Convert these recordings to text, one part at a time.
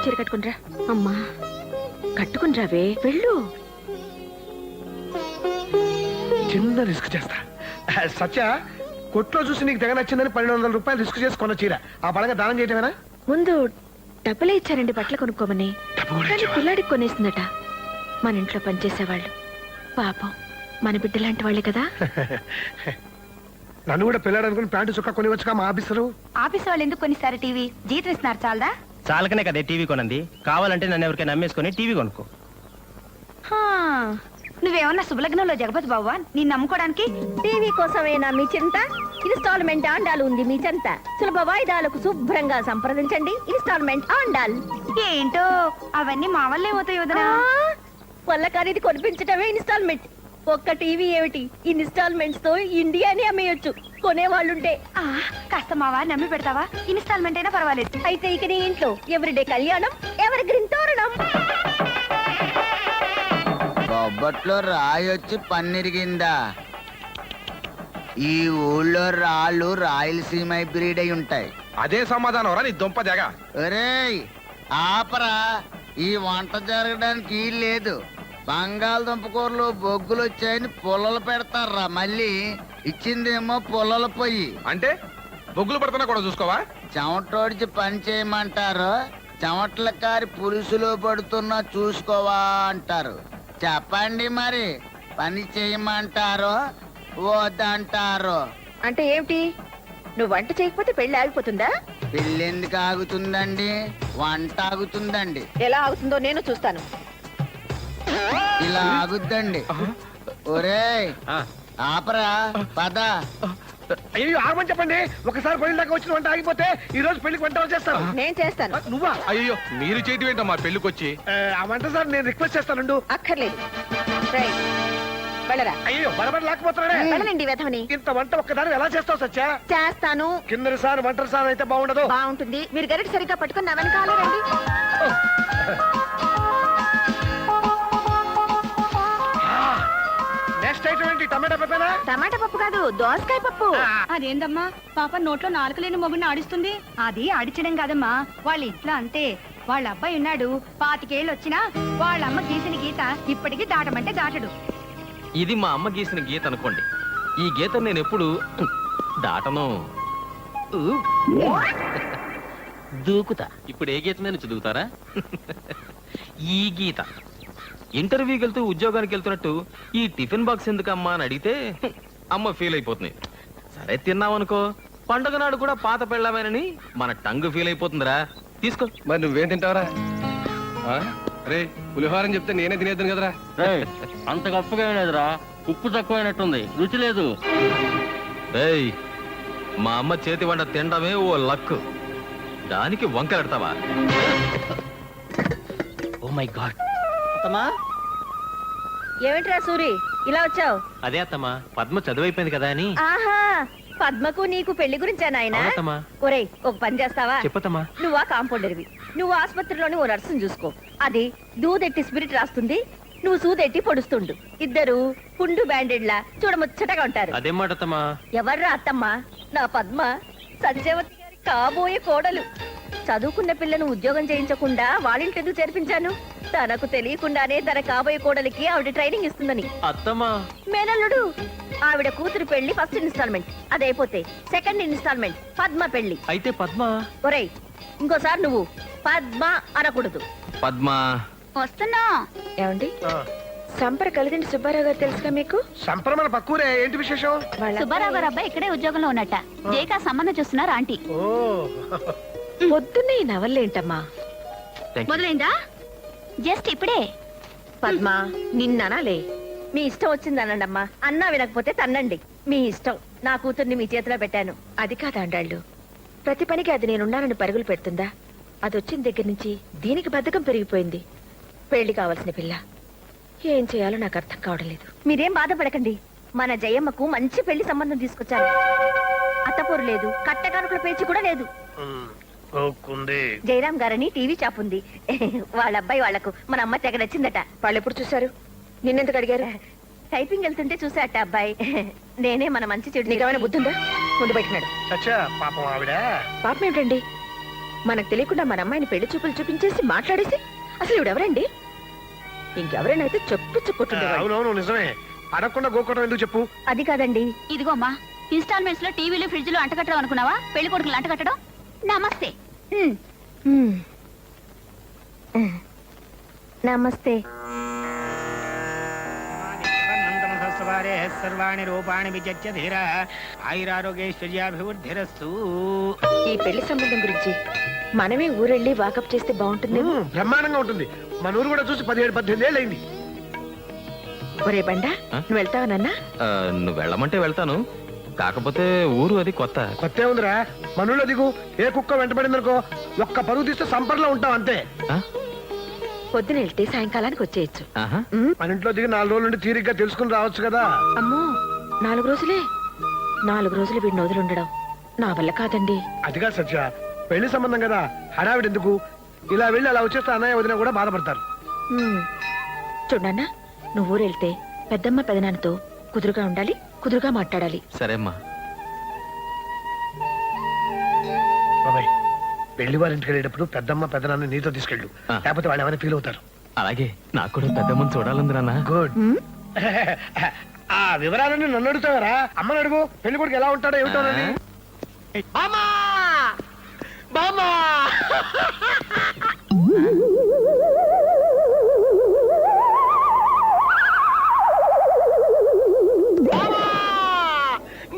చీర కట్టుకునిరా. అమ్మా కట్టుకునిరావే, వెళ్ళు. చిన్న రిస్క్ చేస్తా. సత్య, కొట్లో చూసి నీకు తెగ నచ్చిందని 1200 రూపాయలు రిస్క్ చేసి కొన్న చీర ఆ పడంగా దానం చేయటమేనా? ముందు డబ్బులే ఇచ్చారండి బట్టలు కొనుక్కోమని. కానీ పిల్లాడికి కొనేసిందట. మన ఇంట్లో పనిచేసేవాళ్ళు. పాపం మన బిడ్డ లాంటి వాళ్ళే కదా. నన్ను కూడా పిల్లాడు అనుకుని ప్యాంటు చుక్క కొనివచ్చుగా మా ఆఫీసరు. ఆఫీస్ వాళ్ళు ఎందుకు కొనిస్తారు? టీవీ జీతం ఇస్తున్నారు చాలదా? చాలకనే కదే టీవీ కొనండి. కావాలంటే నన్ను ఎవరికైనా నమ్మేసుకొని టీవీ కొనుక్కో. నువ్వేమన్నా శుభలగ్నంలో జగపతి బాబా నీ నమ్ముకోవడానికి? టీవీ కోసమేనా మీ చింత? ఇన్స్టాల్మెంట్ ఆండాలు ఉంది మీ చెంత. సులభ వాయిదాలకు శుభ్రంగా సంప్రదించండి. ఇన్స్టాల్మెంట్ ఆండాల్. ఏంటో అవన్నీ మా వల్లే అవుతాయి వదనా. వల్ల కానీ కొనిపించటమే ఇన్స్టాల్మెంట్. ఒక్క టీవీ ఏమిటి, ఇన్స్టాల్మెంట్స్ తో ఇండియాని అమ్మేయొచ్చు కొనేవాళ్ళుంటే. కాస్త మా వారిని నమ్మి పెడతావా? ఇన్స్టాల్మెంట్ అయినా పర్వాలేదు. అయితే ఇక నీ ఇంట్లో ఎవరిడే కళ్యాణం, ఎవరి గ్రీన్ తోరణం. బొబ్బట్లో రాయొచ్చి పన్నిరిగిందా? ఈ ఊళ్ళో రాళ్ళు రాయలసీమ బ్రీడ్ అయి ఉంటాయి. అదే సమాధానం రా నీ దుంప జగ. ఒరేయ్ ఆపరా, ఈ వంట జరగడానికి లేదు. బంగాళదుంప కూరలు బొగ్గులు వచ్చాయని పుల్లలు పెడతారా, మళ్ళీ ఇచ్చిందేమో పుల్లల పొయ్యి. అంటే బొగ్గులు పడుతున్నా కూడా చూసుకోవా? చెమటోడిచి పని చేయమంటారు, చెమటల కారి పులుసులో పడుతున్నా చూసుకోవా అంటారు. చెప్పండి మరి, పని చేయమంటారో వద్దంటారో? అంటే ఏమిటి? నువ్వు వంట చేయకపోతే పెళ్లి ఆగిపోతుందా? పెళ్ళి ఎందుకు ఆగుతుందండి? వంట ఆగుతుందండి. ఎలా ఆగుతుందో నేను చూస్తాను. ఇలా ఆగుద్దండి. ఒరేయ్ ఆపరా, పద. అయ్యో ఆగమని చెప్పండి. ఒకసారి పెళ్లి దాకా వచ్చిన వంట ఆగిపోతే ఈ రోజు పెళ్లికి వంట చేస్తాను. నేను చేస్తాను. నువ్వా? అయ్యో మీరు చేయటం ఏంటమ్మా పెళ్లికొచ్చి? ఆ వంట సార్ నేను రిక్వెస్ట్ చేస్తాను. అక్కర్లేదు. వెళ్ళరా. అయ్యో బరబడి లేకపోతున్నాడే. వెళ్ళనండి వెధవని. ఇంత వంట ఒక్కదాని ఎలా చేస్తావు సత్య? చేస్తాను. కిందటి సార్ వంటరి సార్ అయితే బాగుండదు. బాగుంటుంది. మీరు గరిట సరిగ్గా పట్టుకుని నా వెనకాలే రండి. నెక్స్ట్ ఐటమ్ ఏంటి? టమాటా పప్పేనా? టమాటా పప్పు కాదు, దోసకాయ పప్పు. అదేందమ్మా పాప నోట్లో నాలుక లేని మొగుడిని ఆడిస్తుంది? అది ఆడించడం కాదమ్మా, వాళ్ళ ఇంట్లో అంతే. వాళ్ళ అబ్బాయి ఉన్నాడు, 25 ఏళ్ళు వచ్చినా వాళ్ళ అమ్మ గీసిన గీత ఇప్పటికీ దాటమంటే దాటడు. ఇది మా అమ్మ గీసిన గీత అనుకోండి. ఈ గీత నేను ఎప్పుడు దాటను. దూకుతా. ఇప్పుడు ఏ గీత నేను చదువుతారా? ఈ గీత. ఇంటర్వ్యూకి వెళ్తూ ఉద్యోగానికి వెళ్తున్నట్టు ఈ టిఫిన్ బాక్స్ ఎందుకమ్మా అని అడిగితే అమ్మ ఫీల్ అయిపోతుంది. సరే తిన్నామనుకో, పండుగ నాడు కూడా పాత పెళ్ళమేనని మన టంగ్ ఫీల్ అయిపోతుందిరా. తీసుకో. మరి నువ్వేం తింటావరా? రే పులిహోరని చెప్తే నేనే తినేద్దాను కదరా. అంత గొప్పగా లేదురా, ఉప్పు తక్కువైనట్టుంది, రుచి లేదు. మా అమ్మ చేతి వంట తినడమే ఓ లక్, దానికి వంకలెడతావా? Oh my God. అత్తమ్మా, ఏమిట్రా సూరి ఇలా వచ్చావు? అదే అత్తమ్మా, పద్మ చదువైపోయింది కదా అని. ఆహా, పద్మకు నీకు పెళ్లి గురించా నాయనా? ఒరేయ్ ఒక పని చేస్తావా? చెప్పతమ్మా. నువ్వా కాంపౌండర్వి, నువ్వు ఆసుపత్రిలోని ఓ నర్సును చూసుకో. అది దూదెట్టి స్పిరిట్ రాస్తుంది, నువ్వు సూదెట్టి పొడుస్తుండు. ఇద్దరు పుండు బ్యాండెడ్లా చూడముచ్చటగా ఉంటారు. అదేం మాటమ్మా? ఎవర్రా అత్తమ్మ? నా పద్మ, సంజయవతి గారి కాబోయే కోడలు. చదువుకున్న పిల్లను ఉద్యోగం చేయించకుండా వాళ్ళింటెందుకు చేర్పించాను? తనకు తెలియకుండానే తన కాబోయే కోడలికి ఆవిడ ట్రైనింగ్ ఇస్తుందని. అత్తమ్మా, మేనల్లుడు. ఆవిడ కూతురు పెళ్లి ఫస్ట్ ఇన్స్టాల్మెంట్, అదైపోతే సెకండ్ ఇన్స్టాల్మెంట్ పద్మ పెళ్లి. అయితే పద్మ. ఒరేయ్ ఇంకోసారి నువ్వు పద్మ అనకూడదు. పద్మ వస్తున్నా. ఏమండి, సంపర కలిదిండి సుబ్బారావు గారు తెలుసుగా మీకు? సంపర మన పక్కూరే. ఏంటి విశేషం? సుబ్బారావు గారు అబ్బాయి ఇక్కడే ఉద్యోగంలో ఉన్నట్ట. జేకా సంబంధం చూస్తున్నారు ఆంటీ. పొద్దున్నే ఈ నవల్లేంటమ్మా? మొదలైందా? జస్ట్ ఇప్పుడే. పద్మ నిన్ననాలే. మీ ఇష్టం వచ్చిందనండి అమ్మా. అన్నా వినకపోతే తన్నండి, మీ ఇష్టం. నా కూతుర్ని మీ చేతిలో పెట్టాను. అది కాదు అండాళ్ళు, ప్రతి పనికి అది నేనున్నానని పరుగులు పెడుతుందా? అది వచ్చిన దగ్గర నుంచి దీనికి బద్ధకం పెరిగిపోయింది. పెళ్లి కావాల్సిన పిల్ల. ఏం చేయాలో నాకు అర్థం కావడం లేదు. మీరేం బాధపడకండి, మన జయమ్మకు మంచి పెళ్లి సంబంధం తీసుకొచ్చాను. అత్తపూరు లేదు, కట్టకానుకల పేచి కూడా లేదు. జయరాం గారని టీవీ షాప్ ఉంది. వాళ్ళ అబ్బాయి వాళ్లకు మన అమ్మ తెగ నచ్చిందట. వాళ్ళు ఎప్పుడు చూశారు? నిన్నెందుకు అడిగారు? టైపింగ్ వెళ్తుంటే చూసాట అబ్బాయి. నేనే మన మంచి చెడు. నీకేమైనా బుద్ధుందా? ముందు పెట్టినాడు. పాపం ఆవిడ. పాపం ఏమిటండి? మనకు తెలియకుండా మన అమ్మాయిని పెళ్లి చూపులు చూపించేసి మాట్లాడేసి అసలు ఇవిడెవరండి? ఇంకెవరైనా అయితే చెప్పు కొట్టుండేవాడు. అవునవును నిజమే. అడగకుండా గోకోవడం ఎందుకు చెప్పు? అది కాదండి. ఇదిగో అమ్మా, ఇన్స్టాల్మెంట్స్ లో టీవీలు ఫ్రిడ్జ్ లో అంటకట్టడం అనుకున్నావా? పెళ్లి కొడుకులు అంటకట్టడం. నమస్తే. హ్మ్. నమస్తే. సర్వాణి రూపాణి విచత్య ధీర ఆయురారోగ్యైశ్వర్యాభివృద్ధిరస్తు. ఈ పెళ్లి సంబంధం గురించి మనమే ఊరెళ్ళి వాకప్ చేస్తే బాగుంటుందేమో. బ్రహ్మాండంగా ఉంటుంది. మన ఊరు కూడా చూసి 17-18 ఏళ్ళు అయింది. ఒరే బండా, నువ్వు వెళ్తావా నాన్న? నువ్వు వెళ్ళమంటే వెళ్తాను, కాకపోతే ఊరు అది కొత్త. కొత్త ఉందిరా, మన ఊళ్ళో దిగు. ఏ కుక్క వెంటబడిందనుకో ఒక్క పరుగు తీస్తే సంపర్లో ఉంటాం అంతే. ఆ? పొద్దున వెళ్తే సాయంకాలానికి వచ్చేయచ్చు. ఆహా. మన ఇంట్లో దిగి 4 రోజుల నుండి తీరిగ్గా తెలుసుకుని రావచ్చు కదా. అమ్మో, 4 రోజులే? 4 రోజులు వీడిని వదిలిండడం నా వల్ల కాదండి. అదిగా సత్య, పెళ్లి సంబంధం కదా, హడావిడి ఎందుకు? ఇలా వెళ్ళి అలా వచ్చేస్తే అన్నయ్య వదిన కూడా బాధపడతారు. చూడన్నా, నువ్వు ఊరు వెళ్తే పెద్దమ్మ పెదనాన్నతో కుదురుగా ఉండాలి, కుదురుగా మాట్లాడాలి. సరే అమ్మా. బాబాయ్, పెళ్లి వారింటికి వెళ్ళేటప్పుడు పెద్దమ్మ పెద్దనాన్ని నీతో తీసుకెళ్ళు. ఆ. లేకపోతే వాళ్ళు ఏమైనా ఫీల్ అవుతారు. అలాగే, నాకు కూడా పెద్దమ్మని చూడాలంది నాన్న. గుడ్. ఆ వివరాలన్నీ నన్ను అడుగుతావరా? అమ్మని అడుగు. పెళ్లి కొడుకు ఎలా ఉంటాడో ఏమిటోనని. బామ్మా! బామ్మా! బామ్మా!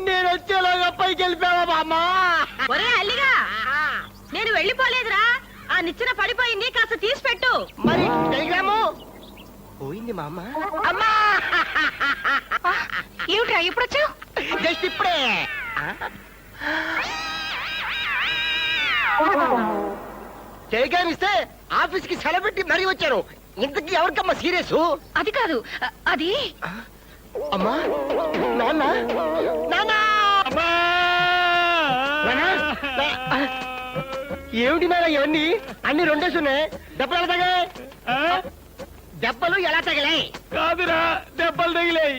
నేను వచ్చేలాగా పైకి వెళ్ళిపోయావా బామ్మా? ఒరే అల్లిగా, నేను వెళ్ళిపోలేదురా. ఆ నిచ్చెన పడిపోయింది, కాస్త తీసి పెట్టు. మరి టెలిగ్రాము పోయింది మా అమ్మ. అమ్మా! ఏమిట్రా ఎప్పుడొచ్చావు? జస్ట్ ఇప్పుడే. టెలిగ్రామ్ ఇస్తే ఆఫీస్ కి సెలవు పెట్టి మరీ వచ్చారు. ఇంతకీ ఎవరికమ్మా సీరియస్? అది కాదు, అది అమ్మా, నాన్న, నాన్న! ఏమిటి నాన్న ఇవన్నీ? అన్ని రెండేసి ఉన్నాయి. దెబ్బలు ఎలా తగిలాయి? దెబ్బలు ఎలా తగిలాయి? కాదురా, దెబ్బలు తగిలాయి.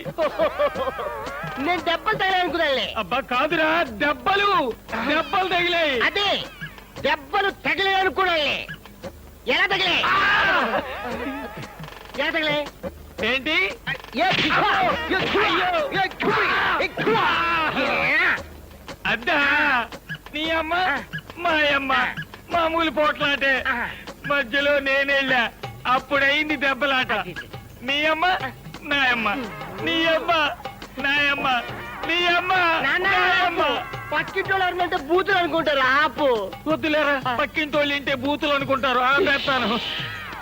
నేను దెబ్బలు తగిలాయి అనుకున్నానులే. అబ్బా కాదురా, దెబ్బలు తగిలాయి. అదే దెబ్బలు తగిలాయి అనుకున్నానులే. ఎలా తగిలాయి? ఎలా తగిలాయి? ఏంటి? అద్దా నీ అమ్మ మా అమ్మ మామూలు పోట్లాటే. మధ్యలో నేనెళ్ళా, అప్పుడైంది దెబ్బలాట. నీ అమ్మ నాయమ్మ, నీ అమ్మ నాయమ్మ, నీ అమ్మ నాయమ్మ. పక్కింటోళ్ళు ఎవరినంటే బూతులు అనుకుంటారు. ఆపు. వద్దులేరా, పక్కింటోళ్ళు ఇంటే బూతులు అనుకుంటారు. పెడతాను.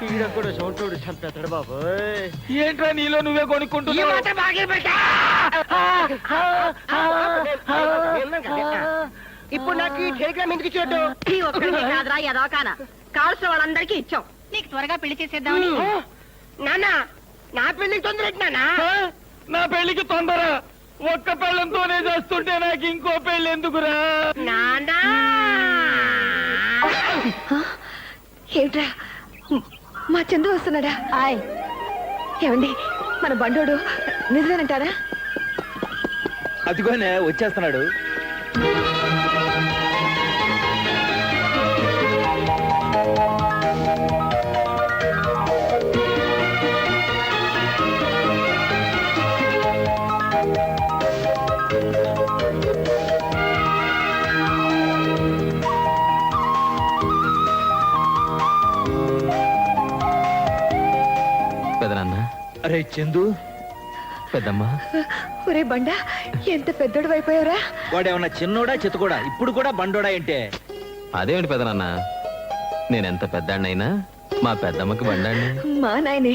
ఈడ కూడా చోటోడు చంపేస్తాడు బాబు. ఏంట్రా నీలో నువ్వే కొనుక్కుంటున్నావు? ఇప్పుడు నాకు ఈ టెలిగ్రామ్ ఎందుకు ఇచ్చినట్టు? ఈ ఒక్కడికే కాదురా యదవకాన, కావాల్సిన వాళ్ళందరికీ ఇచ్చాం. నీకు త్వరగా పెళ్లి చేసేద్దామని. నాన్న, నా పెళ్లికి తొందర నాన్న. నా పెళ్లికి తొందర. ఒక్క పెళ్ళంతోనే చేస్తుంటే నాకు ఇంకో పెళ్లి ఎందుకురా? నాన్నా ఏమిట్రా, మా చందు వస్తున్నాడా? ఏమండి, మన బండోడు నిజమేనంటారా? అదిగోనే వచ్చేస్తున్నాడు. పెదనాన్న. అరే చందు, పెద్దమ్మా. ఒరే బండా, ఎంత పెద్దోడు అయిపోయావురా? వాడేమన్నా చిన్నోడా చిత్తకోడా? ఇప్పుడు కూడా బండోడా ఏంటే? అదేమిటి పెదనాన్న, నేనెంత పెద్దాడినైనా మా పెద్దమ్మకి బండాన్ని. మా నాయనే,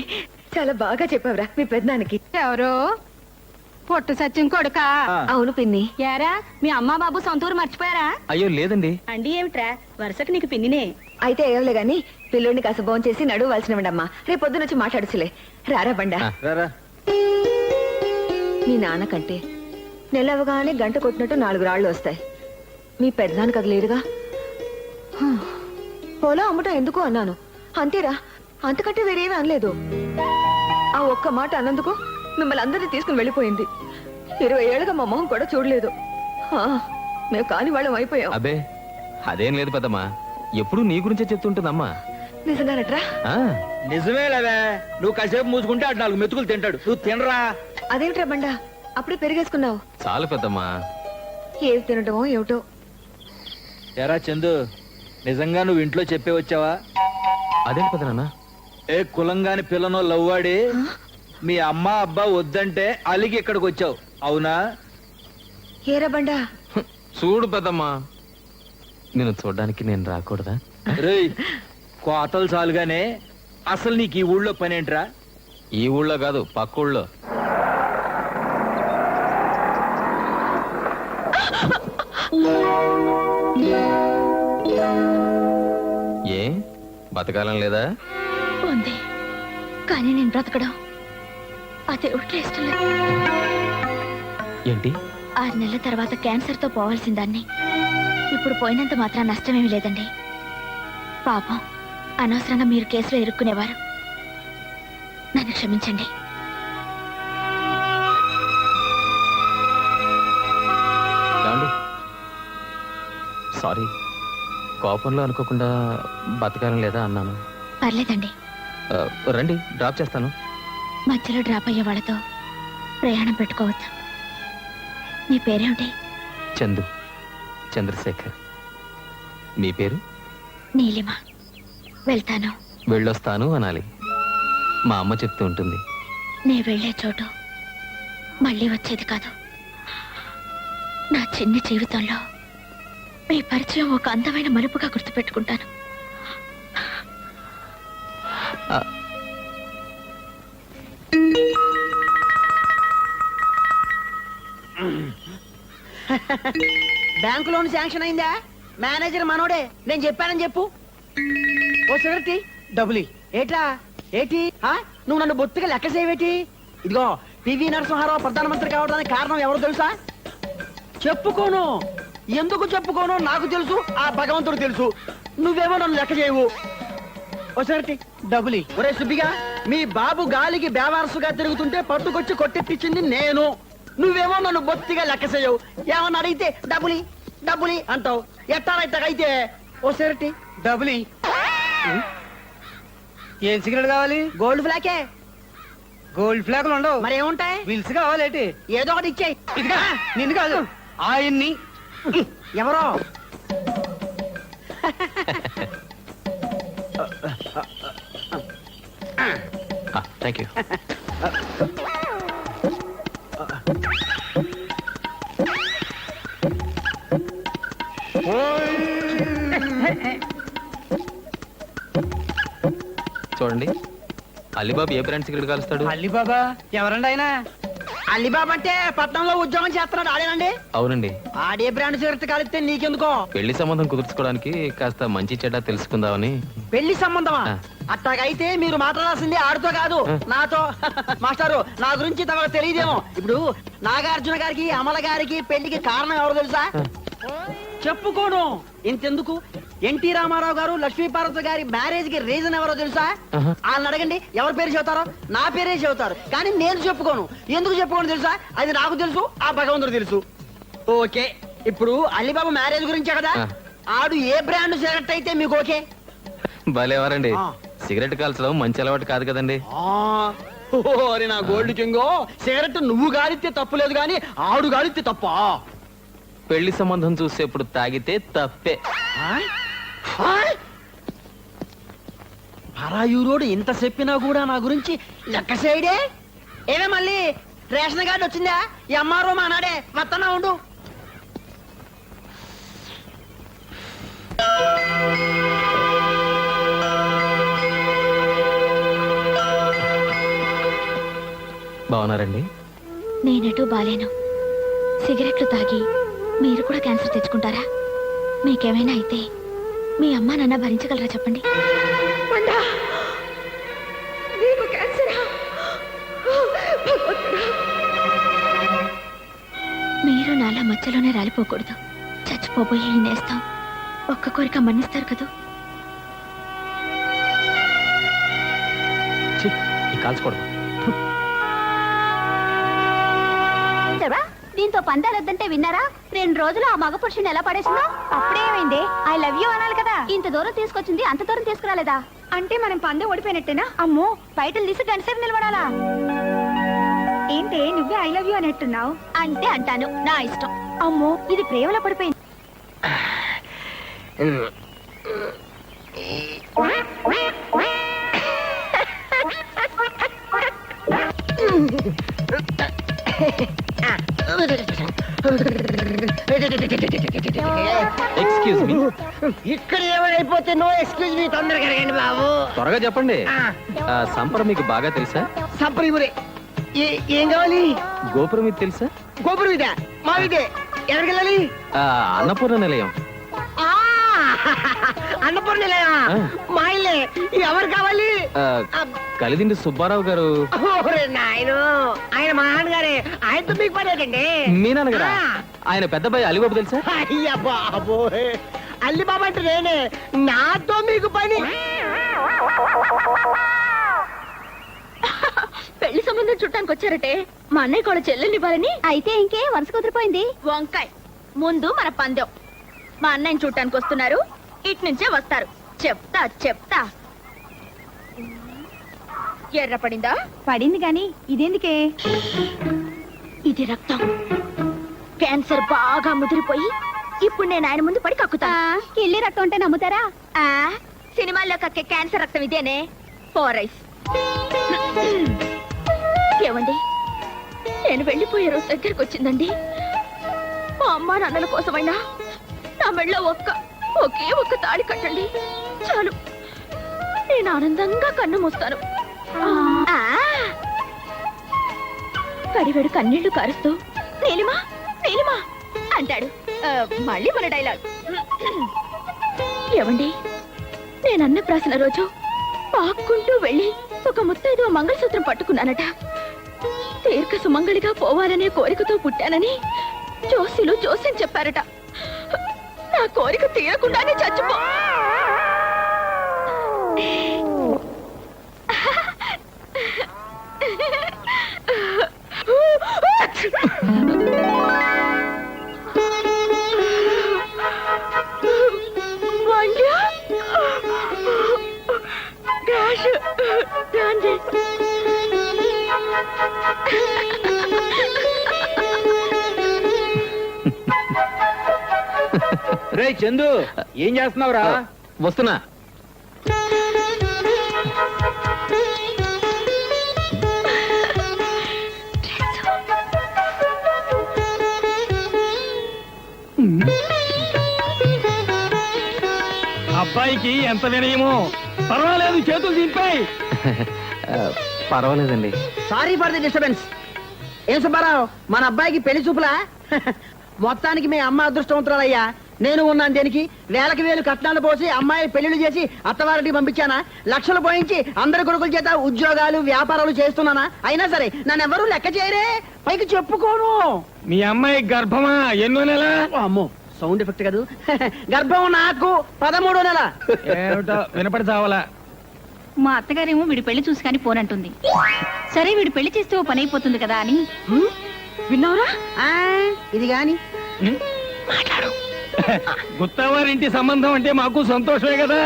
చాలా బాగా చెప్పావురా మీ పెద్దనానికి. ఎవరు? పొట్టు సత్యం కొడుకా? అవును పిన్ని. యారా, మీ అమ్మా బాబు సొంతూరు మర్చిపోయారా? అయ్యో లేదండి. అండి ఏమిట్రా, వరుసకు నీకు పిన్నినే. అయితే ఏవలే గాని పిల్లోడిని కాస్త భోంచేసి చేసి నడువు వాల్సినవండమ్మా. రేపు పొద్దున వచ్చి మాట్లాడుచులే. రారా బండా. రారా. మీ నాన్న కంటే నెలవగానే గంట కొట్టినట్టు 4 రాళ్ళు వస్తాయి. మీ పెద్దనానికి అది లేదుగా. పొలం అమ్మటం ఎందుకు అన్నాను, అంతేరా, అంతకంటే వేరేమీ అనలేదు. ఆ ఒక్క మాట అన్నందుకు మిమ్మల్ని అందరినీ తీసుకుని వెళ్ళిపోయింది. 20 ఏళ్ళుగా మా మొహం కూడా చూడలేదు. మేము కాని వాళ్ళం అయిపోయాం. అబే అదేం లేదు పెద్దమ్మా, ఎప్పుడు నీ గురించే చెప్తుంటుందమ్మా నిజంగానట్రా? ఆ, నిజమేలేవే, నువ్వు కాసేపు మూసుకుంటే అటు 4 మెతుకులు తింటాడు, నువ్వు తినరా. అదేంట్రా బండా అప్పుడే పెరిగేసుకున్నావు? చాలు పెద్దమ్మా. ఏది తినటమో ఏమిటో. ఎరా చందు, నిజంగా నువ్వు ఇంట్లో చెప్పే వచ్చావా? అదేంటి పెద్దనాన్న? ఏ కులంగాని పిల్లనో లవ్వాడి మీ అమ్మ అబ్బా వద్దంటే అలిగి ఇక్కడికి వచ్చావు, అవునా? ఏరా బండా? చూడు పెద్దమ్మా, నేను చూడడానికి నేను రాకూడదా? రేయ్, కోతలు చాలుగానే అసలు నీకు ఈ ఊళ్ళో పనేంట్రా? ఈ ఊళ్ళో కాదు, పక్క ఊళ్ళో. ఏ బతకాలం లేదా? ఉంది, కానీ నేను బ్రతకడం ఆ దేవుడికి ఇష్టం లేదు. ఏంటి? 6 నెలల తర్వాత క్యాన్సర్ తో పోవాల్సిన దాన్ని ఇప్పుడు పోయినంత మాత్రం నష్టమేమీ లేదండి. పాపం, అనవసరంగా మీరు కేసులో ఇరుక్కునేవారు. నన్ను క్షమించండి. ఏమండి? సారీ, కోపంలో అనుకోకుండా బతకాలం లేదా అన్నాను. పర్లేదండి. రండి, డ్రాప్ చేస్తాను. మధ్యలో డ్రాప్ అయ్యే వాళ్ళతో ప్రయాణం పెట్టుకోవద్దు. మీ పేరేమిటి? చందు, చంద్రశేఖర్. మీ పేరు? నీలిమ. వెళ్తాను. వెళ్ళొస్తాను అనాలి. మా అమ్మ చెప్తూ ఉంటుంది. నే వెళ్లే చోటు మళ్ళీ వచ్చేది కాదు. నా చిన్ని జీవితంలో మీ పరిచయం ఒక అందమైన మలుపుగా గుర్తుపెట్టుకుంటాను. బ్యాంకు లోన్ శాంక్షన్ అయిందా? మేనేజర్ మనోడే, నేను చెప్పానని చెప్పు. ఓ సిగరెట్ డబ్బులి. ఏట్లా ఏటి? నువ్వు నన్ను బొత్తిగా లెక్క చేయవేటి? ఇదిగో, పివి నరసింహారావు ప్రధానమంత్రి కావడానికి కారణం ఎవరు తెలుసా? చెప్పుకోను. ఎందుకు చెప్పుకోను నాకు తెలుసు, ఆ భగవంతుడు తెలుసు. నువ్వేమో నన్ను లెక్క చేయవు. ఓ సిగరెట్ డబ్బులి. ఒరే సుబ్బిగా, మీ బాబు గాలికి బేవారసుగా తిరుగుతుంటే పట్టుకొచ్చి కొట్టెట్టించింది నేను. నువ్వేమో నన్ను బొత్తిగా లెక్క చేయవు. ఏమన్నా అడిగితే డబ్బులి డబ్బులి అంటావు. ఎట్టారైతే ఓ సిగరెట్ డబ్బులి. ఏం సిగరెట్ కావాలి? గోల్డ్ ఫ్లాకే. గోల్డ్ ఫ్లాగులు ఉండవు, మరి ఏముంటాయి? విల్స్ కావాలేటి? ఏదో ఒకటి ఇచ్చేయి. ఇదిగా నిన్ను కాదు, ఆయన్ని. ఎవరో థ్యాంక్ యూ. చూడండి, అలీబాబు ఏ బ్రాండ్ సిగరెట్ కాలుస్తాడు? అల్లిబాబా ఎవరండి ఆయన? అలీబాబా అంటే పట్నంలో ఉద్యోగం చేస్తున్నాడు ఆడేనండి. అవునండి. ఆడే బ్రాండ్ సిగరెట్ కాలిస్తే నీకెందుకో? పెళ్లి సంబంధం కుదుర్చుకోవడానికి కాస్త మంచి చెడ్డ తెలుసుకుందామని. పెళ్లి సంబంధమా? ఆ. అట్టాగైతే మీరు మాట్లాడాల్సింది ఆడితో కాదు, నాతో. మాస్టారు, నా గురించి తమకు తెలియదేమో. ఇప్పుడు నాగార్జున గారికి అమల గారికి పెళ్లికి కారణం ఎవరు తెలుసా? చెప్పుకోను. ఇంతెందుకు, ఎన్టీ రామారావు గారు లక్ష్మీపార్వతి గారి మ్యారేజ్ కి రీజన్ ఎవరో తెలుసా? ఆహా. వాళ్ళని అడగండి, ఎవరి పేరు చెబుతారో. నా పేరే చెబుతారు, కానీ నేను చెప్పుకోను. ఎందుకు చెప్పుకోను తెలుసా? అది నాకు తెలుసు, ఆ భగవంతుడు తెలుసు. ఓకే, ఇప్పుడు అలీబాబు మ్యారేజ్ గురించే కదా. ఆ. ఆడు ఏ బ్రాండ్ సిగరెట్ అయితే మీకు ఓకే? భలేవారండి. ఆ. సిగరెట్ కాల్చడం మంచి అలవాటు కాదు కదండి. ఓరి నా గోల్డ్ కింగో, సిగరెట్ నువ్వు గాలిస్తే తప్పులేదు, కానీ ఆడు గాలిస్తే తప్ప. పెళ్లి సంబంధం చూసేప్పుడు తాగితే తప్పే. పరాయూరోడు ఇంత చెప్పినా కూడా నా గురించి లెక్క చేయడే. ఏమే మళ్ళీ రేషన్ కార్డు వచ్చిందా? ఈ అమ్మారో మా నాడే వత్తనా ఉండు. బాగున్నారండి? నేనెటూ బాలేను. సిగరెట్లు తాగి మీరు కూడా క్యాన్సర్ తెచ్చుకుంటారా? మీకేమైనా అయితే మీ అమ్మా నాన్న భరించగలరా చెప్పండి. మీరు నాలా మధ్యలోనే రాలిపోకూడదు. చచ్చిపోబోయే ఈ నేస్తాం ఒక్క కోరిక మన్నిస్తారు కదూ. కాల్చుకోవడం దీంతో పందాలు వద్దంటే విన్నారా? 2 రోజులు ఆ మగ పురుషుని ఎలా పడేసిందో. అప్పుడేమైంది? ఐ లవ్ యూ అనాలి కదా. ఇంత దూరం తీసుకొచ్చింది, అంత దూరం తీసుకురాలేదా? అంటే మనం పందెం ఓడిపోయినట్టేనా? అమ్మో, బయటలు తీసి గంటసేపు నిలబడాలా? ఏంటి నువ్వే ఐ లవ్ యూ అనేట్టున్నావు? అంటే అంటాను, నా ఇష్టం. అమ్మో, ఇది ప్రేమలో పడిపోయింది. ఎక్స్క్యూజ్ మీ, ఇక్కడ ఏమైపోతే నో ఎక్స్క్యూజ్ మీ, తొందరగా అడగండి బాబు. త్వరగా చెప్పండి. సంపర మీకు బాగా తెలుసా? సంప్రదిపురే ఏం కావాలి? గోపురం ఇది తెలుసా? గోపురం ఇదే, మా ఇదే. ఎక్కడికి వెళ్ళాలి? అన్నపూర్ణ నిలయం. ఆ, అన్నపూర్ణ నిలయమా? ఆ. మా ఇల్లే. ఎవరు కావాలి? కలిదిండి సుబ్బారావు గారు. ఓరే నాయను, ఆయన మా నాన్నగారే. ఆయనతో మీకు పడేటండి. మీ నాన్నగారా? ఆయన పెద్దబాయి అలిబాబు తెలుసా? అయ్యా బాబోయ్, అల్లి బాబా అంటే నేనే. నాతో మీకు పని. పెళ్లి సంబంధం చుట్టానికి వచ్చారటే మా అన్నయ్య కూడా చెల్లెల్ని ఇవ్వాలని. అయితే ఇంకే వరుస కుదిరిపోయింది. వంకాయ్, ముందు మన పందెం. మా అన్నయ్యని చూడటానికి వస్తున్నారు, ఇటు నుంచే వస్తారు. చెప్తా చెప్తా. ఎర్ర పడిందా? పడింది గాని ఇదేందుకే? ఇది రక్తం. క్యాన్సర్ బాగా ముదిరిపోయి ఇప్పుడు నేను ఆయన ముందు పడి కక్కుతా. కిల్లి రక్తం అంటే నమ్ముతారా? సినిమాల్లో కక్కే క్యాన్సర్ రక్తం ఇదేనే. ఫోరైస్. ఏమండి, నేను వెళ్ళిపోయే రోజు దగ్గరకు వచ్చిందండి. మా అమ్మా నాన్నల కోసమైనా నా మెళ్ళో ఒకే ఒక్క తాళి కట్టండి చాలు. నేను ఆనందంగా కన్ను మూస్తాను. కడివెడు కన్నీళ్లు కారుస్తూ నీలిమా నీలిమా అంటాడు. మళ్ళీ మన డైలాగ్. ఏమండి, నేను అన్నప్రాసన రోజు పాక్కుంటూ వెళ్ళి ఒక ముత్తైదు మంగళసూత్రం పట్టుకున్నానట. దీర్ఘ సుమంగళిగా పోవాలనే కోరికతో పుట్టానని జోస్యులు జోస్యం చెప్పారట. నా కోరిక తీరకుండానే చచ్చిపో. రే చందు, ఏం చేస్తున్నావురా? వస్తున్నా. అబ్బాయికి ఎంత వినయమో. పర్వాలేదు, చేతులు దింపాయి. పర్వాలేదండి. Sorry for the disturbance. ఏం సుబ్బారావు, మన అబ్బాయికి పెళ్లి చూపులా? మొత్తానికి మీ అమ్మ అదృష్టవంతురాలయ్యా. నేను ఉన్నాను దేనికి? వేలకు వేలు కట్నాలు పోసి అమ్మాయి పెళ్లిళ్ళు చేసి అత్తవారికి పంపించానా? లక్షలు పోయించి అందరి కొడుకుల చేత ఉద్యోగాలు వ్యాపారాలు చేస్తున్నానా? అయినా సరే నన్ను ఎవరూ లెక్క చేయరే, పైకి చెప్పుకోను. మీ అమ్మాయి గర్భమా? ఎన్నో నెల? అమ్మో, సౌండ్ ఎఫెక్ట్ కాదు. గర్భం నాకు 13వ నెల. ఏమిటో వినపడి చావాలా. మా అత్తగారేమో వీడి పెళ్లి చూసి కానీ పోనంటుంది. సరే వీడు పెళ్లి చేస్తే ఓ పని అయిపోతుంది కదా అని. విన్నావురా? ఇది గాని గుత్తవారింటి సంబంధం అంటే మాకు సంతోషమే కదా.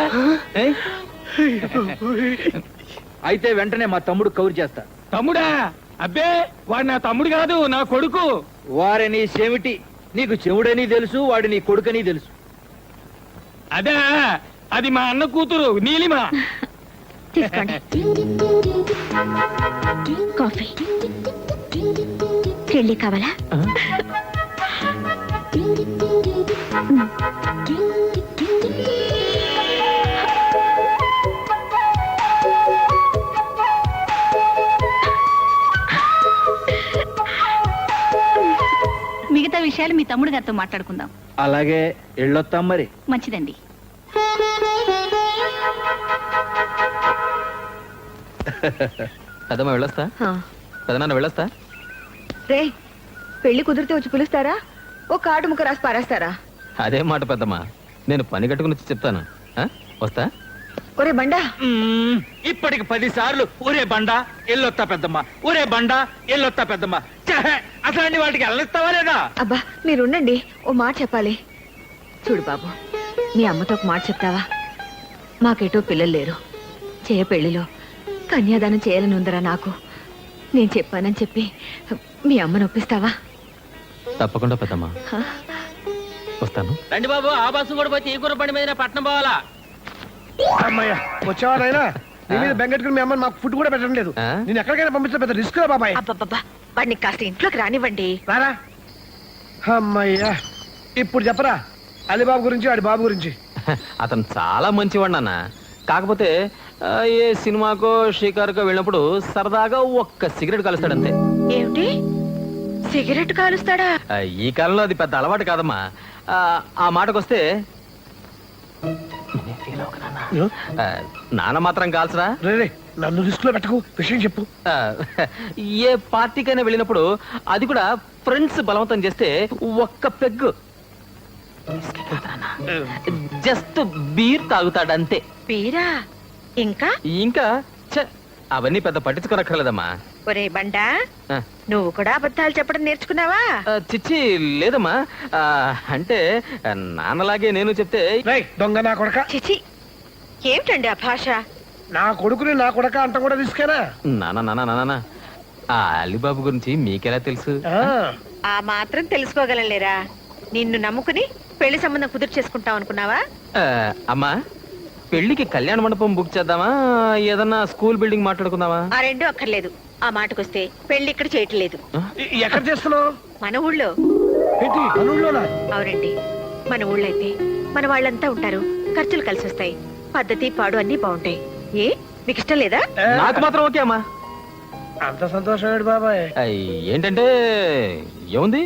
అయితే వెంటనే మా తమ్ముడు కౌరు చేస్తా. తమ్ముడా? అబ్బే, వాడు నా తమ్ముడు కాదు, నా కొడుకు. వారి నీ చెవిటి, నీకు చెవుడని తెలుసు, వాడి నీ కొడుకని తెలుసు. అదే, అది మా అన్న కూతురు నీలిమ. తీసుకోండి కాఫీ. పెళ్లి కావాలా? మిగతా విషయాలు మీ తమ్ముడు గారితో మాట్లాడుకుందాం. అలాగే, ఎళ్ళొత్తాం మరి. మంచిదండి. పెద్దమ్మ వెళ్ళొస్తా. పెదనాన్న వెళ్ళొస్తా. రే, పెళ్లి కుదిరితే వచ్చి పిలుస్తారా? ఓ కార్డు ముక్క రాసి పారేస్తారా? అదే మాట పెద్దమ్మ, నేను పని కట్టుకుని వచ్చి చెప్తాను. వస్తా. ఒరే బండా ఇప్పటికి 10 సార్లు ఊరే బండ ఎల్లొత్తా పెద్దమ్మ, ఊరే బండ ఎల్లొత్తా పెద్దమ్మ. ఛే, అట్లాంటి వాటికి వెళ్ళిస్తావా లేదా? అబ్బా మీరుండండి, ఓ మాట చెప్పాలి. చూడు బాబు, మీ అమ్మతో ఒక మాట చెప్తావా? మాకెటో పిల్లలు లేరు. పెళ్లిలో కన్యాదానం చేయాలని ఉందరా నాకు. నేను చెప్పానని చెప్పి మీ అమ్మను ఒప్పిస్తావా? తప్పకుండా పెద్దమ్మా, హ? వస్తాను. రండి బాబు, ఆ బస్సు కూడా పోతే ఈ కూర బండి మీద పట్నం పోవాలా? అమ్మయ్య వచ్చేవారైనా నీ మీద బెంగెట్టుకుని మీ అమ్మ మాకు ఫుడ్ కూడా పెట్టడం లేదు. ఆ? నేను ఎక్కడికైనా పంపించే పెద్ద రిస్క్ బాబాయ్. అబ్బబ్బబ్బా, వాడిని కాస్త ఇంట్లోకి రానివ్వండి. రారా. అమ్మయ్యా, ఇప్పుడు చెప్పరా అలీబాబు గురించి, ఆడి బాబు గురించి. అతను చాలా మంచివాడు నాన్న. కాకపోతే ఏ సినిమాకో షికారుకో వెళ్ళినప్పుడు సరదాగా ఒక్క సిగరెట్ కలుస్తాడంతే. ఏమిటి, సిగరెట్ కాలుస్తాడా? ఈ కాలంలో అది పెద్ద అలవాటు కాదమ్మా. ఆ మాటకొస్తే నాన్న మాత్రం కాల్చరా. రే నన్ను రిస్క్ లో పెట్టకు, విషయం చెప్పు. ఆ, ఏ పార్టీకైనా వెళ్ళినప్పుడు, అది కూడా ఫ్రెండ్స్ బలవంతం చేస్తే ఒక్క పెగ్గు జస్ట్ బీర్ తాగుతాడంతే. పీరా? ఇంకా ఇంకా ఛ, అవన్నీ పెద్ద పట్టించుకోనక్కర్లేదమ్మా. ఒరే బండా, ఆ, నువ్వు కూడా అబద్ధాలు చెప్పడం నేర్చుకున్నావా? చిచ్చి లేదమ్మా. అంటే నాన్నలాగే నేను చెప్తే రే దొంగ నా కొడక, చిచి, ఏమిటండి ఆ భాష? నా కొడుకుని నా కొడక అంట కూడా రిస్కేనా? నాన్న ఆ అలీబాబు గురించి మీకెలా తెలుసు? ఆ, ఆ మాత్రం తెలుసుకోగలలేరా? నిన్ను నమ్ముకుని పెళ్లి సంబంధం కుదురు చేసుకుంటాం అనుకున్నావా? అమ్మా, పెళ్లికి కళ్యాణ మండపం బుక్ చేద్దామా, ఏదన్నా స్కూల్ బిల్డింగ్ మాట్లాడుకుందామా? ఆ రెండు అక్కర్లేదు. ఆ మాటకొస్తే పెళ్లి ఇక్కడ చేయట్లేదు, ఎక్కడ చేస్తున్నావు? మన ఊళ్ళో. ఏంటి మనూళ్ళోనా? అవునండి, మన ఊళ్ళో అయితే మన వాళ్ళంతా ఉంటారు, ఖర్చులు కలిసి వస్తాయి, పద్ధతి పాడు అన్ని బాగుంటాయి. ఏ మీకు ఇష్టం లేదా? నాకు మాత్రం ఓకే అమ్మా. అంత సంతోషం బాబాయ్. ఏంటంటే ఏముంది,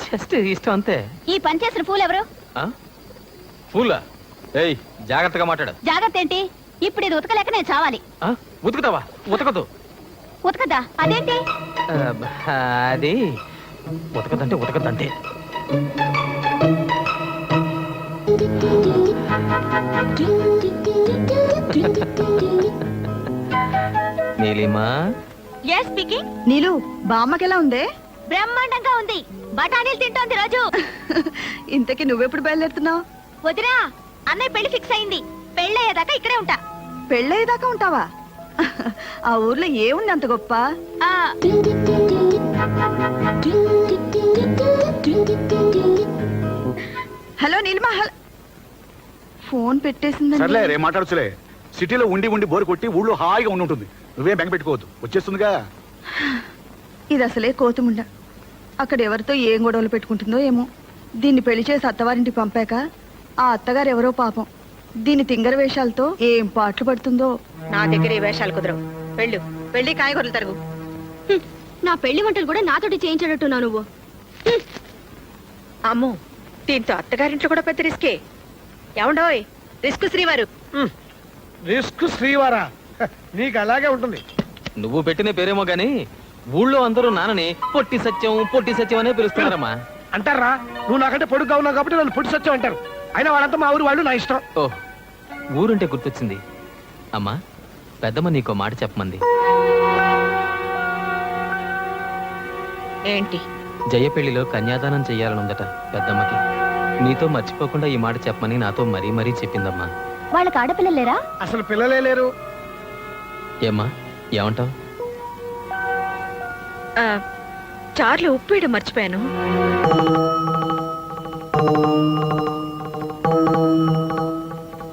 జస్ట్ ఇష్టం అంతే. ఈ పని చేసిన పూలు ఎవరు? ఫూలా? ఏయ్, జాగ్రత్తగా మాట్లాడు. జాగ్రత్త ఏంటి? ఇప్పుడు ఇది ఉతకలేక నేను చావాలి. ఉతుకుతావా? ఉతకదు. ఉతకదా? అదేంటి? అది ఉతకదంటే ఉతకదంటే. Neelima, yes speaking. నీలు, బామ్మకెలా ఉందే? బ్రహ్మాండంగా ఉంది. బఠానీలు తింటోంది రోజు. ఇంతకీ నువ్వెప్పుడు బయలుదేరుతున్నావు? వదినా, అన్నయ్య పెళ్లి ఫిక్స్ అయింది. పెళ్ళయ్యేదాకా ఇక్కడే ఉంటా. పెళ్ళయ్యేదాకా ఉంటావా? ఆ ఊర్లో ఏముంది అంత గొప్ప? ఆ, హలో నీలిమా, ఫోన్ పెట్టేసిందండి. సర్లే రే మాట్లాడుచులే. సిటీలో ఉండి ఉండి బోరు కొట్టి ఊళ్ళో హాయిగా ఉండి ఉంటుంది. నువ్వేం బెంగ పెట్టుకోవద్దు, వచ్చేస్తుందిగా. ఇది అసలే కోతుముండ. అక్కడ ఎవరితో ఏం గొడవలు పెట్టుకుంటుందో ఏమో. దీన్ని పెళ్లి చేసి అత్తవారింటికి పంపాక ఆ అత్తగారు ఎవరో పాపం దీని తింగర వేషాలతో ఏం పాటలు పడుతుందో. నా దగ్గర ఏ వేషాలు కుదరవు. వెళ్ళు, వెళ్ళి కాయగూరలు తరుగు. నా పెళ్లి వంటలు కూడా నాతోటి చేయించాడట్టున్నావు నువ్వు. అమ్మో, దీంతో అత్తగారింట్లో కూడా పెద్ద రిస్కే. ఏమండోయ్, రిస్క్ శ్రీవారు. రిస్క్ శ్రీవారా? నీకు అలాగే ఉంటుంది. నువ్వు పెట్టిన పేరేమో గాని ఊళ్ళో అందరూ నాన్నని పొట్టి సత్యం అనే పిలుస్తున్నారమ్మా. అంటారా? నువ్వు నాకంటే పొడుగ్గా ఉన్నావు కాబట్టి నన్ను పొడి సత్యం అంటారు. అయినా వాళ్ళంతా మా ఊరు వాళ్ళు, నా ఇష్టం. ఓ, ఊరుంటే గుర్తొచ్చింది. అమ్మా, పెద్దమ్మ నీకో మాట చెప్పమంది. ఏంటి? జయ పెళ్లిలో కన్యాదానం చెయ్యాలనుందట పెద్దమ్మకి. నీతో మర్చిపోకుండా ఈ మాట చెప్పమని నాతో మరీ మరీ చెప్పిందమ్మా. వాళ్ళకి ఆడపిల్లలు లేరా? అసలు పిల్లలే లేరు. ఏమ్మా, ఏమంటావు? చార్లు ఉప్పేయడం మర్చిపోయాను.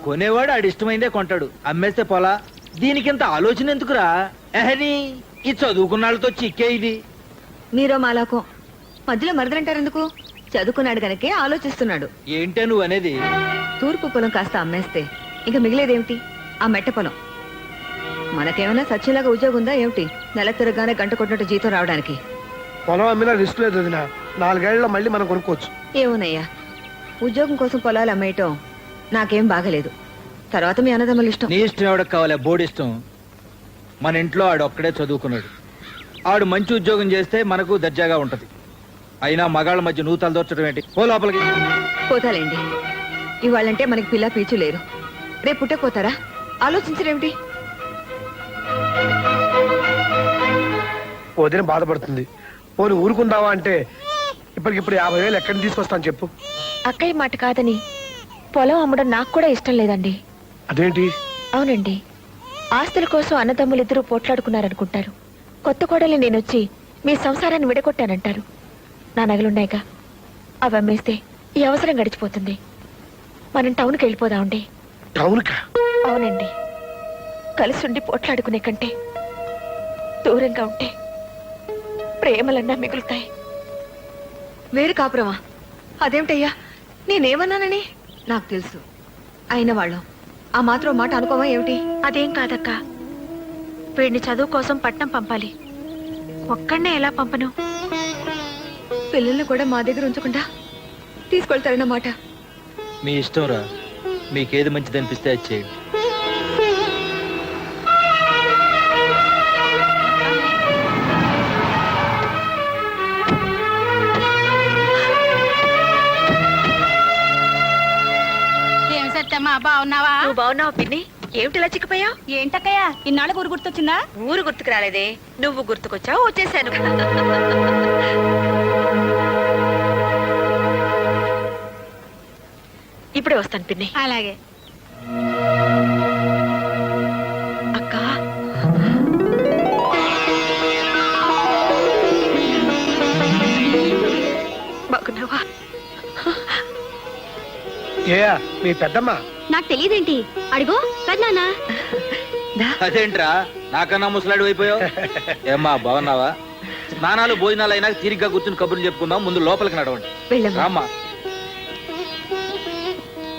కొనేవాడు ఆడి ఇష్టమైందే కొంటాడు, అమ్మేస్తే పోలా. దీనికింత ఆలోచన ఎందుకురా? ఎహని ఈ చదువుకున్నాళ్ళతో చిక్కే ఇది. మీరో మాలాకో మధ్యలో మరదలంటారు ఎందుకు? చదువుకున్నాడు గనకే ఆలోచిస్తున్నాడు. ఏంటే నువ్వు అనేది? తూర్పు పొలం కాస్త అమ్మేస్తే ఇంకా మిగిలేదేమిటి? ఆ మెట్ట పొలం. మనకేమైనా సత్యంలాగా ఉద్యోగం ఉందా ఏమిటి? నెల తిరగానే గంట కొట్టినట్టు జీతం రావడానికి. పొలం అమ్మినా రిస్క్ లేదు వదినా. 4 ఏళ్లలో మళ్ళీ మనం కొనుక్కోవచ్చు. ఏమోనయ్యా, ఉద్యోగం కోసం పొలాలు అమ్మేయటం నాకేం బాగలేదు. తర్వాత మీ అన్నదమ్ముల ఇష్టం. నీ ఇష్టం ఎవడకు కావాలి? బోర్డు ఇష్టం. మన ఇంట్లో ఆడు ఒక్కడే చదువుకున్నాడు. ఆడు మంచి ఉద్యోగం చేస్తే మనకు దర్జాగా ఉంటది. అయినా మగాళ్ళ మధ్య నువ్వు తలదోర్చడం ఏంటి? పో లోపలికి. పోతాలేండి, ఇవాళంటే మనకి పిల్ల పీచు లేరు. రేపు పుట్టకపోతారా? ఆలోచించరేమిటి? వదిన బాధపడుతుంది. పోనీ ఊరుకుందావా అంటే ఇప్పటికిప్పుడు 50,000 ఎక్కడి నుంచి తీసుకొస్తాను చెప్పు. అక్కయ్య మాట కాదని పొలం అమ్మడం నాకు కూడా ఇష్టం లేదండి. అదేంటి? అవునండి, ఆస్తుల కోసం అన్నదమ్ములిద్దరూ పోట్లాడుకున్నారనుకుంటారు. కొత్త కోడలు నేనొచ్చి మీ సంసారాన్ని విడగొట్టానంటారు. నా నగలున్నాయిగా, అవి అమ్మేస్తే ఈ అవసరం గడిచిపోతుంది. మనం టౌన్కి వెళ్ళిపోదామండి. టౌన్కా? అవునండి, కలిసి ఉండి పోట్లాడుకునే కంటే దూరంగా ఉంటే ప్రేమలన్నా మిగులుతాయి. వేరు కాపురమా? అదేమిటయ్యా, నేనేమన్నానని? నాకు తెలుసు, అయిన వాళ్ళం ఆ మాత్రం మాట అనుకోవా ఏమిటి? అదేం కాదక్క, వీడిని చదువు కోసం పట్నం పంపాలి. ఒక్కడనే ఎలా పంపను? పిల్లల్ని కూడా మా దగ్గర ఉంచకుండా తీసుకెళ్తారన్నమాట. మీ ఇష్టం రా, మీకేది మంచిది అనిపిస్తే అది చేయండి. ఏం సత్యమ్మా, బాగున్నావా? నువ్వు బాగున్నావు పిన్ని? ఏమిటిలా చిక్కిపోయావు? ఏంటక్కయ్యా, ఇన్నాళ్ళ ఊరు గుర్తొచ్చిందా? ఊరు గుర్తుకు రాలేదే, నువ్వు గుర్తుకొచ్చావు, వచ్చేసాను. ఇప్పుడే వస్తాను పిన్ని. అలాగే. అక్క, బాగున్నావా? ఏయా మీ పెద్దమ్మ? నాకు తెలియదేంటి, అడిగో పెద్దనాన్న. అదేంట్రా నాకన్నా ముసలాడు అయిపోయావు? ఏమ్మా బాగున్నావా? స్నానాలు భోజనాలు అయినా తీరిగ్గా కూర్చుని కబుర్లు చెప్పుకుందాం. ముందు లోపలికి నడవండి. వెళ్ళమ్మా. రామ్మా.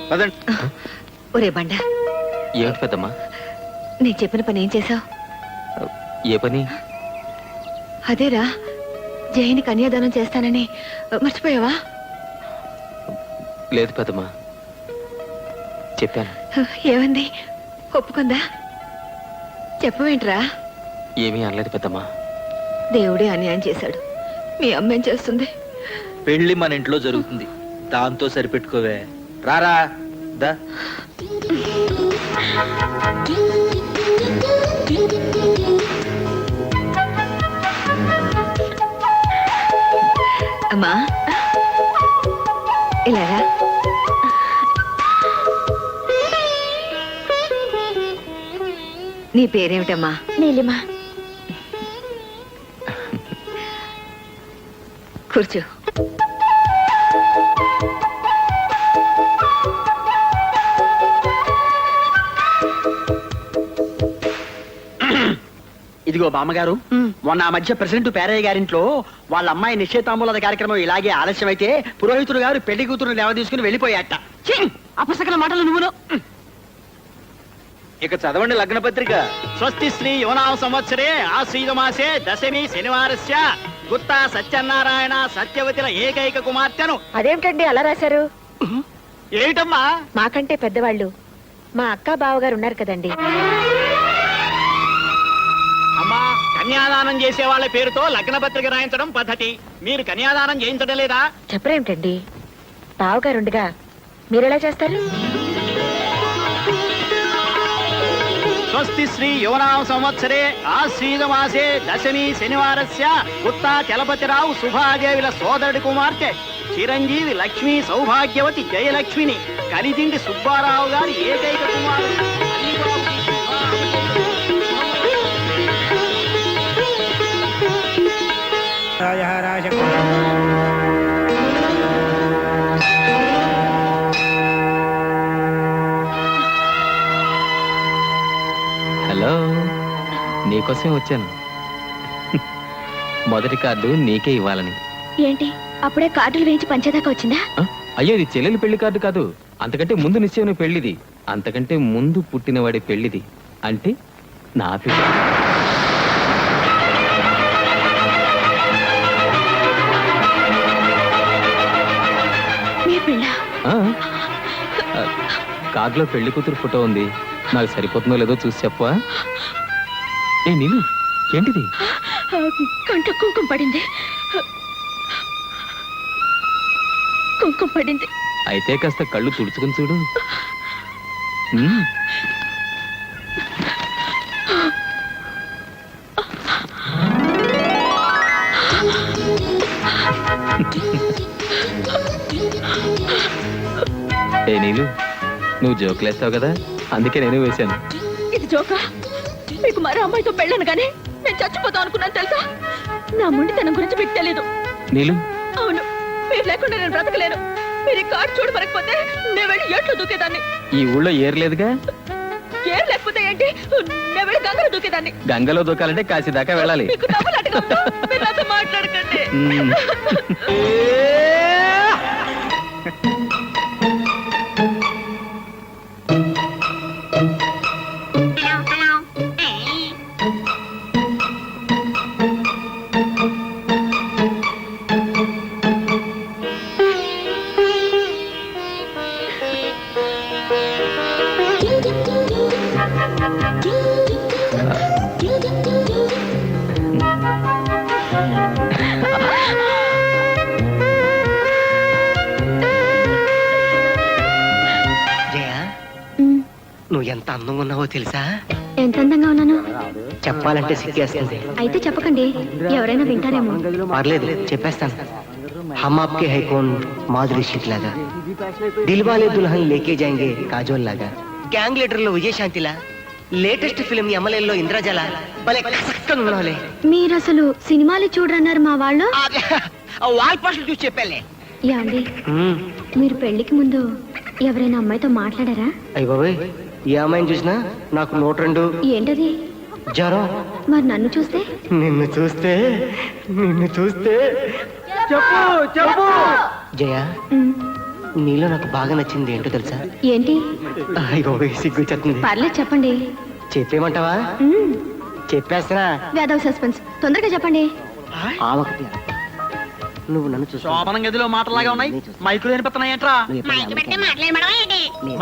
పదండి. ఒరే బండ, ఏమిటి పెద్దమ్మా? నేను చెప్పిన పని ఏం చేశావు? ఏ పని? అదేరా, జైని కన్యాదానం చేస్తానని మర్చిపోయావా? లేదు పెద్దమ్మా, చెప్పాను. ఏమంది? ఒప్పుకుందా? చెప్పవేంట్రా? ఏమీ అనలేదు పెద్దమ్మా. దేవుడే అన్యాయం చేశాడు. మీ అమ్మ ఏం చేస్తుంది? పెళ్లి మన ఇంట్లో జరుగుతుంది, దాంతో సరిపెట్టుకోవే. రారా దా. అమ్మా ఇలారా. నీ పేరేమిటమ్మా? నీలిమా. కూర్చో. ఇదిగో బామ్మగారు, మొన్న ఆ మధ్య ప్రెసిడెంట్ పేరయ్య గారింట్లో వాళ్ళ అమ్మాయి నిశ్చయితాంబూల కార్యక్రమం ఇలాగే ఆలస్యమైతే పురోహితుడు గారు పెళ్లి కూతురు లేవ తీసుకుని వెళ్ళిపోయాట. అపసకల మాటలు నువ్వును. ఇక చదవండి లగ్న పత్రిక. స్వస్తి శ్రీ యువనామ సంవత్సరే ఆశ్రీత మాసే దశమి శనివారస్య గుత్తా సత్యనారాయణ సత్యవతిల ఏకైక కుమార్తెను. అదేమిటండి అలా రాశారు? ఏమిటమ్మా? మాకంటే పెద్దవాళ్ళు మా అక్క బావగారు ఉన్నారు కదండి. అమ్మా, కన్యాదానం చేసే వాళ్ళ పేరుతో లగ్న పత్రిక రాయించడం పద్ధతి. మీరు కన్యాదానం చేయించడం లేదా? చెప్పరేమిటండి, బావగారుండగా మీరెలా చేస్తారు? స్వస్తి శ్రీ యువనామ సంవత్సరే ఆశ్రీత మాసే దశమి శనివారస్య గుత్తా చలపతిరావు సుభాదేవిల సోదరుడి కుమార్తె చిరంజీవి లక్ష్మీ సౌభాగ్యవతి జయలక్ష్మిని కలిదిండి సుబ్బారావు గారి ఏకైక కుమారుడు హలో, నీకోసమే వచ్చాను. మొదటి కార్డు నీకే ఇవ్వాలని. ఏంటి అప్పుడే కార్డులు వేయించి పంచేదాకా వచ్చిందా? ఆ? అయ్యో, ఇది చెల్లెలి పెళ్లి కార్డు కాదు. అంతకంటే ముందు నిశ్చయం పెళ్లిది. అంతకంటే ముందు పుట్టినవాడి పెళ్లిది. అంటే నా పెళ్లి. మీ పిల్ల? ఆ? కార్డులో పెళ్లి కూతురు ఫోటో ఉంది. నాకు సరిపోతుందో లేదో చూసి చెప్పవా? ఏ నీళ్ళు, ఏంటిది? కంట కుంకుమ పడింది. కుంకుమ పడింది. అయితే కాస్త కళ్ళు తుడుచుకుని చూడు. ఉమ్. నీలు నువ్వు జోకులేస్తావు కదా అందుకే నేను వేశాను. ఇది జోకా? మీకు మరో అమ్మాయితో పెళ్ళను కానీ నేను చచ్చిపోతాం అనుకున్నాను తెలుసా? నా ముండితనం గురించి మీకు తెలీదు. నీలు అవును, మీరు లేకుండా నేను బ్రతకలేను. మీరు ఈ కార్డు చూడమనకపోతే నేను వెళ్ళి ఏట్లో దూకేదాన్ని. ఈ ఊళ్ళో ఏర్లేదుగా. ఏం లేకపోతే ఏంటి, నేను వెళ్ళి గంగలో దూకేదాన్ని. గంగలో దూకాలంటే కాశీ దాకా వెళ్ళాలి. మీకు నవ్వులాటగా ఉందా? మీరు నాతో మాట్లాడకండి. మ్మ్. జయ, నువ్వు ఎంత అందంగా ఉన్నావో తెలుసా? ఎంత అందంగా ఉన్నాను చెప్పాలంటే సిగ్గేస్తుంది. అయితే చెప్పకండి, ఎవరైనా వింటారేమో. పర్లేదు, చెప్పేస్తాను. हम आपके है कौन మాధురి షీట్ లాగా, దిల్వాలే దుల్హన్ లేకే జాయింగే కాజోల్ లాగా, గ్యాంగ్ లీడర్ లో విజయశాంతిలా, లేటెస్ట్ ఫిల్మ్ ఎమ్మెల్యేలో ఇంద్రజల భలే కసక్కగా ఉన్నావులే. మీరు అసలు సినిమాలు చూడరన్నారు మా వాళ్ళు. వాల్ పోస్టులు చూసి చెప్పాలే. యాండి, మీరు పెళ్లికి ముందు ఎవరైనా అమ్మాయితో మాట్లాడారా? అయ్య బాబాయ్, ఈ అమ్మాయిని చూసినా నాకు 102 ఏంటది? జ్వరం. మరి నన్ను చూస్తే? నిన్ను చూస్తే చెప్పు చెప్పు. జయ, నీలో నాకు బాగా నచ్చింది ఏంటో తెలుసా? ఏంటి? అయ్య బాబాయ్, సిగ్గు చెప్తుంది. పర్లేదు చెప్పండి. చెప్పేమంటావా? చెప్పేస్తున్నా. వేదవ సస్పెన్స్, తొందరగా చెప్పండి. ఆ ఒకటి, నువ్వు నన్ను చూసి శోభనం గదిలో మాటలాగా ఉన్నాయి, మైకులు వినిపిస్తున్నాయంట్రా.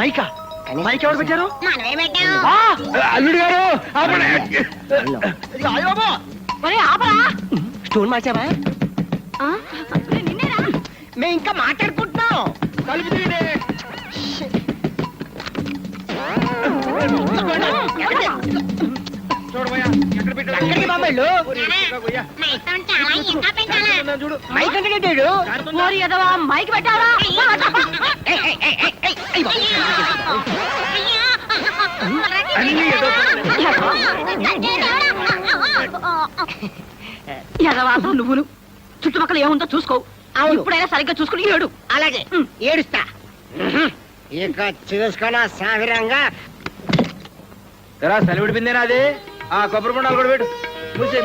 మైకా? మైక్ ఎవరు పెట్టారు? అల్లుడు గారు స్టోన్ మార్చావా? ఆ? మేము ఇంకా మాట్లాడుకుంటున్నాం. తలుపు తీయండి. చూడబోయా ఎక్కడ పెట్టాడు? ఎక్కడికి బాబాయ్లు? చూడు మైక్ అంటే కట్టాడు. మైక్ పెట్టావా? అన్ని ఏదో ఎగవాసం నువ్వును. చుట్టుపక్కల ఏముందో చూసుకో. ఇప్పుడైనా సరిగ్గా చూసుకుని ఏడు. అలాగే ఏడుస్తా. ఇక చూసుకున్నా సావిరంగా. సెలవు విడిపిందేనా అది? ఆ కొబ్బరి బొండాలు కూడా పెట్టు.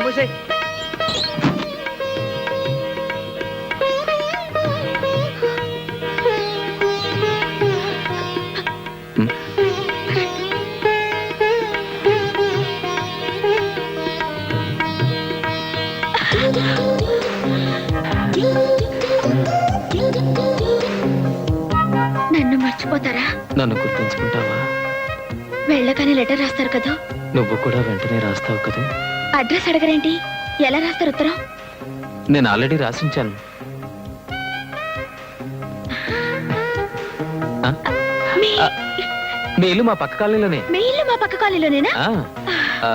మూసే నన్ను మర్చిపోతారా? నన్ను గుర్తుంచుకుంటావా? వెళ్ళగానే లెటర్ రాస్తారు కదా? నువ్వు కూడా వెంటనే రాస్తావు కదా? అడ్రస్ అడగరేంటి? ఎలా రాస్తారు ఉత్తరం? నేను ఆల్రెడీ రాసించాను. ఆ? మీ ఇల్లు మా పక్క కాలనీలోనే. మీ ఇల్లు మా పక్క కాలనీలోనేనా? ఆ, ఆ,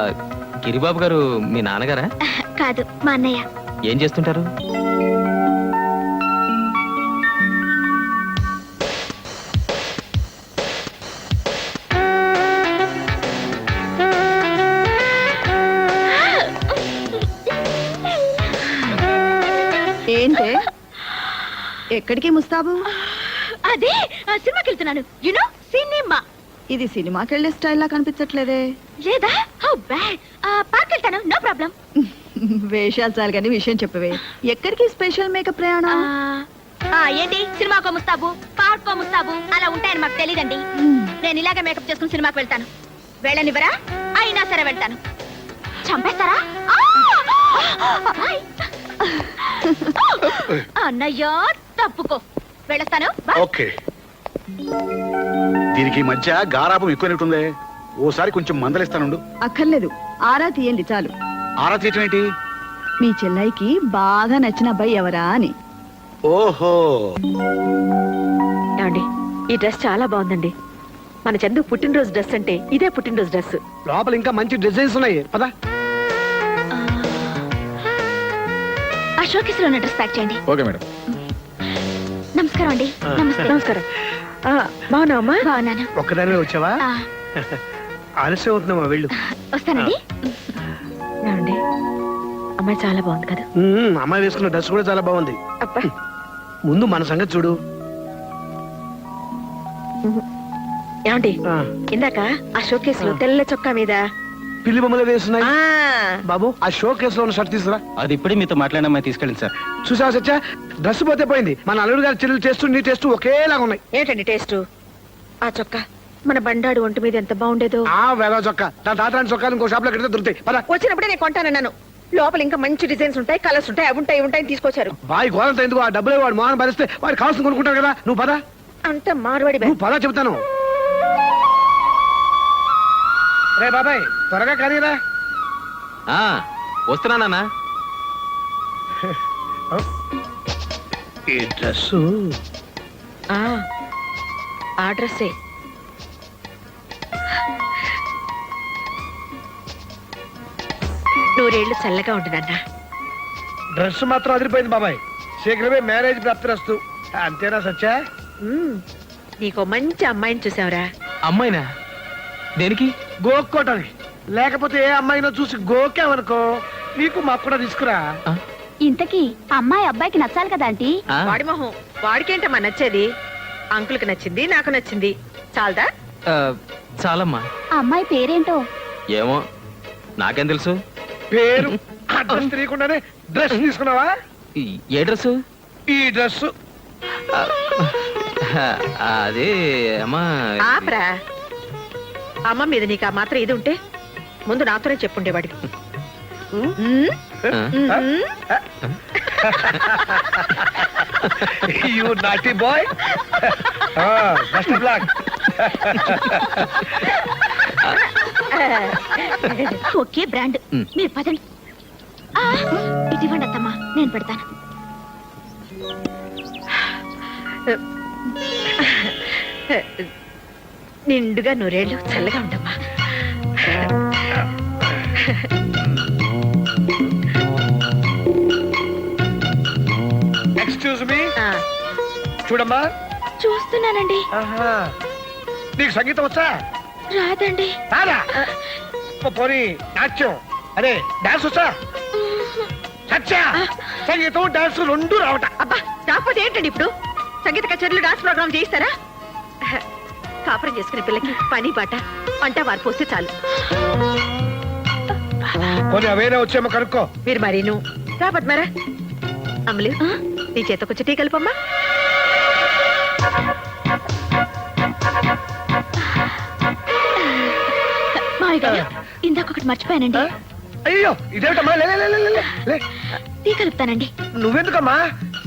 గిరిబాబు గారు మీ నాన్నగారా? కాదు, మా అన్నయ్య. ఏం చేస్తుంటారు? ఏంటే ఎక్కడికి ముస్తాబు? అదే సినిమాకి వెళ్తున్నాను. You know cinema. ఇది సినిమాకి వెళ్ళే స్టైల్ లా కనిపించట్లేదే. లేదా? How bad. పార్క్ వెళ్తాను, నో ప్రాబ్లం. వేషాలు చాలు కానీ విషయం చెప్పవే. ఎక్కడికి స్పెషల్ మేకప్ ప్రయాణం? ఏంటి, సినిమాకో ముస్తాబు, పార్కో ముస్తాబు అలా ఉంటాయని మాకు తెలియదండి. నేను ఇలాగే మేకప్ చేసుకుని సినిమాకి వెళ్తాను. వెళ్ళనివ్వరా? అయినా సరే వెళ్తాను. చంపేస్తారా? అన్నయ్య తప్పుకో, వెళ్ళొస్తాను. ఓకే. దీనికి ఈ మధ్య గారాపం ఎక్కువైనట్టుందే. ఓసారి కొంచెం మందలిస్తానుండు. అక్కర్లేదు, ఆరా తీయండి చాలు. ఆరా తీయటం ఏంటి? మీ చెల్లైకి బాగా నచ్చిన అబ్బాయి ఎవరా అని. ఓహో, ఏమండి, ఈ డ్రెస్ చాలా బాగుందండి. మన చందు పుట్టినరోజు డ్రెస్ అంటే ఇదే పుట్టినరోజు డ్రెస్. లోపల ఇంకా మంచి డిజైన్స్ ఉన్నాయి. పదా ఆ షోకేస్ లో డ్రెస్ ప్యాక్ చేయండి. Okay madam. నమస్కారం అండి. నమస్తే. నమస్కారం. బాగున్నావమ్మా? బాగున్నాను. ఒక్కదానివే వచ్చావా? ఆ, ఆలస్యం అవుతుందమ్మా వెళ్ళు. వస్తానండి. ఏమండి, అమ్మాయి చాలా బాగుంది కదా? అమ్మాయి వేసుకున్న డ్రెస్ కూడా చాలా బాగుంది. అబ్బా, ముందు మన సంగతి చూడు. ఏమండి, ఆ, ఇందాక ఆ షోకేస్ లో తెల్ల చొక్కా మీద పిల్లి బొమ్మలు వేస్తున్నాయి. బాబు ఆ షో కేసులో ఉన్న షర్ట్ తీసుకురా. అది ఇప్పుడే మీతో మాట్లాడినా తీసుకెళ్ళండి సార్. చూసావా సత్య, డ్రెస్ పోతే పోయింది. మన అల్లుడు గారి చెల్లెలు టేస్ట్ నీ టేస్ట్ ఒకేలాగా ఉన్నాయి. ఏంటండి టేస్ట్? ఆ చొక్కా మన బండాడు ఒంటి మీద ఎంత బాగుండేదో. ఆ వేద చొక్కా నా తాతరాని చొక్కాలు ఇంకో షాప్ లో కడితే దొరుకుతాయి. పద. వచ్చినప్పుడే నేను కొంటానన్నాను. లోపల ఇంకా మంచి డిజైన్స్ ఉంటాయి, కలర్స్ ఉంటాయి, అవి ఉంటాయి, ఇవి ఉంటాయి తీసుకొచ్చారు. వాయి గోరంత ఎందుకు? ఆ డబ్బులు వాడు మోహన్ భరిస్తే వాడు కావాల్సింది కొనుక్కుంటారు కదా. నువ్వు పద. అంత మార్వాడి నువ్వు పద చెప్తాను. రే బాబాయ్ త్వరగా కరీరా. వస్తున్నానా? ఈ డ్రెస్ ఆ డ్రెస్సే. నూరేళ్లు చల్లగా ఉంటుందన్నా. డ్రెస్ మాత్రం అదిరిపోయింది బాబాయ్. శీఘ్రమే మ్యారేజ్ ప్రాప్తిరస్తు. అంతేనా సత్య? నీకో మంచి అమ్మాయిని చూసావురా. అమ్మాయినా? దేనికి? గోక్కోటని. లేకపోతే ఏ అమ్మాయినో చూసి గోకావనుకో నీకు మాకు కూడా తీసుకురా. ఇంతకీ అమ్మాయి అబ్బాయికి నచ్చాలి కదా ఆంటీ? వాడి మొహం వాడికేంటమ్మా నచ్చేది? అంకుల్కి నచ్చింది, నాకు నచ్చింది. చాలదా? చాలమ్మా. ఆ అమ్మాయి పేరేంటో? ఏమో, నాకేం తెలుసు? పేరు అడ్రస్ తెలియకుండానే డ్రెస్ తీసుకున్నావా? ఏ డ్రెస్సు? ఈ డ్రెస్. అదే అమ్మా. ఆపరా. అమ్మ మీద నీకు ఆ మాత్రం ఇది ఉంటే ముందు నాతోనే చెప్పుండేవాడికి. You naughty boy. Best of luck. Okay brand. మీరు పదండి. ఇటు ఇవ్వండి అత్తమ్మా, నేను పెడతాను. నిండుగా నూరేళ్ళు చల్లగా ఉండమ్మా. Excuse me. చూడమ్మా. చూస్తున్నానండి. నీకు సంగీతం వచ్చా? రాదండి. రాదా? పోనీ నాట్యం అదే డాన్స్ వచ్చా? సత్య, సంగీతం డాన్స్ రెండు రావట. అబ్బా, కాకపోతే ఏంటండి ఇప్పుడు? సంగీత కచేరీలు, డాన్స్ ప్రోగ్రామ్ చేయిస్తారా? కాపురం చేసుకునే పిల్లకి పని బాట వంట వారు పోస్తే చాలు. పోనీ అవేనా వచ్చేమో కనుక్కో. మీరు మరీను రా పద్మారా. అమలు, నీ చేత కొంచెం టీ కలుపమ్మా. మావి గారు, ఇందాకొకటి మర్చిపోయానండి. అయ్యో ఇదేమిటమ్మా? లే, లే, లే, లే, లే, లే. టీ కలుపుతానండి. నువ్వెందుకమ్మా?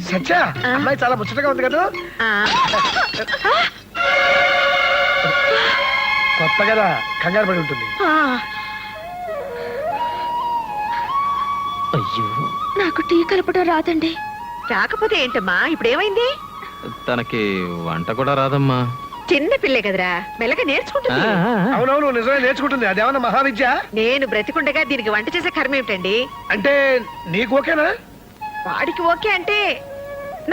సత్య, అమ్మాయి చాలా ముచ్చటగా ఉంది కదా. కొత్త కదా, కంగారు పడి ఉంటుంది. అయ్యో, నాకు టీ కలపడం రాదండి. రాకపోతే ఏంటమ్మా, ఇప్పుడు ఏమైంది? తనకి వంట కూడా రాదమ్మా. చిన్న పిల్లే కదరా, మెల్లగా నేర్చుకుంటుంది. అవునవును, నిజమే నేర్చుకుంటుంది. అదేమన్నా మహావిద్య? నేను బ్రతికుండగా దీనికి వంట చేసే కర్మ ఏమిటండి? అంటే నీకు ఓకేనా? వాడికి ఓకే అంటే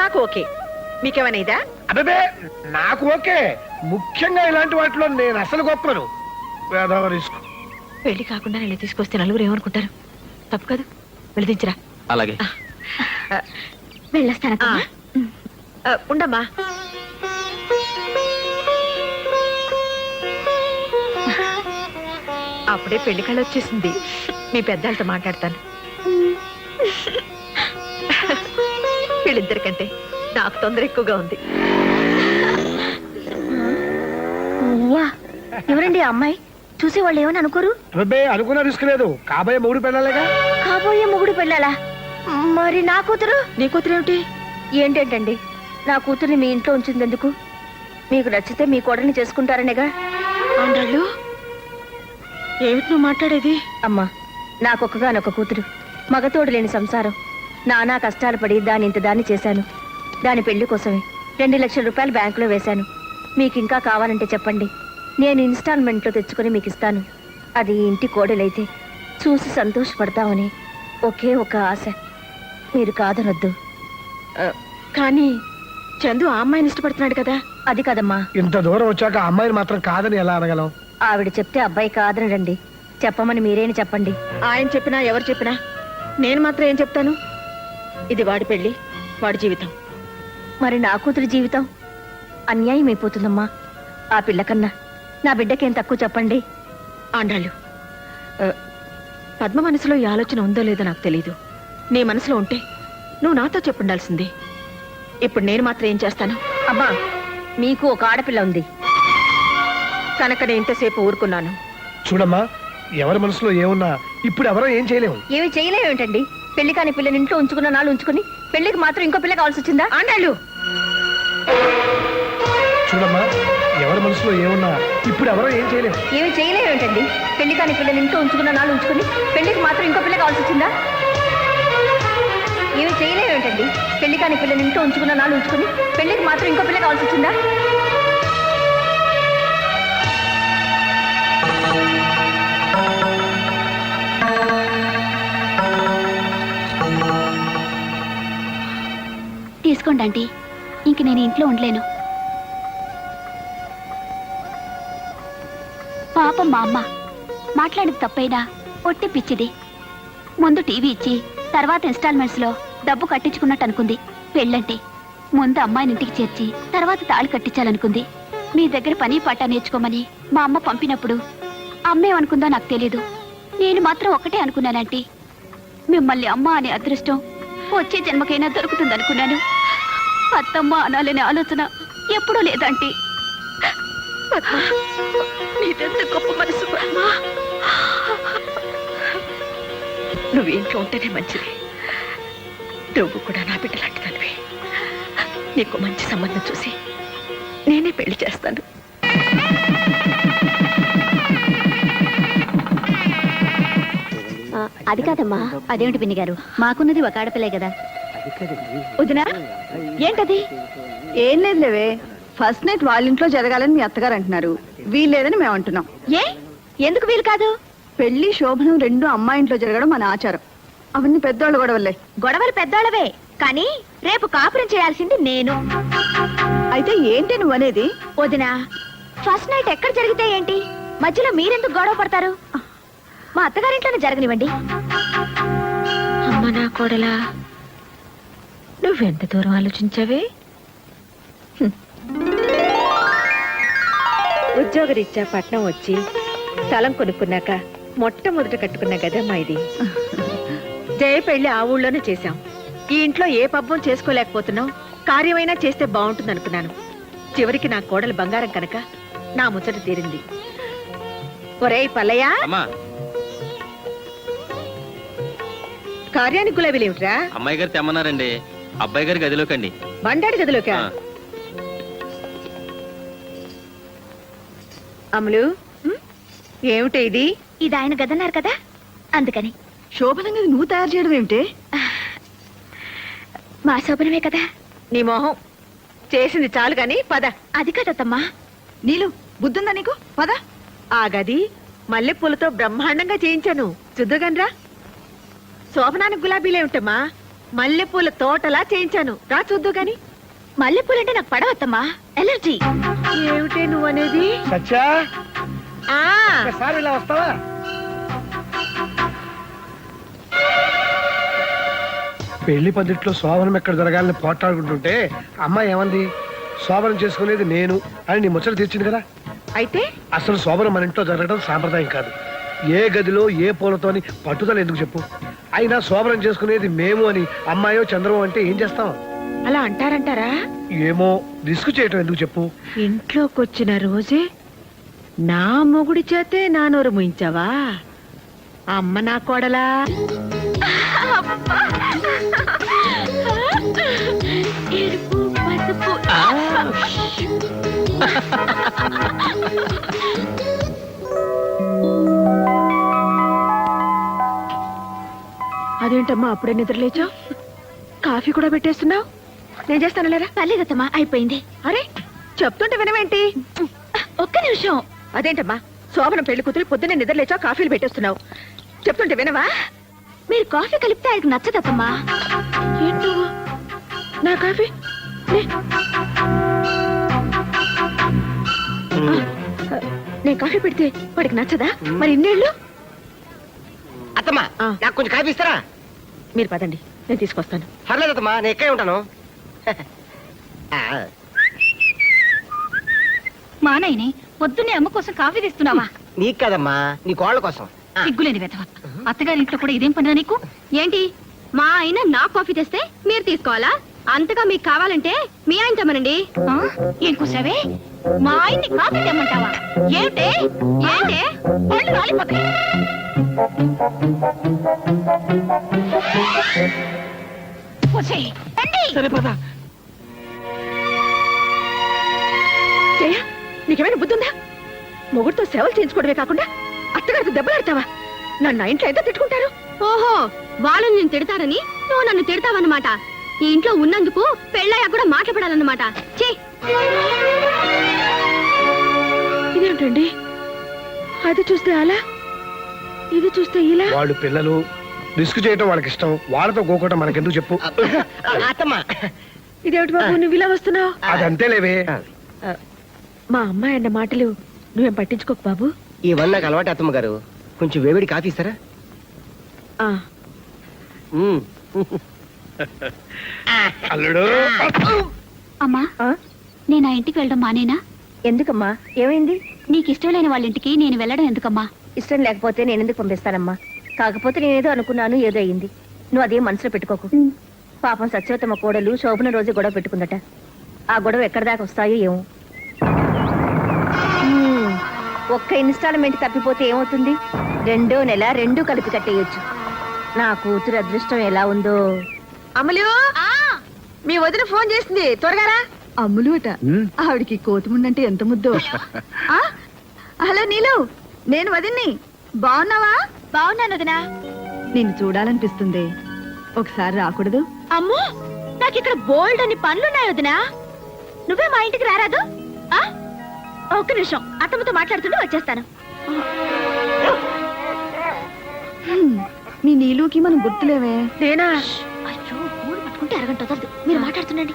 నాకు ఓకే. మీకేమైనా ఇదా? అదే నాకు ఓకే. ముఖ్యంగా ఇలాంటి వాటిలో నేను అసలు గొప్పను. వేదవ రిస్క్. పెళ్లి కాకుండా నేను తీసుకొస్తే నలుగురు ఏమనుకుంటారు? తప్పు కాదు, వెళ్ళదించరా. అలాగే. వెళ్ళొస్తాను. ఉండమ్మా. అప్పుడే పెళ్లి కళ వచ్చేసింది. మీ పెద్దలతో మాట్లాడతాను. వీళ్ళిద్దరికంటే నాకు తొందర ఎక్కువగా ఉంది. ఎవరండి ఆ అమ్మాయి? చూసేవాళ్ళు ఏమని అనుకోరు? అబ్బే అనుకున్న రిస్క్ లేదు. కాబోయే మొగుడు పెళ్ళాలేగా. కాబోయే మొగుడు పెళ్ళాలా? మరి నా కూతురు? నీ కూతురు ఏమిటి? ఏంటండి, నా కూతుర్ని మీ ఇంట్లో ఉంచింది ఎందుకు? మీకు నచ్చితే మీ కోడల్ని చేసుకుంటారనేగా. ఆండాళ్ళు, ఏమిటి నువ్వు మాట్లాడేది? అమ్మా, నాకొక్కగానొక్క కూతురు, మగతోడు లేని సంసారం. నానా కష్టాలు పడి దాని ఇంత దాన్ని చేశాను. దాని పెళ్లి కోసమే 2 లక్షల రూపాయలు బ్యాంకులో వేశాను. మీకు ఇంకా కావాలంటే చెప్పండి, నేను ఇన్స్టాల్మెంట్లో తెచ్చుకొని మీకు ఇస్తాను. అది ఇంటి కోడలైతే చూసి సంతోషపడతామని ఒకే ఒక ఆశ. మీరు కాదనొద్దు. కానీ చందు ఆ అమ్మాయిని ఇష్టపడుతున్నాడు కదా. అది కదమ్మా. ఇంత దూరం వచ్చాక ఆ అమ్మాయిని మాత్రం కాదని ఎలా అనగలం? ఆవిడ చెప్తే అబ్బాయి కాదనడండి. చెప్పమని మీరేని చెప్పండి. ఆయన చెప్పినా ఎవరు చెప్పినా నేను మాత్రం ఏం చెప్తాను? ఇది వాడి పెళ్లి, వాడి జీవితం. మరి నా కూతురి జీవితం అన్యాయం అయిపోతుందమ్మా. ఆ పిల్ల కన్నా నా బిడ్డకేం తక్కువ చెప్పండి. ఆండాళ్ళు, పద్మ మనసులో ఈ ఆలోచన ఉందో లేదో నాకు తెలీదు. నీ మనసులో ఉంటే నువ్వు నాతో చెప్పుండాల్సింది. ఇప్పుడు నేను మాత్రం ఏం చేస్తాను? అమ్మా, మీకు ఒక ఆడపిల్ల ఉంది కనుక నేను ఇంతసేపు ఊరుకున్నాను. చూడమ్మా, ఎవరి మనసులో ఏమున్నా ఇప్పుడు ఎవరో ఏం చేయలేము. ఏమి చేయలేమేంటండి? పెళ్లి కాని పిల్లని ఇంట్లో ఉంచుకున్న నాళ్ళు ఉంచుకుని పెళ్లికి మాత్రం ఇంకో పిల్ల కావాల్సి వచ్చిందా? ఆండాళ్ళు, చూడమ్మా, ఎవరి మనసులో ఏమున్నా ఇప్పుడు ఎవరో ఏం చేయలేము. ఏమి చేయలేమేంటండి? పెళ్లి కాని పిల్లని ఇంట్లో ఉంచుకున్న నాళ్ళు ఉంచుకుని పెళ్లికి మాత్రం ఇంకో పిల్ల కావాల్సి వచ్చిందా? ఏమి చేయలేమేంటండి? పెళ్లి కాని పిల్లని ఇంట్లో ఉంచుకున్న నాళ్ళు ఉంచుకుని పెళ్లికి మాత్రం ఇంకో పిల్ల కావాల్సి వచ్చిందా? తీసుకోండి ఆంటీ, ఇంక నేను ఇంట్లో ఉండలేను. పాపం మా అమ్మ మాట్లాడేది తప్పైనా ఒట్టి పిచ్చిది. ముందు టీవీ ఇచ్చి తర్వాత ఇన్స్టాల్మెంట్స్ లో డబ్బు కట్టించుకున్నట్టు అనుకుంది. పెళ్ళంటే ముందు అమ్మాయిని ఇంటికి చేర్చి తర్వాత తాళి కట్టించాలనుకుంది. మీ దగ్గర పని పాట నేర్చుకోమని మా అమ్మ పంపినప్పుడు అమ్మేమనుకుందో నాకు తెలీదు. నేను మాత్రం ఒకటే అనుకున్నానంటీ, మిమ్మల్ని అమ్మ అనే అదృష్టం వచ్చే జన్మకైనా దొరుకుతుందనుకున్నాను. అత్తమ్మ అనాలనే ఆలోచన ఎప్పుడూ లేదంటీ. నీదెంత గొప్ప మనసు పద్మ. నువ్వు ఇంట్లో ఉంటేనే మంచిది. నువ్వు కూడా నా బిడ్డ లాంటిదానివి. నీకు మంచి సంబంధం చూసి నేనే పెళ్లి చేస్తాను. అది కాదమ్మా. అదేమిటి పిన్ని గారు, మాకున్నది ఒక ఆడపిల్లే కదా. వదినా, ఏంటది? ఏం లేదు లేవే, ఫస్ట్ నైట్ వాళ్ళ ఇంట్లో జరగాలని మీ అత్తగారు అంటున్నారు. వీల్లేదని మేము అంటున్నాం. ఏ ఎందుకు వీలు కాదు? పెళ్లి శోభనం రెండు అమ్మాయి ఇంట్లో జరగడం మన ఆచారం. అవన్నీ పెద్దోళ్ళు గొడవలే. గొడవలు పెద్దోళ్ళవే, కానీ రేపు కాపురం చేయాల్సింది నేను. అయితే ఏంటి నువ్వు అనేది? వదినా, ఫస్ట్ నైట్ ఎక్కడ జరిగితే ఏంటి? మధ్యలో మీరెందుకు గొడవ పడతారు? మా అత్తగారింట్లోనే జరగనివ్వండి. అమ్మ నా కోడలా, నువ్వెంత దూరం ఆలోచించావే? ఉద్యోగరీత్యా పట్నం వచ్చి స్థలం కొనుక్కున్నాక మొట్టమొదట కట్టుకున్న గదమ్మా ఇది. జయ పెళ్లి ఆ ఊళ్ళోనే చేశాం. ఈ ఇంట్లో ఏ పబ్బం చేసుకోలేకపోతున్నాం. కార్యమైనా చేస్తే బాగుంటుంది అనుకున్నాను. చివరికి నా కోడలు బంగారం కనుక నా ముచ్చట తీరింది. ఒరేయ్ పల్లయ్య, అమ్మా, కార్యానికి గులాబీలేమిట్రా? అమ్మాయి గారు తెమ్మన్నారండి. అబ్బాయి గారి గదిలోకండి. బండాడి గదిలోకా? ఆ. అమలు, ఏమిటి ఇది? ఇది ఆయన గదన్నారు కదా, అందుకని. శోభనంగా నువ్వు తయారు చేయడం ఏమిటి? మా శోభనమే కదా. నీ మొహం చేసింది చాలు గాని పద. అది కదమ్మా. నీలు బుద్ధుందా నీకు? పద. ఆ గది మల్లెపూలతో బ్రహ్మాండంగా చేయించాను, చూద్దుగానరా. శోభనానికి గులాబీలేమిటమ్మా, మల్లెపూల తోటలా చేయించాను, రా చూద్దు గాని. మల్లెపూలంటే నాకు పడవద్దమ్మా, ఎలర్జీ. ఏమిటే నువ్వనేది? సత్యా, ఆ ఒకసారి ఇలా వస్తావా? పెళ్లి పద్ధతిలో శోభనం ఎక్కడ జరగాలని పోట్లాడుకుంటుంటే అమ్మాయి ఏమంది? శోభనం చేసుకునేది నేను అని నీ ముచ్చట తీర్చింది కదా. అయితే అసలు శోభనం మన ఇంట్లో జరగడం సాంప్రదాయం కాదు. ఏ గదిలో ఏ పూలతోని పట్టుదల ఎందుకు చెప్పు? అయినా శోభనం చేసుకునేది మేము అని అమ్మాయో చంద్రమో అంటే ఏం చేస్తాం? అలా అంటారంటారా? ఏమో, రిస్క్ చేయటం ఎందుకు చెప్పు? ఇంట్లోకొచ్చిన రోజే నా మొగుడి చేతే నా నోరు ముయించావా? అమ్మ నా కోడలా. ఎరుపు, పసుపు. అదేంటమ్మా అప్పుడే నిద్రలేచా? కాఫీ కూడా పెట్టేస్తున్నావు? నేను చేస్తాను లేరా? పర్లేదమ్మా, అయిపోయింది. అరే, చెప్తుంటే వినవేంటి? ఒక్క నిమిషం. అదేంటమ్మా, శోభనం పెళ్లి కూతురు పొద్దున్నే నిద్రలేచా కాఫీలు పెట్టేస్తున్నావు? చెప్తుంటే వినవా? మీరు కాఫీ కలిపితే ఆయనకు నచ్చదమ్మా. ఏంటో నా కాఫీ లే. నేను కాఫీ పెడితే వాడికి నచ్చదా? మరి ఇన్నేళ్ళు అత్తమ్మా నాకు కొంచెం కాఫీ ఇస్తారా? మీరు పదండి, నేను తీసుకొస్తాను. పర్లేదు అత్తమ్మా, నేను ఎక్కడే ఉంటాను. మా నాయనే పొద్దున్నే అమ్మ కోసం కాఫీ తెస్తున్నావా? నీకు కదమ్మా, నీ కోళ్ళ కోసం. సిగ్గులేని వెధవ. అత్తగారింట్లో కూడా ఇదేం పనిరా నీకు? ఏంటి, మా ఆయన నా కాఫీ తెస్తే మీరు తీసుకోవాలా? అంతగా మీకు కావాలంటే మీ ఆయన తెమ్మనండి. ఆ? ఏం కూసావే? మా ఆయన్ని కాఫీ తెమ్మంటావా? ఏమిటే ఏంటే పళ్ళు రాలిపోతాయి. వచ్చేయ్, రండి. సరే పద. జయ, నీకేమైనా బుద్ధి ఉందా? మొగుడితో సేవలు చేయించుకోవడమే కాకుండా అత్తగారికి దెబ్బలాడతావా? నన్ను ఇంట్లో ఎంత తిట్టుకుంటారు? ఓహో, వాళ్ళు నేను తిడతారని నువ్వు నన్ను తిడతావన్నమాట. ఈ ఇంట్లో ఉన్నందుకు పెళ్ళయ్యా కూడా మాట్లాడాలన్నమాట. చే, ఇదేంటండి, అది చూస్తే అలా, ఇది చూస్తే ఇలా. వాళ్ళు పిల్లలు, రిస్క్ చేయటం వాళ్ళకి ఇష్టం. వాళ్ళతో గోకోవటం మనకెందుకు చెప్పు? అత్తమ్మా, ఇదేమిటి బాబు నువ్వు ఇలా వస్తున్నావు? అదంతే లేవే. మా అమ్మాయి అన్న మాటలు నువ్వేం పట్టించుకోకు బాబు. ఇవన్నీ నాకు అలవాటు అత్తమ్మ గారు. కొంచెం వేవిడి కాఫీ ఇస్తారా? ఆ, అల్లుడు, అమ్మా, నేను ఆ ఇంటికి వెళ్ళడం మానేనా? ఎందుకమ్మా, ఏమైంది? నీకు ఇష్టం లేని వాళ్ళ ఇంటికి నేను వెళ్ళడం ఎందుకమ్మా? ఇష్టం లేకపోతే నేను ఎందుకు పంపిస్తానమ్మా? కాకపోతే నేనేదో అనుకున్నాను, ఏదో అయింది. నువ్వు అదేం మనసులో పెట్టుకోకు. పాపం సత్యవతమ్మ కోడలు శోభన రోజు గొడవ పెట్టుకుందట. ఆ గొడవ ఎక్కడి దాకా వస్తాయో ఏమో. ఒక్క ఇన్స్టాల్మెంట్ తప్పిపోతే ఏమవుతుంది? 2వ నెల 2 కలిపి కట్టేయొచ్చు. నా కూతురు అదృష్టం ఎలా ఉందో. అమలు, మీ వదిన ఫోన్ చేసింది, త్వరగా రా. అమ్ములుట ఆవిడికి కోతిముండంటే ఎంత ముద్దో. ఆ, హలో నీలు, నేను వదిన్ని. బాగున్నావా? బాగున్నాను వదినా. నిన్ను చూడాలనిపిస్తుంది, ఒకసారి రాకూడదు? అమ్మో, నాకు ఇక్కడ బోల్డ్ అని పనులున్నాయి వదినా. నువ్వే మా ఇంటికి రారాదు? ఆ, ఒక్క నిమిషం, అత్తమ్మతో మాట్లాడుతుంటే వచ్చేస్తాను. మీ నీలుకి మనం గుర్తులేవే. నేనా? అయ్యో, ఫోన్ పట్టుకుంటే అరగంట వదలదు. మీరు మాట్లాడుతుండండి.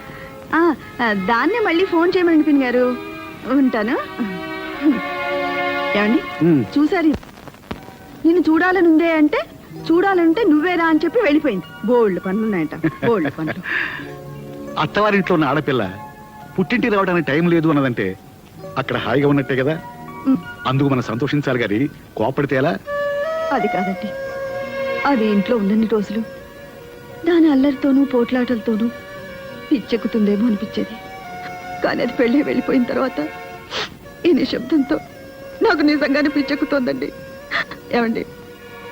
దాన్నే మళ్ళీ ఫోన్ చేయమని పిన్ గారు. ఉంటాను. ఏమండి చూసారు, నిన్ను చూడాలనుందే అంటే చూడాలంటే నువ్వేరా అని చెప్పి వెళ్ళిపోయింది. బోల్డ్ పనులున్నాయంట, బోల్డ్ పనులు. అత్తవారింట్లో ఉన్న ఆడపిల్ల పుట్టింటి రావడానికి టైం లేదు అన్నదంటే అక్కడ హాయిగా ఉన్నట్టే కదా. అందుకు మనం సంతోషించాలి గాని కోపడితే ఎలా? అది కాదండి, అది ఇంట్లో ఉన్నన్ని రోజులు దాని అల్లరితోనూ పోట్లాటలతోనూ పిచ్చెక్కుతుందేమో అనిపించేది. కానీ అది పెళ్ళి వెళ్ళిపోయిన తర్వాత ఈ నిశ్శబ్దంతో నాకు నిజంగానే పిచ్చెక్కుతోందండి. ఏమండి,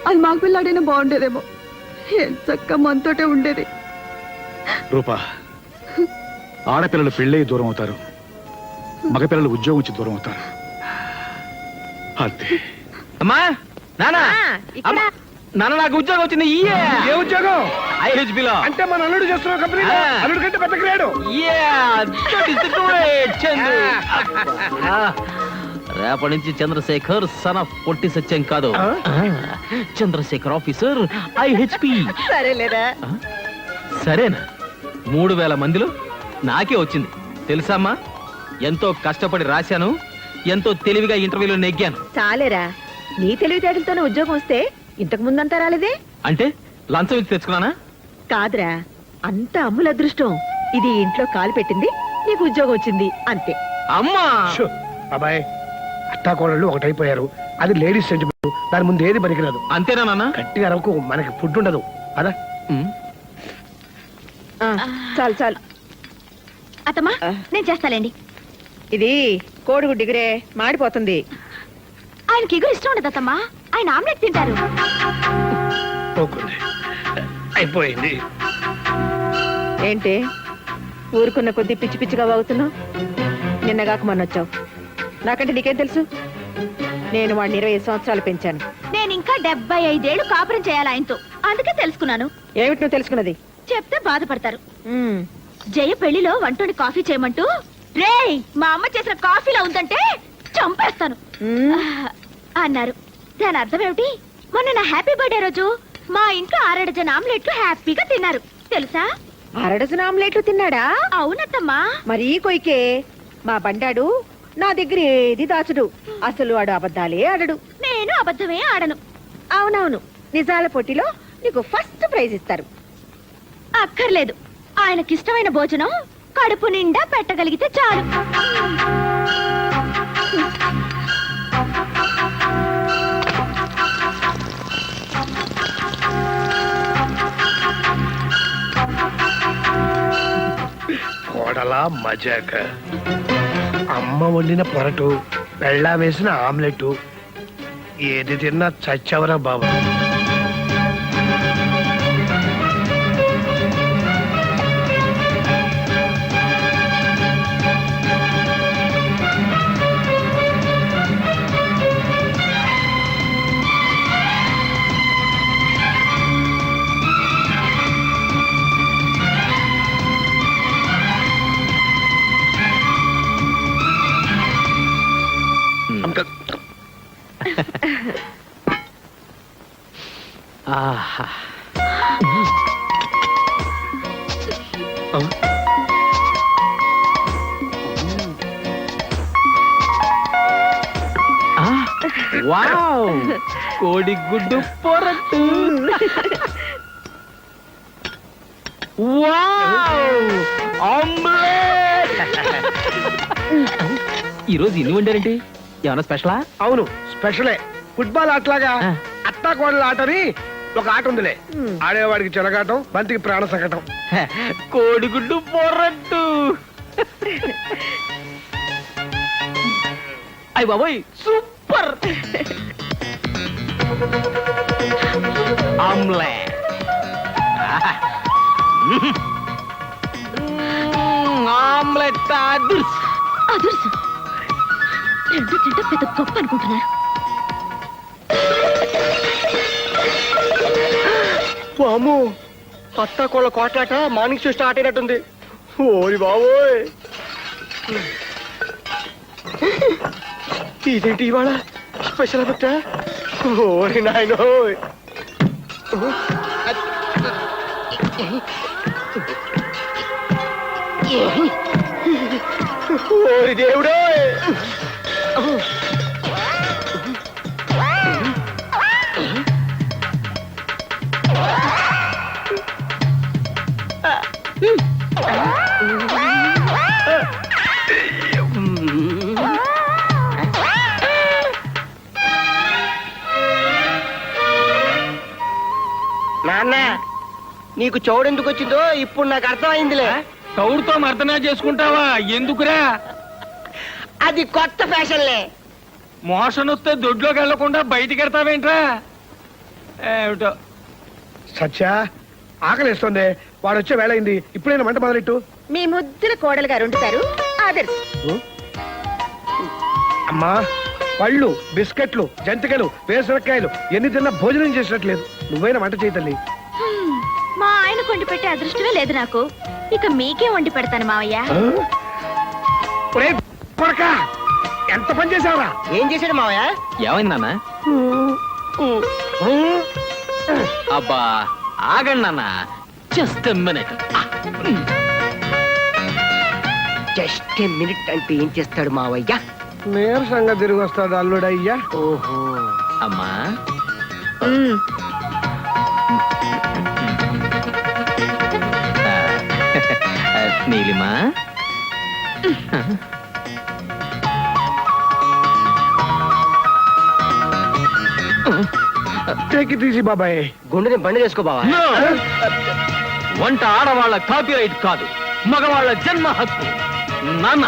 అది మాకు పిల్లాడైనా బాగుండేదేమో. ఏం చక్క మనతోటే ఉండేది. రూపా, ఆడపిల్లలు పెళ్ళై దూరం అవుతారు, మగపిల్లలు ఉద్యోగం వచ్చి దూరం అవుతారు. అంతే. అమ్మా, నానా, అమ్మా, నాన్న నాకు ఉద్యోగం వచ్చింది. ఏ ఉద్యోగం? IHB లో. అంటే మన అల్లుడు చేస్తున్న కంపెనీ. అల్లుడు కంటే పెద్ద గ్రేడు. రేపటి నుంచి చంద్రశేఖర్ సన్ ఆఫ్ పొట్టి సత్యం కాదు, చంద్రశేఖర్ ఆఫీసర్ IHP. సరేలేరా? సరేనా? 3000 మందిలో నాకే వచ్చింది తెలుసామ్మా. ఎంతో కష్టపడి రాశాను, ఎంతో తెలివిగా ఇంటర్వ్యూలో నెగ్గాను. చాలేరా, నీ తెలివితేటలతోనే ఉద్యోగం వస్తే ఇంతకు ముందంతా రాలేదే? అంటే లంచం ఇచ్చి తెచ్చుకున్నానా? కాదురా, అంత అమ్ముల అదృష్టం. ఇది ఇంట్లో కాలు పెట్టింది, నీకు ఉద్యోగం వచ్చింది, అంతే. అమ్మా, షో, అబ్బాయి, అత్తాకోడళ్ళు ఒకటైపోయారు. అది లేడీస్ సెంటిమెంట్. దాని ముందు ఏది పనికిరాదు. అంతేనా నాన్న? గట్టిగా రవ్వకు, మనకి ఫుడ్ ఉండదు. అదా చాలు చాలు. అత్తమ్మా, నేను చేస్తాలేండి. ఇది కోడిగుడ్డు డిగ్రే మాడిపోతుంది. ఆయనకి ఎగురు ఇష్టం ఉండదు అత్తమ్మా, ఆయన ఆమ్లెట్ తింటారు. పోకుంది. అయిపోయింది. ఏంటి ఊరుకున్న కొద్ది పిచ్చి పిచ్చిగా వాగుతున్నావు? నిన్నగాక మొన్నొచ్చావు. నాకంటే నీకేం తెలుసు? నేను వాడిని 20 సంవత్సరాలు పెంచాను. నేను ఇంకా 75 ఏళ్ళు కాపురం చేయాలి ఆయనతో, అందుకే తెలుసుకున్నాను. ఏమిటి నువ్వు తెలుసుకున్నది? చెప్తే బాధపడతారు. జయ పెళ్లిలో వంటోని కాఫీ చేయమంటూ, రేయ్ మా అమ్మ చేసిన కాఫీలా ఉందంటే చంపేస్తాను అన్నారు. దాని అర్థం ఏమిటి? మొన్న నా హ్యాపీ బర్త్డే రోజు మా ఇంట్లో 6 డజన్ ఆమ్లెట్లు హ్యాపీగా తిన్నారు తెలుసా? 6 డజన్ ఆమ్లెట్లు తిన్నాడా? అవునత్తమ్మా. మరీ కొయ్కే. మా బండాడు నా దగ్గర ఏది దాచుడు. అసలు వాడు అబద్ధాలే ఆడడు. నేను అబద్ధమే ఆడను. అవునవును, నిజాల పోటీలో నీకు ఫస్ట్ ప్రైజ్ ఇస్తారు. అక్కర్లేదు, ఆయనకిష్టమైన భోజనం కడుపు నిండా పెట్టగలిగితే చాలు. కోడలా మజాక, అమ్మ వండిన పొరటు, పెళ్ళా వేసిన ఆమ్లెట్, ఏది తిన్నా చచ్చవరా బాబు. ఆహా. ఆ, వావ్, కోడిగుడ్డు పొరట్టు. Wow, omelette. ఈరోజు ఇన్ని వండారేంటి? ఏమన్నా స్పెషలా? అవును, స్పెషలే. ఫుట్బాల్ ఆటలాగా ఆ. అత్తా కోడల ఆటని ఒక ఆట ఉందిలే. ఆడేవాడికి చెలగాటం, బంతికి ప్రాణ సంకటం. కోడిగుడ్డు పొరట్టు. అయ్య బాబోయ్, సూపర్. ఆమ్లెట్. ఆమ్లెట్ అదుర్స్. అదుర్సు రెండు తింటే పెద్ద గొప్ప అనుకుంటున్నారు. అమ్ము, అత్త కోళ్ళ కోట్లాట మార్నింగ్ షో స్టార్ట్ అయినట్టుంది. ఓరి బాబోయ్, ఇదేంటి ఇవాళ స్పెషల్ పెట్టా? ఓరి నాయనో, ఓరి దేవుడో. నాన్న, నీకు చౌడెందుకు వచ్చిందో ఇప్పుడు నాకు అర్థమైందిలే. తౌడుతో మర్దనా చేసుకుంటావా? ఎందుకురా? అది కొత్త ఫ్యాషన్లే. మోషన్ వస్తే దొడ్లోకి వెళ్లకుండా బయటికి వెళ్తావేంట్రా? ఏమిటో. సత్య, ఆకలిస్తుంది. వాడు వచ్చే వేళ అయింది. ఇప్పుడైనా మంట మొదలెట్టు. మీ ముద్దుల కోడలు గారు వండుతారు. ఆదర్శ్. అమ్మా, పళ్ళు, బిస్కెట్లు, జంతికలు, వేసరకాయలు ఎన్ని తిన్నా భోజనం చేసినట్లేదు. నువ్వైనా వంట చేయి తల్లి. మా ఆయన కొండి పెట్టే అదృష్టమే లేదు నాకు. ఇక మీకే వండి పెడతాను మావయ్య. ఒరేయ్ కొడకా, ఎంత పని చేసావురా? ఏం చేశాడు మావయ్య? ఏమైంది నాన్న? అబ్బా, ఆగండి నాన్న, just minute. Just a minute అంటే ఏం చేస్తాడు మావయ్య? నీరసంగా తిరిగి వస్తాడు అల్లుడయ్యా. ఓహో. అమ్మా, నీలిమా, టేకి తీసి బాబాయ్. గుండెని బండి చేసుకో బావా. No! వంట ఆడవాళ్ళ కాపీరైట్ కాదు, మగవాళ్ళ జన్మ హక్కు. నాన్న,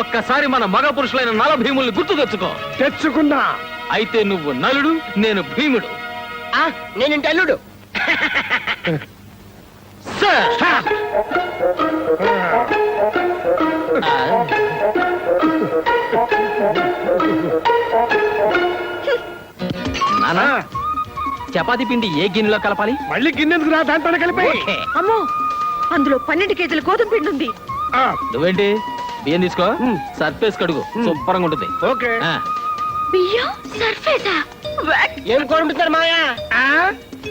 ఒక్కసారి మన మగ పురుషులైన నల భీముల్ని గుర్తు తెచ్చుకో. తెచ్చుకున్నా. అయితే నువ్వు నలుడు, నేను భీముడు. నేనింటి అల్లుడు. సార్! నాన్న, చపాతీ పిండి ఏ గిన్నెలో కలపాలి? మళ్ళీ గిన్నెందుకు రా, దాంట్లోనే కలిపి. ఓకే. అమ్మో, అందులో 12 కేజీల గోధుమ పిండి ఉంది. నువ్వేంటి బియ్యం తీసుకో, సర్ఫేస్ కడుగు, శుభ్రంగా ఉంటుంది. ఓకే. ఆ, బియ్యం సర్ఫేసా? ఏం కొడుతున్నారు మాయా?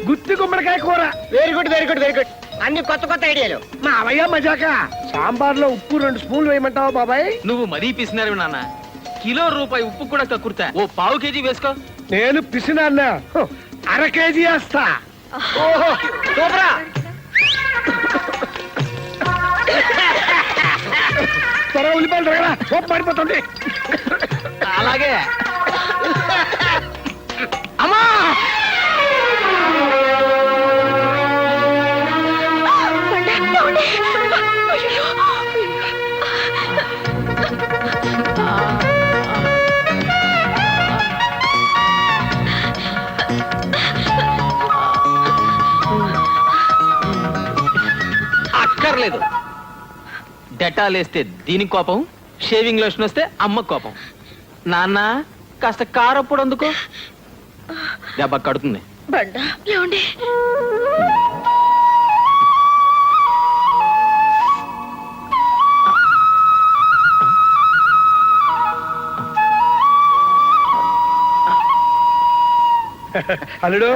గుత్తి గుమ్మడికాయ కూర. Very good, very good, very good. అన్ని కొత్త కొత్త ఐడియాలు. మా అవయ్య మజాక సాంబార్లో ఉప్పు 2 స్పూన్లు వేయమంటావా బాబాయ్? నువ్వు మరీ పిసినారు నాన్న. కిలో రూపాయి ఉప్పు కూడా కక్కుర్తా. ఓ పావు కేజీ వేసుకో. నేను పిసినాన్న 1/2 కేజీ వేస్తా. ఓహో సూపరా. త్వర ఉల్లిపాయలు తరగరా, సోప్ పడిపోతుంది. అలాగే. అమ్మా అక్కర్లేదు. డెటాల్ వేస్తే దీనికి కోపం, షేవింగ్ లోషన్ వస్తే అమ్మ కోపం. నాన్న కాస్త కారప్పుడు అందుకో, దెబ్బ కడుతుంది. బండ ఏమండి అల్లుడు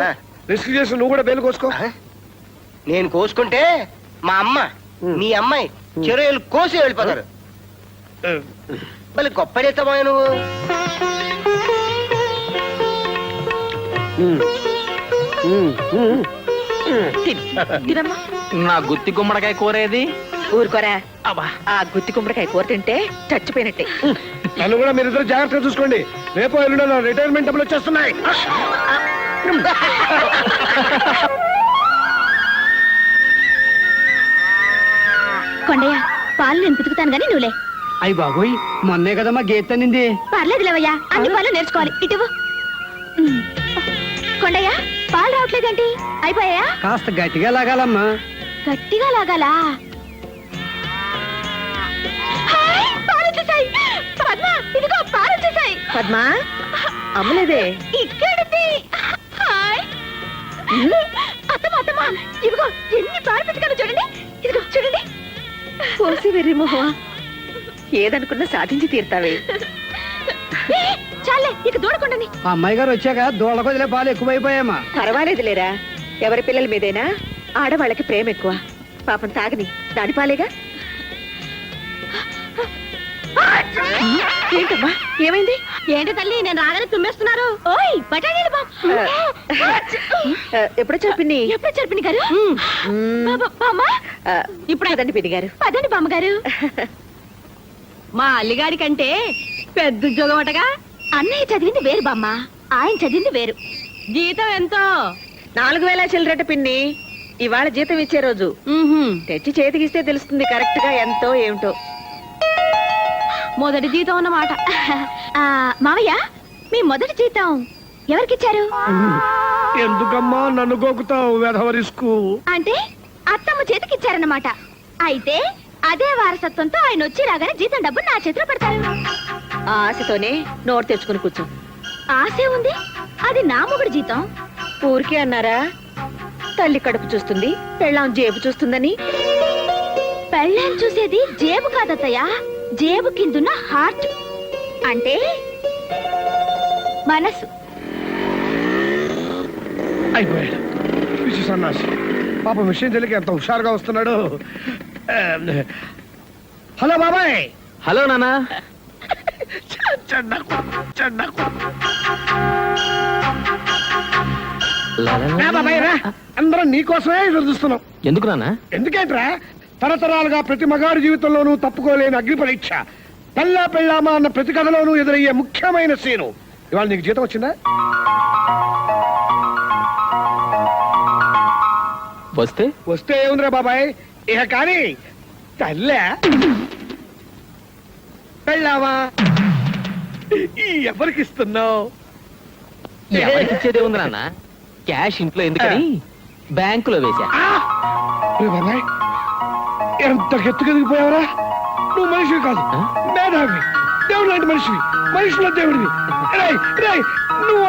రిస్క్ చేసి నువ్వు కూడా బేలు కోసుకో. నేను కోసుకుంటే మా అమ్మ మీ అమ్మాయి చెరువులు కోసి వెళ్ళిపోతారు. మళ్ళీ గొప్పడేస్తామా నువ్వు? తినమ్మా. నా గుత్తి గుమ్మడికాయ కూరేది. ఊరుకోరా. ఆ గుత్తి కుమ్మడికాయ కూర తింటే చచ్చిపోయినట్టే. నన్ను కూడా మీరిద్దరు జాగ్రత్తగా చూసుకోండి. రేపు ఎల్లుండో నా రిటైర్మెంట్ డబ్బులు వచ్చేస్తున్నాయి. కొండయ్య పాలు నేను పితుకుతాను గానీ నువ్వులే. అయ్యి బాబోయ్ మొన్నే కదమ్మా గీత నింది. పర్లేదు లేవయ్యా, అన్ని పాలు నేర్చుకోవాలి. ఇటు కొండయ్య పాలు రావట్లేదేంటి? అయిపోయా? కాస్త గట్టిగా లాగాలమ్మా. గట్టిగా లాగాలా? హాయ్, పాలు వచ్చేసాయి. పద్మ, ఇదిగో పాలు వచ్చేసాయి. పద్మా అమ్మలేదే. ఇక్కడిది. హాయ్ అత్తమ్మ, అత్తమ్మ, ఇదిగో ఎన్ని పాలు పితికాను చూడండి. ఇదిగో చూడండి. కోసి వెర్రి మొహమా, ఏదనుకున్నా సాధించి తీరుతావే. చాలే ఇక దూడకుండాని. అమ్మాయి గారు వచ్చాక దూడ కొదిలే పాలు ఎక్కువైపోయామా. పర్వాలేదు లేరా, ఎవరి పిల్లల మీదైనా ఆడవాళ్ళకి ప్రేమ ఎక్కువ. పాపం తాగని దాని పాలేగా. ఏంటమ్మా ఏమైంది? ఏంటి తల్లి, నేను రాగానే తుమ్మేస్తున్నారు. ఓయ్ బఠానీలు ఎప్పుడో చెప్పింది. ఎప్పుడు చెప్పింది గారు? బామ్మ ఇప్పుడు అదండి పిన్ని గారు. పదండి బామ్మగారు. మా అల్లిగారి కంటే పెద్ద ఉద్యోగం అటగా. అన్నయ్య చదివింది వేరు బామ్మ, ఆయన చదివింది వేరు. జీతం ఎంతో? 4000 చిల్లరట పిన్ని. ఇవాళ జీతం ఇచ్చే రోజు. తెచ్చి చేతికిస్తే తెలుస్తుంది కరెక్ట్ గా ఎంతో ఏమిటో. మొదటి జీతం అన్నమాట. మావయ్య మీ మొదటి జీతం ఎవరికిచ్చారు? ఎందుకమ్మా నన్ను గోకుతావు వెధవ రిస్కు? అంటే అత్తమ్మ చేతికిచ్చారన్నమాట. అయితే అదే వారసత్వంతో ఆయన వచ్చి రాగానే జీతం డబ్బు నా చేతిలో పెడతారు. ఆ ఆశతోనే నోటు తెచ్చుకుని కూర్చో. ఆశే ఉంది, అది నా మొగుడు జీతం. ఊరికే అన్నారా? తల్లి కడుపు చూస్తుంది, పెళ్ళాం జేబు చూస్తుందని. పెళ్ళాం చూసేది జేబు కాదత్తయ్య, జేబు కిందున్న హార్ట్, అంటే మనసు. అయిపోయాడు పిచ్చి సన్నాసి. పాప విషయం తెలియక ఎంత హుషారుగా వస్తున్నాడు. హలో బాబాయ్. హలో నాన్న. బాబాయ్ రా, అందరం నీకోసమే ఎదురు చూస్తున్నాం. ఎందుకు నాన్న? ఎందుకేంట్రా, తరతరాలుగా ప్రతి మగాడి జీవితంలోనూ తప్పుకోలేని అగ్ని పరీక్ష, పెళ్ళా పెళ్ళామా అన్న ప్రతి కథలోనూ ఎదురయ్యే ముఖ్యమైన సీను. ఇవాళ నీకు జీతం వచ్చిందా? వస్తే ఏముందిరా బాబాయ్, ఇక కానీ తల్లే పెళ్ళామా ఎవరికి ఇస్తున్నావు? ఎవరికి ఇచ్చేదే ఉంది నాన్న, క్యాష్ ఇంట్లో ఎందుకని బ్యాంకులో వేసా. బాబాయ్ ఎంత గెత్తుకెదిగిపోయావరా. నువ్వు మనిషివి కాదు, మేధావి, దేవుడు లాంటి మనిషివి, మనుషుల దేవుడివి. నువ్వు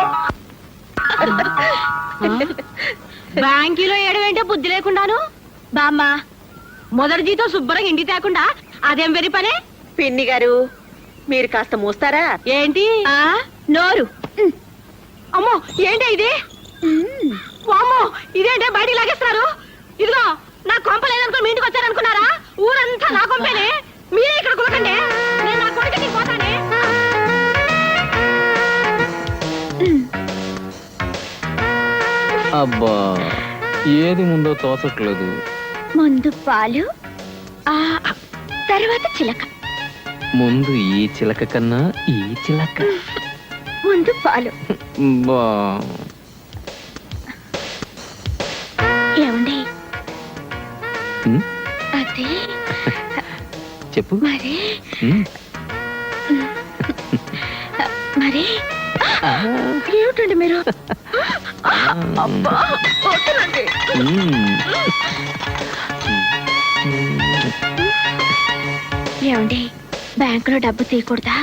బ్యాంకీలో ఏడవేంటే బుద్ధి లేకుండాను. బామ్మ మొదటి జీతం శుభ్రంగా ఇంటికి తేకుండా అదేం వెరి పనే? పిన్ని గారు మీరు కాస్త మూస్తారా? ఏంటి నోరు? అమ్మో ఏంటి ఇది? వామ్మో ఇదేంటే బయటికి లాగేస్తారు. ఇదిగో నా కొంప లేదనుకుని మీ ఇంటికి వచ్చారనుకున్నారా? ఊరంతా నా కొంపేనే. మీరే ఇక్కడ కులకండి. నేను నా కొడుకుని పోతానే. అబ్బా ఏది ముందో తోచట్లేదు. ముందు పాలు, ఆ తర్వాత చిలక. ముందు ఈ చిలక కన్నా ఈ చిలక. ముందు పాలు. బా ఏమండి? ఉమ్, అదే చెప్పు. మరి ఉమ్, మరి ఏమిటండి మీరు? అబ్బా, వద్దులండి. ఉమ్. ఏమండి, బ్యాంకులో డబ్బు తీయకూడదా?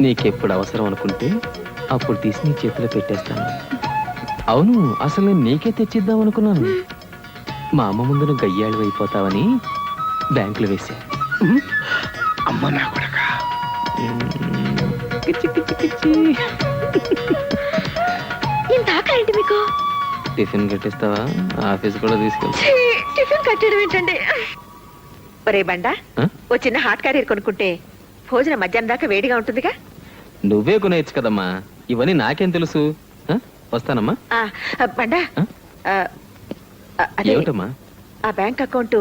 నీకెప్పుడు అవసరం అనుకుంటే అప్పుడు తీసి నీ చేతిలో పెట్టేస్తాను. అవును, అసలు నేను నీకే తెచ్చిద్దాం అనుకున్నాను. మా అమ్మ ముందు నువ్వు గయ్యాళ్ళు అయిపోతావని బ్యాంకులో వేసా. అమ్మ నా కొడక. ఇంత ఆకలేంటి మీకు? టిఫిన్ కట్టిస్తావా? ఆఫీస్ కూడా తీసుకెళ్తా. ఛీ, టిఫిన్ కట్టడం ఏంటండి? ఒరే బండా, ఆ? ఓ చిన్న హాట్ క్యారియర్ కొనుక్కుంటే భోజనం మధ్యాహ్నం దాకా వేడిగా ఉంటుందిగా. నువ్వే కొనేయచ్చు కదమ్మా. ఇవన్నీ నాకేం తెలుసు. ఆ? వస్తానమ్మా. బండా, ఆ? అదే ఏమిటమ్మా? ఆ బ్యాంక్ అకౌంట్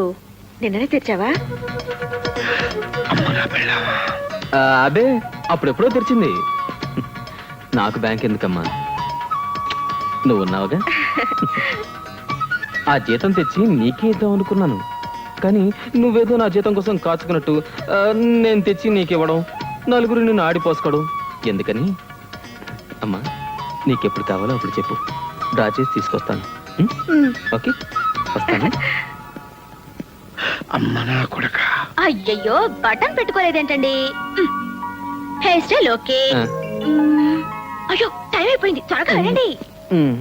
నిన్ననే తెచ్చావా? అదే అప్పుడెప్పుడో తెరిచింది. నాకు బ్యాంక్ ఎందుకమ్మా, నువ్వు ఉన్నావుగా. ఆ జీతం తెచ్చి నీకే ఇద్దాం అనుకున్నాను, కానీ నువ్వేదో నా జీతం కోసం కాచుకున్నట్టు నేను తెచ్చి నీకివ్వడం, నలుగురు నిన్ను ఆడిపోసుకోవడం ఎందుకని? అమ్మా, నీకెప్పుడు కావాలో అప్పుడు చెప్పు, డ్రా చేసి తీసుకొస్తాను. ఓకే, వస్తాను. అమ్మ నా కొడక. అయ్యయ్యో, బటన్ పెట్టుకోలేదేంటండి? Hair style okay. ఆ. అయ్యో, టైం అయిపోయింది, త్వరగా వెళ్ళండి. ఉమ్.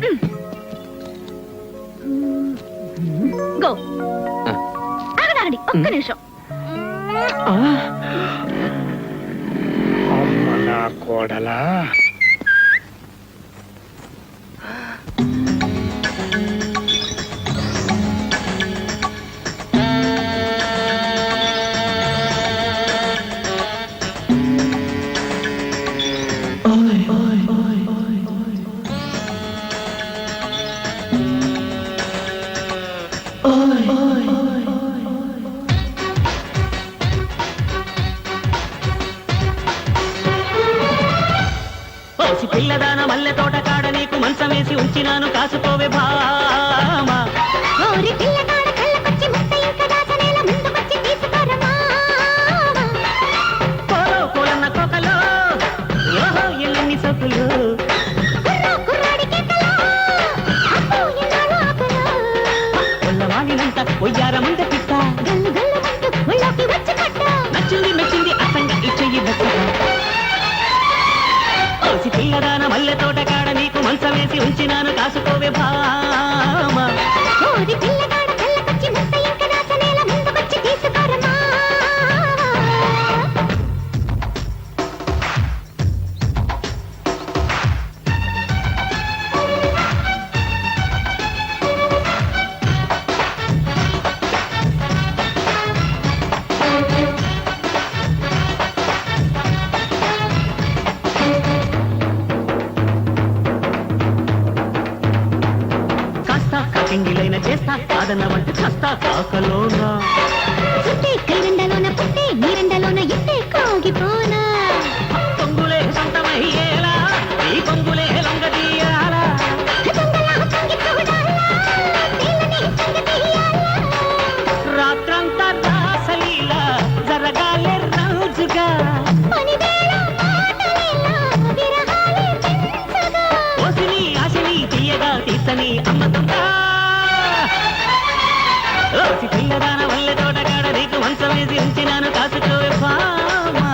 గో. ఆ. ఆగండి, ఒక్క నిమిషం. అమ్మ నా కోడలా. పిల్లదాన మల్లె తోట కాడ నీకు మంచం వేసి ఉంచినాను, కాసుకోవే భామా. పోలో పోలన్న కోకలో ఓహో ఎల్లని సొక్కులు. ఒళ్ళవాణినంత ఒయ్యారమంత పిట్ట, నచ్చింది మెచ్చింది అసంగా ఇచ్చేయి బెచ్చగా. ఓసి పిల్లదాన మల్లె తోట కాడ నీకు మంచం వేసి ఉంచినాను, కాసుకోవే భామా. పిండిలైన చేస్తా కాదన్న వంట చస్తా కాకలోనా. పొంగులే సొంతమయ్యేలా ఈ పొంగులే లొంగదీయాలా. రాత్రంతా రాసలీల జరగాలే రోజుగా. ఓసిని ఆశని తీయగా తీసని అమ్మతుందా. ఓసి పిల్లదాన వల్లె తోట కాడ నీకు మంచం వేసి ఉంచినాను, కాసుకోవే భామా.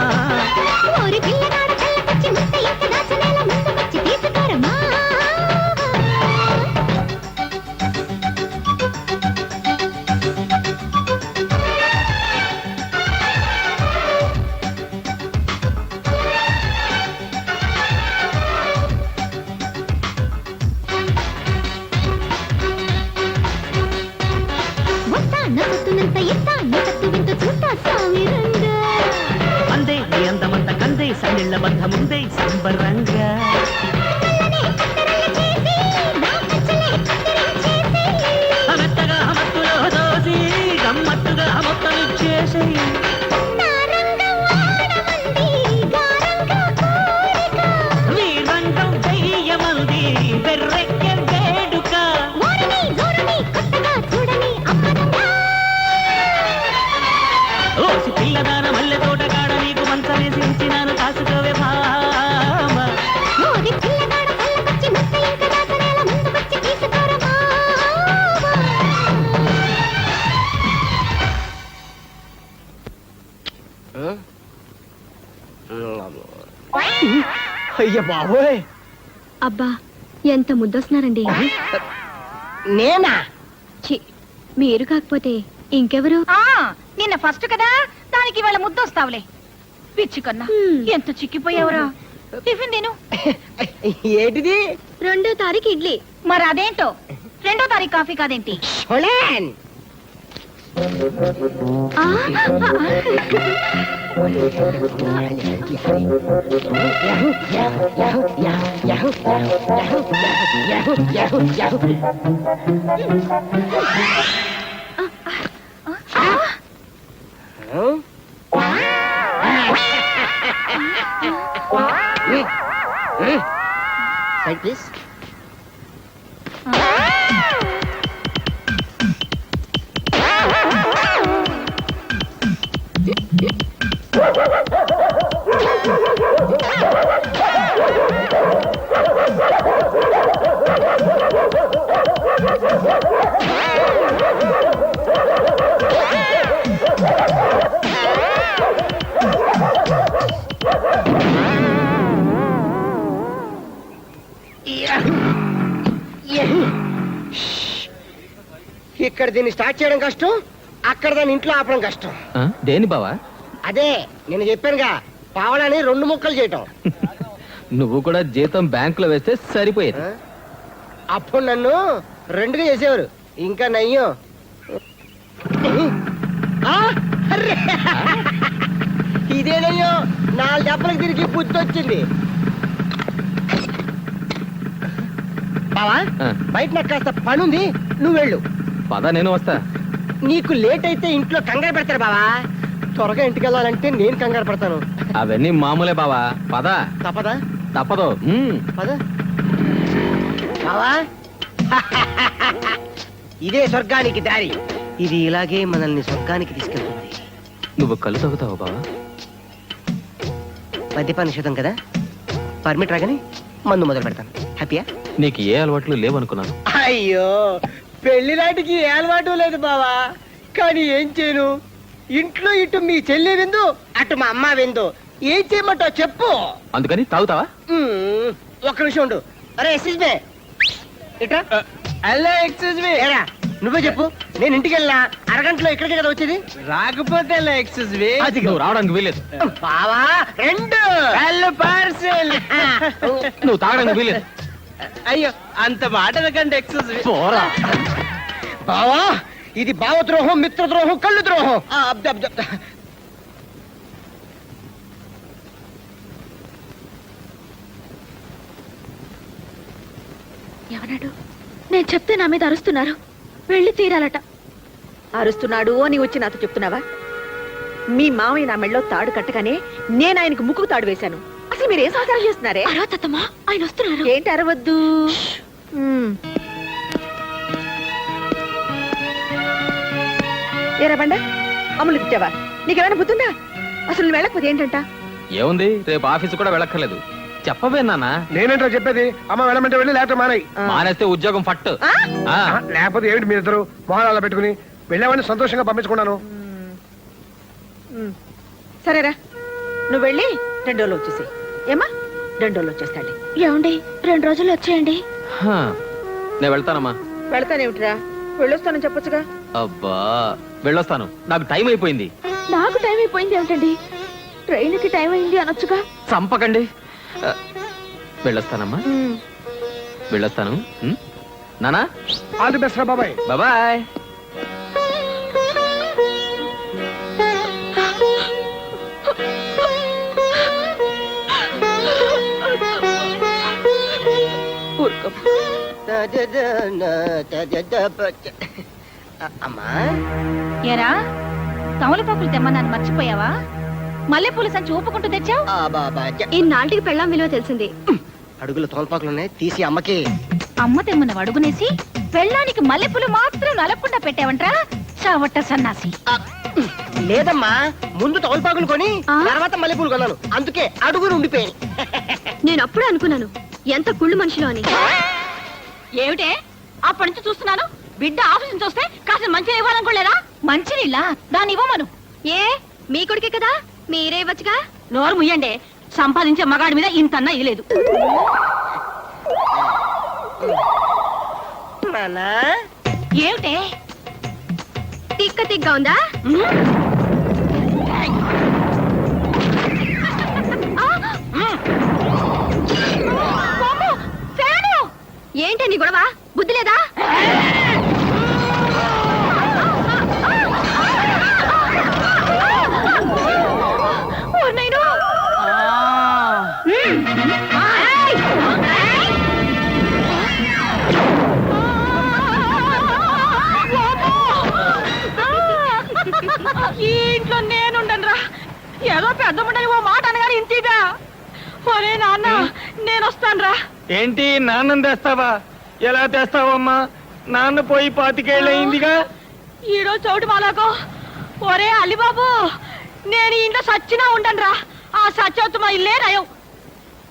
సందడే సందిళ్ళ బంధముందే సంబరంగా మెత్తగా మత్తులో దోసి గమ్మత్తుగా మొక్కలు చేసి వీరంగం దయ్యమంది వెర్రెక్కె వేడుక ఓసి పిల్లదాన మల్లె తోటగాడ నీకు మంచమేసి ఉంచినాను కాసుకోవే భామ అయ్య బాబోయ్, అబ్బా ఎంత ముద్దొస్తున్నారండి. నేనా? ఛీ, మీరు కాకపోతే ఇంకెవరు? నిన్న ఫస్ట్ కదా, దానికి ఇవాళ ముద్దొస్తావులే. పిచ్చి కన్నా ఎంత చిక్కిపోయావురా. టిఫిన్ తిను. ఏంటిది? 2వ తారీఖు ఇడ్లీ. మరి అదేంటో 2వ తారీఖు కాఫీ కాదేంటి? షోలేన్. ఆ, Side please. ఇక్కడ దీన్ని స్టార్ట్ చేయడం కష్టం, అక్కడ దాన్ని ఇంట్లో ఆపడం కష్టం. దేని బావా? అదే నేను చెప్పానుగా, పావడాన్ని 2 ముక్కలు చేయటం. నువ్వు కూడా జీతం బ్యాంకులో వేస్తే సరిపోయేది. అప్పుడు నన్ను 2గా చేసేవారు. ఇంకా నయ్యం. అర్రే! ఇదేనయ్యో 4 దెబ్బలకు తిరిగి బుద్ధి వచ్చింది. బావా, ఆ. బయట నాకు కాస్త పనుంది, నువ్వు వెళ్ళు. పద, నేను వస్తా. నీకు లేట్ అయితే ఇంట్లో కంగారు పెడతారు బావా. త్వరగా ఇంటికి వెళ్ళాలంటే నేను కంగారు పడతాను. అవన్నీ మామూలే బావా. పద. తప్పదా? తప్పదు. పద బావా. ఇదే స్వర్గానికి దారి. ఇది ఇలాగే మనల్ని స్వర్గానికి తీసుకెళ్తుంది. నువ్వు కళ్ళు తాగుతావు బావా? మద్యపాన నిషేధం కదా, పర్మిట్ రాగానే మందు మొదలు పెడతాను. హ్యాపీయా? నీకు ఏ అలవాట్లు లేవనుకున్నాను. అయ్యో, పెళ్లి నాటికి ఏ అలవాటు లేదు బావా. కానీ ఏం చేయను, ఇంట్లో ఇటు మీ చెల్లి విందు, అటు మా అమ్మ విందు. ఏం చేయమంటావు చెప్పు. అందుకని తాగుతావా? ఒక్క నిమిషం ఉండు. అరే ఎక్స్క్యూజ్ మీ, ఇట్రా. Hello excuse me. ఏరా నువ్వే చెప్పు, నేను ఇంటికి వెళ్ళినా అరగంటలో ఇక్కడికే కదా వచ్చేది. రాకపోతే ఎక్స్క్యూజ్ మీ. నువ్వు రావడానికి వీలేదు. బావా 2 పార్సెల్. నువ్వు తాగడానికి వీలేదు. అయ్యో, అంత మాట కంటే ఎక్స్క్యూజ్ మీ. పోరా. బావా, ఇది భావద్రోహం, మిత్రద్రోహం, కళ్ళు ద్రోహం. ఎవనాడు? నేను చెప్తే నా మీద అరుస్తున్నారు. వెళ్ళి తీరాలట. అరుస్తున్నాడు అని వచ్చి నాతో చెప్తున్నావా? మీ మామయ్య నా మెళ్ళలో తాడు కట్టగానే నేను ఆయనకు ముక్కుకు తాడు వేశాను. అసలు మీరు ఏం సాధారణ చేస్తున్నారే? అరవతమ్మా, ఆయన వస్తున్నారు. ఏంటి అరవద్దు? ఏరా బండ, అమ్ములు తిట్టావా? నీకేమైనా బుద్ధిందా? అసలు నువ్వు వెళ్ళకపోతే ఏంటంట? ఏముంది, రేపు ఆఫీసు కూడా వెళ్ళక్కర్లేదు. చెప్పవే నాన్న. నేనేంటో చెప్పేది? అమ్మ వెళ్ళమంటే వెళ్ళి, లేకపోతే మానేయి. మానేస్తే ఉద్యోగం ఫట్. లేకపోతే ఏమిటి మీరిద్దరు మొహాలు అలా పెట్టుకుని? వెళ్ళామని సంతోషంగా పంపించుకున్నాను. సరేరా, నువ్వు వెళ్ళి 2 రోజులు వచ్చేసి. ఏమా 2 రోజులు వచ్చేస్తాండి. ఏమండి, 2 రోజులు వచ్చేయండి. నేను వెళ్తానమ్మా. వెళ్తానేమిట్రా, వెళ్ళొస్తానని చెప్పొచ్చుగా. అబ్బా, వెళ్ళొస్తాను, నాకు టైం అయిపోయింది. నాకు టైం అయిపోయింది ఏమిటండి? ట్రైన్కి టైం అయింది అనొచ్చుగా. చంపకండి. వెళ్ళొస్తానమ్మా, వెళ్ళొస్తాను. నానా, ఆల్ ది బెస్ట్ రా బాబాయ్. బాయ్. అమ్మా ఏరా తమలపాకులు తెమ్మన్నాను మర్చిపోయావా మల్లెపూల సంచి ఊపుకుంటూ తెచ్చావు ఇన్నాళ్ళకి పెళ్ళాం విలువ తెలిసింది. అడుగుల తోలపాకులున్నాయి తీసి అమ్మకి. అమ్మ తెమ్మన్న అడుగునేసి పెళ్ళానికి మల్లెపూలు మాత్రం నలపకుండా పెట్టావంట్రా చావట్ట సన్నాసి. లేదమ్మా, ముందు తోలపాకులు కొని ఆ? తర్వాత మల్లెపూలు కొన్నాను, అందుకే అడుగులు ఉండిపోయాయి. నేను అప్పుడే అనుకున్నాను ఎంత కుళ్ళు మనిషిలో అని. ఏమిటే అప్పటి నుంచి చూస్తున్నాను, బిడ్డ ఆఫీస్ నుంచి వస్తే కాస్త మంచిగా ఇవ్వాలనుకోలేదా? మంచినీళ్ళ దాన్ని ఇవ్వమను. ఏ మీ కొడుకే కదా, మీరే ఇవ్వచ్చుగా. నోరు ముయ్యండి, సంపాదించే మగాడి మీద ఇంతన్నా ఇలేదు. నాన్నా ఏమిటే తిక్క తిగ్గా ఉందా? ఏంటి నీ గొడవ? బుద్ధి లేదా? ఈ ఇంట్లో నేనుండనురా, ఏదో పెద్ద ముండని ఓ మాట అనగానే ఇంతీగా. ఒరే నాన్న, నేను వస్తానురా. ఏంటి నాన్నం తెస్తావా? ఎలా తెస్తావమ్మా? నాన్న పోయి 25 ఏళ్ళయిందిగా. ఈడో చోటు మాలాకో. ఒరే అలిబాబు, నేను ఈ ఇంట్లో సచ్చినా ఉండనురా. ఆ సచ్చొత్తు మా ఇల్లే నయం.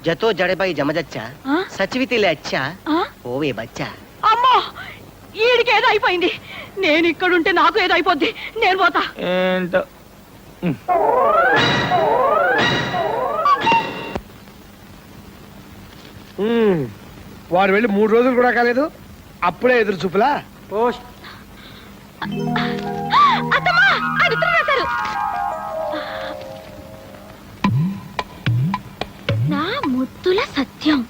జతో జడబాయి జమజచ్చా ఆ? సచివితిలే అచ్చా ఆ? ఓవే బచ్చా. అమ్మో, ఈడికి ఏదో అయిపోయింది. నేను ఇక్కడుంటే నాకు ఏదో అయిపోద్ది. నేను పోతా. ఏంటో వాడు వెళ్ళి 3 రోజులు కూడా కాలేదు, అప్పుడే ఎదురు చూపులా. పోస్ట్ అత్తమ్మా, ఆయన ఉత్తరం రాశారు. నా ముద్దుల సత్యం,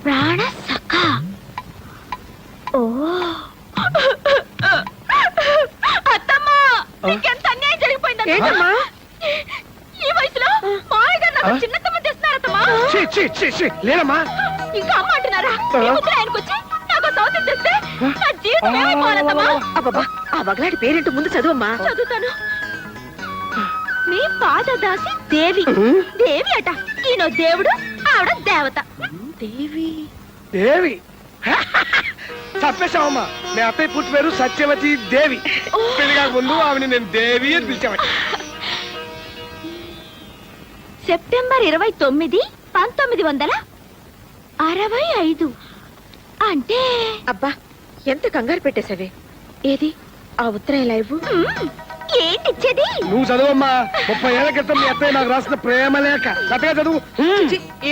ప్రాణ సఖ. ఓ అత్తమ్మా, నీకెంత అన్యాయం జరిగిపోయిందమ్మా. ఈ వయసులో మాయగా నాకు చిన్న తమ్మ తెస్తున్నారత్తమ్మా. ఛీ, ఛీ, ఛీ, ఛీ, లేదమ్మా. ఇంకా అమ్మ అంటున్నారా? ఈ ముద్దులు ఆయనకు వచ్చి నాకు సౌత్యం తెస్తే నా జీవితం ఏమైపోవాలత్తమ్మా? అబ్బబ్బా, ఆ బగలాడి పేరేంటో ముందు చదువమ్మా. చదువుతాను. మీ పాదదాసి దేవి. దేవి అట. ఈయన దేవుడు, ఆవిడ దేవత. దేవి దేవి తప్పేశావమ్మా. మీ అత్తయ్య పుట్టి పేరు సత్యవతి దేవి. పెళ్లిగా ముందు ఆవిని నేను దేవి అని పిలిచామని. సెప్టెంబర్ 29, 1965. అంటే అబ్బా, ఎంత కంగారు పెట్టేశావే. ఏది ఆ ఉత్తరం లైవ్? ఏంటిచ్చేది? నువ్వు చదువమ్మా. 30 ఏళ్ల క్రితం మీ అత్తయ్య నాకు రాసిన ప్రేమ లేఖ. కథగా చదువు.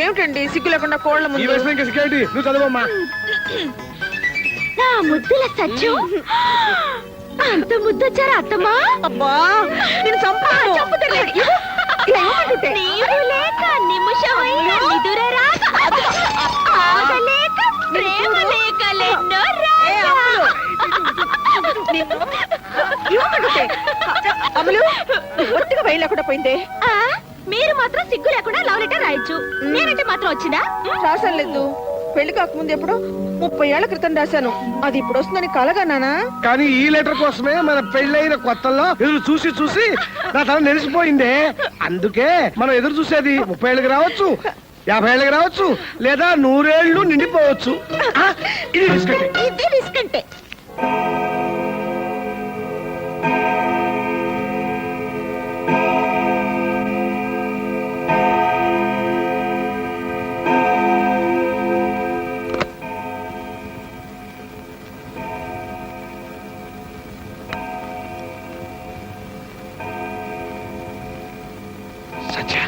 ఏమిటండి సిగ్గు లేకుండా కోళ్ళ ఈ వయసులో ఇంకా సిగ్గేంటి? నువ్వు చదువమ్మా. నా ముద్దుల సచ్చు, అంత ముద్దొచ్చారా అత్తమ్మా? అబ్బా, నేను చంపాను. నీరు లేక నిమిషమైన నిదురరాక, ఆగలేక ప్రేమ లేకలెన్నో రాక. అమలు, ఒత్తిగా బయలు లేకుండా పోయిందే. ఆ, మీరు మాత్రం సిగ్గు లేకుండా లవ్ లెటర్ రాయొచ్చు, నేనంటే మాత్రం వచ్చిందా? రాసాను. పెళ్లి కాకముందు ఎప్పుడో 30 ఏళ్ల క్రితం రాశాను. అది ఇప్పుడు వస్తుందని కలగన్నానా? కానీ ఈ లెటర్ కోసమే మన పెళ్ళైన కొత్తల్లో ఎదురు చూసి చూసి నా తల నెలిసిపోయిందే. అందుకే మనం ఎదురు చూసేది 30 ఏళ్ళకి రావచ్చు, 50 ఏళ్ళకి రావచ్చు, లేదా 100 ఏళ్ళు నిండిపోవచ్చు. ఆ, ఇది బిస్కెట్. ఇది రిస్కంటే. సత్య,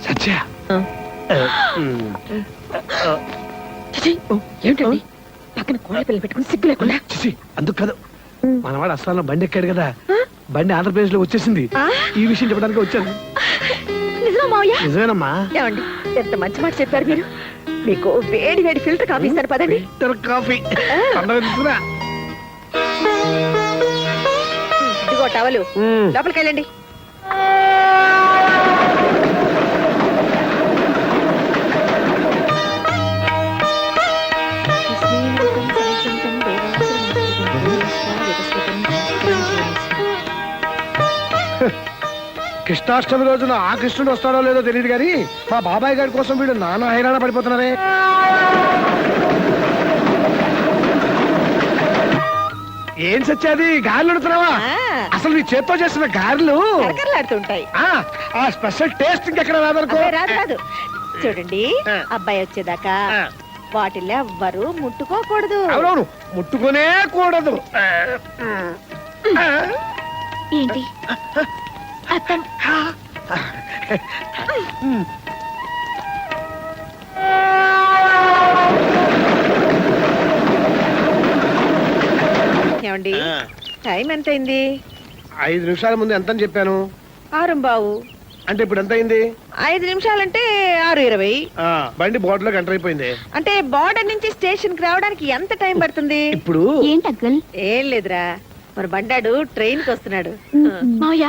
సత్య. ఏమిటండి పక్కన కోళ్ళ పిల్లలు పెట్టుకుని సిగ్గు లేకుండా? చిచి, అందుకు కాదు. మనవాడు అస్సాంలో బండి ఎక్కాడు కదా, బండి ఆంధ్రప్రదేశ్ లో వచ్చేసింది. ఈ విషయం చెప్పడానికి వచ్చాను. నిజమా మావయ్య? నిజమేనమ్మా. ఏమండి, ఎంత మంచి మాట చెప్పారు మీరు. మీకు వేడి వేడి ఫిల్టర్ కాఫీ ఇస్తాను, పదండి. ఫిల్టర్ కాఫీ పండగ తీసుకురా. ఇదిగో టవలు, లోపలికి వెళ్ళండి. కృష్ణాష్టమి రోజున ఆ కృష్ణుడు వస్తాడో లేదో తెలియదు కానీ మా బాబాయ్ గారి కోసం వీడు నానా హైరాణ పడిపోతున్నారే. ఏం సత్యాది గారెలు అడుగుతున్నావా? అసలు నీ చేత్తో చేసిన గారెలు కరకరలాడుతుంటాయి. ఆ స్పెషల్ టేస్ట్ ఇంకెక్కడ రాదనుకో. రాదు రాదు. చూడండి, అబ్బాయి వచ్చేదాకా వాటిల్లో ఎవ్వరు ముట్టుకోకూడదు. అవునవును, ముట్టుకునే కూడదు. ఏంటి అత్తం ఏమండి, టైం ఎంతైంది? 5 నిమిషాల ముందు ఎంత అని చెప్పాను? 6:15. అంటే ఇప్పుడు ఎంత అయింది? 5 నిమిషాలంటే 6:20. బండి బోర్డులోకి ఎంటర్ అయిపోయింది. అంటే బార్డర్ నుంచి స్టేషన్ కి రావడానికి ఎంత టైం పడుతుంది? ఇప్పుడు ఏంటి అంకుల్? ఏం లేదురా, మరి బండాడు ట్రైన్ కి వస్తున్నాడు. మావయ్య,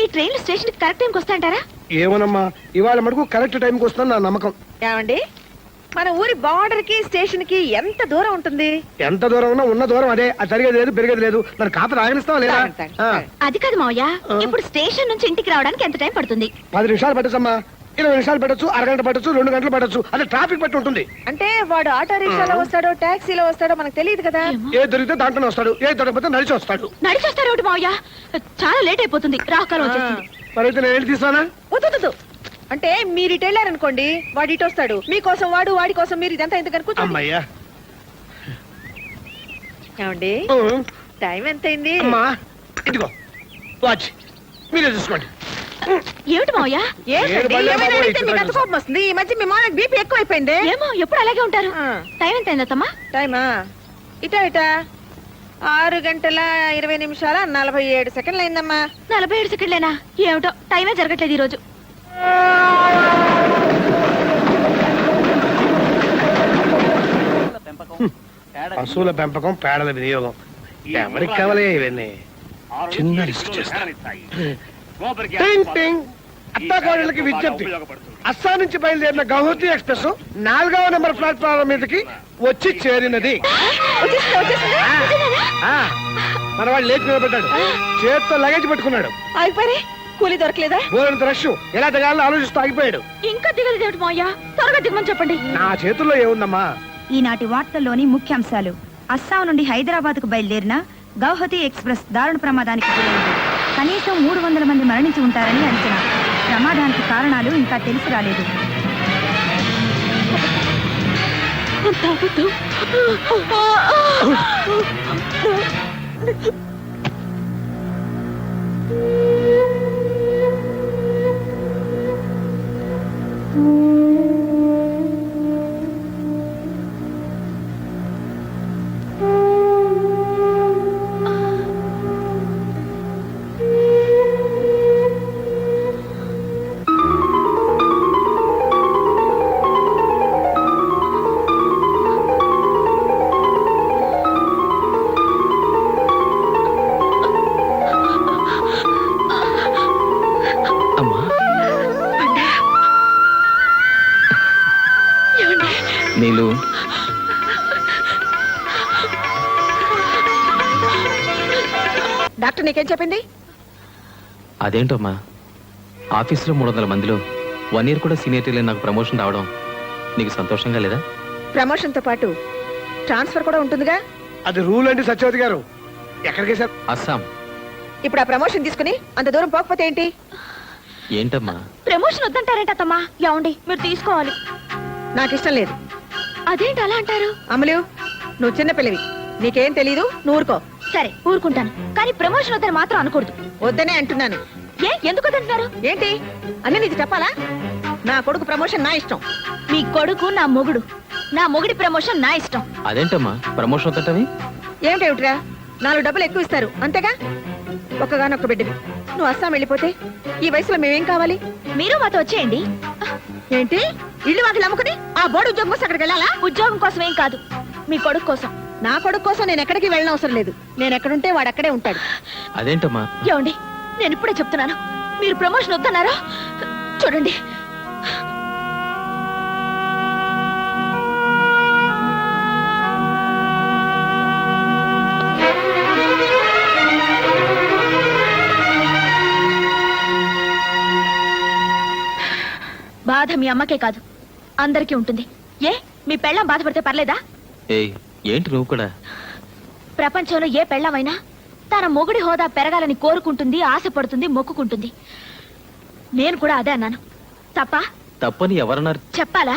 ఈ ట్రైన్ స్టేషన్ కరెక్ట్ టైంకి వస్తాంటారా? ఏమోనమ్మా, ఇవాళ మటుకు కరెక్ట్ టైంకి వస్తుందని నా నమ్మకం. ఏమండి, మన ఊరి బార్డర్ కి స్టేషన్ కి ఎంత దూరం ఉంటుంది? ఎంత దూరం ఉన్నా ఉన్న దూరం అదే. అది జరిగేది లేదు, పెరిగేది లేదు. మరి కాపీ రాగనిస్తావా లేదా? అది కాదు మావయ్య, ఇప్పుడు స్టేషన్ నుంచి ఇంటికి రావడానికి ఎంత టైం పడుతుంది? 10 నిమిషాలు పట్టచ్చమ్మా, 20 నిమిషాలు పట్టచ్చు, అరగంట పట్టచ్చు, 2 గంటలు పట్టచ్చు. అదే ట్రాఫిక్ బట్టి ఉంటుంది. అంటే వాడు ఆటో రిక్షాలో వస్తాడో టాక్సీలో వస్తాడో మనకు తెలియదు కదా. ఏ దొరికితే దాంట్లోనే వస్తాడు, ఏ దొరకపోతే నడిచి వస్తాడు. నడిచొస్తారు ఒకటి మావయ్య, చాలా లేట్ అయిపోతుంది, రాకాలం వచ్చేస్తుంది. మరైతే నేను వెళ్ళి తీసానా? వద్దు. అంటే మీరు ఇటు వెళ్ళారనుకోండి, వాడు ఇటు వస్తాడు. మీకోసం వాడు, వాడి కోసం మీరు, ఇదంతా ఎందుకు కూర్చోండి. అమ్మయ్యా. ఏమండి, టైం ఎంతైంది? అమ్మా ఇదిగో వాచ్, మీరే చూసుకోండి. ఏమిటి మావయ్య? ఏంటండి, ఏమైనా అడిగితే మీకు అంత కోపం వస్తుంది. ఈ మధ్య మీ మామయ్య బీపీ ఎక్కువ అయిపోయింది. ఏమో, ఎప్పుడు అలాగే ఉంటారు. టైం ఎంత అయింది అత్తమ్మా? టైమా ఇటా 6:20 అయిందమ్మా. 47 సెకండ్లేనా? ఏమిటో టైమే జరగట్లేదు ఈ రోజు. పశువుల పెంపకం, పేడల వినియోగం ఎవరికి కావాలి ఇవన్నీ? చిన్న రిస్క్ చేస్తాను. టింగ్ టింగ్. అత్తాకోడళ్ళకి విజ్ఞప్తి. అస్సాం నుంచి బయలుదేరిన గౌహతి ఎక్స్ప్రెస్ 4వ నెంబర్ ప్లాట్ఫారం మీదకి వచ్చి చేరినది. మన వాడు లేచి నిలబడ్డాడు, చేతితో లగేజ్ పెట్టుకున్నాడు. అయిపోయి కూలీ దొరకలేదా? ఊరంత రష్, ఎలా దిగాలని ఆలోచిస్తూ ఆగిపోయాడు. ఇంకా దిగలేదు ఏమిటి మావయ్య? త్వరగా దిగమని చెప్పండి. నా చేతుల్లో ఏముందమ్మా? ఈనాటి వార్తల్లోని ముఖ్యాంశాలు. అస్సాం నుండి హైదరాబాద్ కు బయలుదేరిన గౌహతి ఎక్స్ప్రెస్ దారుణ ప్రమాదానికి గురైంది. కనీసం 300 మంది మరణించి ఉంటారని అంచనా. ప్రమాదానికి కారణాలు ఇంకా తెలిసి రాలేదు. నీళ్ళు డాక్టర్ నీకేం చెప్పింది? అదేంటమ్మా, ఆఫీసులో 300 మందిలో 1 ఇయర్ కూడా సీనియర్ లేని నాకు ప్రమోషన్ రావడం నీకు సంతోషంగా లేదా? ప్రమోషన్ తో పాటు ట్రాన్స్ఫర్ కూడా ఉంటుందిగా. అది రూల్ అండి సత్యవతి గారు. ఎక్కడికి సార్? అస్సాం. ఇప్పుడు ఆ ప్రమోషన్ తీసుకుని అంత దూరం పోకపోతే ఏంటి? ఏంటమ్మా? ప్రమోషన్ వద్దంటారేంట అత్తమ్మా? ఏమండి, మీరు తీసుకోవాలి. నాకు ఇష్టం లేదు. అదేంటి అలా అంటారు? అమలు, నువ్వు చిన్న పిల్లవి, నీకేం తెలీదు, నువ్వు ఊరుకో. సరే ఊరుకుంటాను, కానీ ప్రమోషన్ వద్దని మాత్రం అనకూడదు. వద్దనే అంటున్నాను. ఎందుకు వద్దంటున్నారు? ఏంటి అన్నీ నీకు చెప్పాలా? నా కొడుకు ప్రమోషన్ నా ఇష్టం. మీ కొడుకు నా మొగుడు, నా మొగుడి ప్రమోషన్ నా ఇష్టం. అదేంటమ్మా ప్రమోషన్ వద్దంటవి? ఏమిటేమిట్రా, 4 డబ్బులు ఎక్కువ ఇస్తారు అంతేగా. ఒక్కగానొక్క బిడ్డవి, నువ్వు అస్సాం వెళ్ళిపోతే ఈ వయసులో మేమేం కావాలి? మీరు మాతో వచ్చేయండి. ఏంటి, ఇల్లు వాకిలు అమ్ముకుని ఆ బోర్డు ఉద్యోగం కోసం అక్కడికి వెళ్ళాలా? ఉద్యోగం కోసం ఏం కాదు, మీ కొడుకు కోసం. నా కొడుకు కోసం నేను ఎక్కడికి వెళ్ళిన అవసరం లేదు. నేను ఎక్కడుంటే వాడు అక్కడే ఉంటాడు. అదేంటమ్మా? ఏమండి, నేను ఇప్పుడే చెప్తున్నాను, మీరు ప్రమోషన్ వద్దన్నారా? చూడండి, బాధ మీ అమ్మకే కాదు అందరికీ ఉంటుంది. ఏ మీ పెళ్ళాం బాధపడితే పర్లేదా? ఏయ్ ఏంటి నువ్వు కూడా? ప్రపంచంలో ఏ పెళ్ళామైనా తన మొగుడి హోదా పెరగాలని కోరుకుంటుంది, ఆశపడుతుంది, మొక్కుకుంటుంది. నేను కూడా అదే అన్నాను. తప్ప తప్పని ఎవరన్నారు? చెప్పాలా?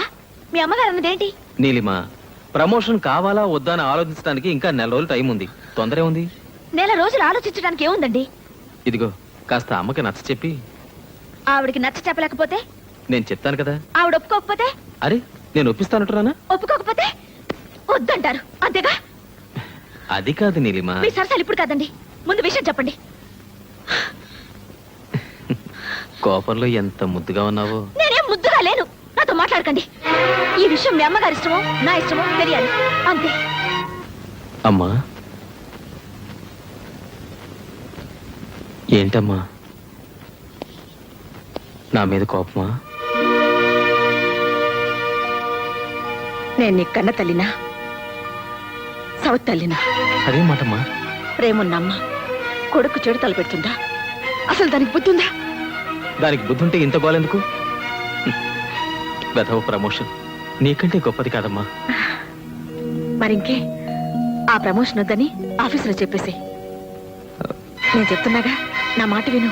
మీ అమ్మగారు అన్నదేంటి? నీలిమ, ప్రమోషన్ కావాలా వద్దా అని ఆలోచించడానికి ఇంకా నెల రోజులు టైం ఉంది. తొందరే ఉంది. నెల రోజులు ఆలోచించడానికి ఏముందండి? ఇదిగో కాస్త అమ్మకి నచ్చ చెప్పి. ఆవిడికి నచ్చ చెప్పలేకపోతే? నేను చెప్తాను కదా. ఆవిడ ఒప్పుకోకపోతే? అరే నేను ఒప్పిస్తానంటున్నానా? ఒప్పుకోకపోతే వద్దంటారు అంతేగా? అది కాదు నీలిమ. మీ సరసాలు ఇప్పుడు కాదండి, ముందు విషయం చెప్పండి. కోపంలో ఎంత ముద్దుగా ఉన్నావో. నేనేం ముద్దుగా లేను, నాతో మాట్లాడకండి. ఈ విషయం మీ అమ్మగారి ఇష్టమో నా ఇష్టమో తెలియాలి అంతే. అమ్మా ఏంటమ్మా నా మీద కోపమా? నేను నీ కన్న తల్లినా సౌత్ తల్లినా? అదే మాటమ్మా. ప్రేమున్నమ్మ కొడుకు చెడు తలపెడుతుందా? అసలు దానికి బుద్ధి ఉందా? దానికి బుద్ధుంటే ఇంత గోలెందుకు? వెధవ ప్రమోషన్ నీకంటే గొప్పది కాదమ్మా. మరింకే ఆ ప్రమోషన్ వద్దని ఆఫీసులో చెప్పేసి. నేను చెప్తున్నాగా, నా మాట విను.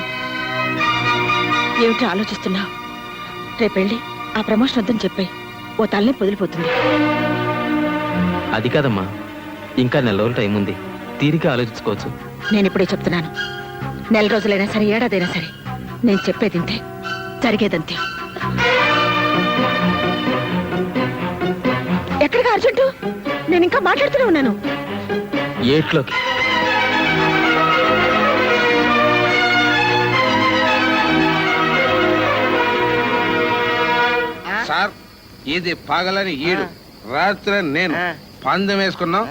ఏమిటో ఆలోచిస్తున్నావు? రేపెళ్ళి ఆ ప్రమోషన్ వద్దని చెప్పాయి, ఓ తల్లి పొదిలిపోతుంది. అది కాదమ్మా, ఇంకా నెల రోజులు టైం ఉంది, తీరిక ఆలోచించుకోవచ్చు. నేను ఇప్పుడే చెప్తున్నాను, నెల రోజులైనా సరే ఏడాదైనా సరే నేను చెప్పేది ఇంతే, జరిగేదంతే. ఎక్కడికి అర్జెంటు? నేను ఇంకా మాట్లాడుతూనే ఉన్నాను. ఏట్లోకి సార్ ఇది పగలని ఈడు, రాత్రి నేను పందెం వేసుకున్నాం.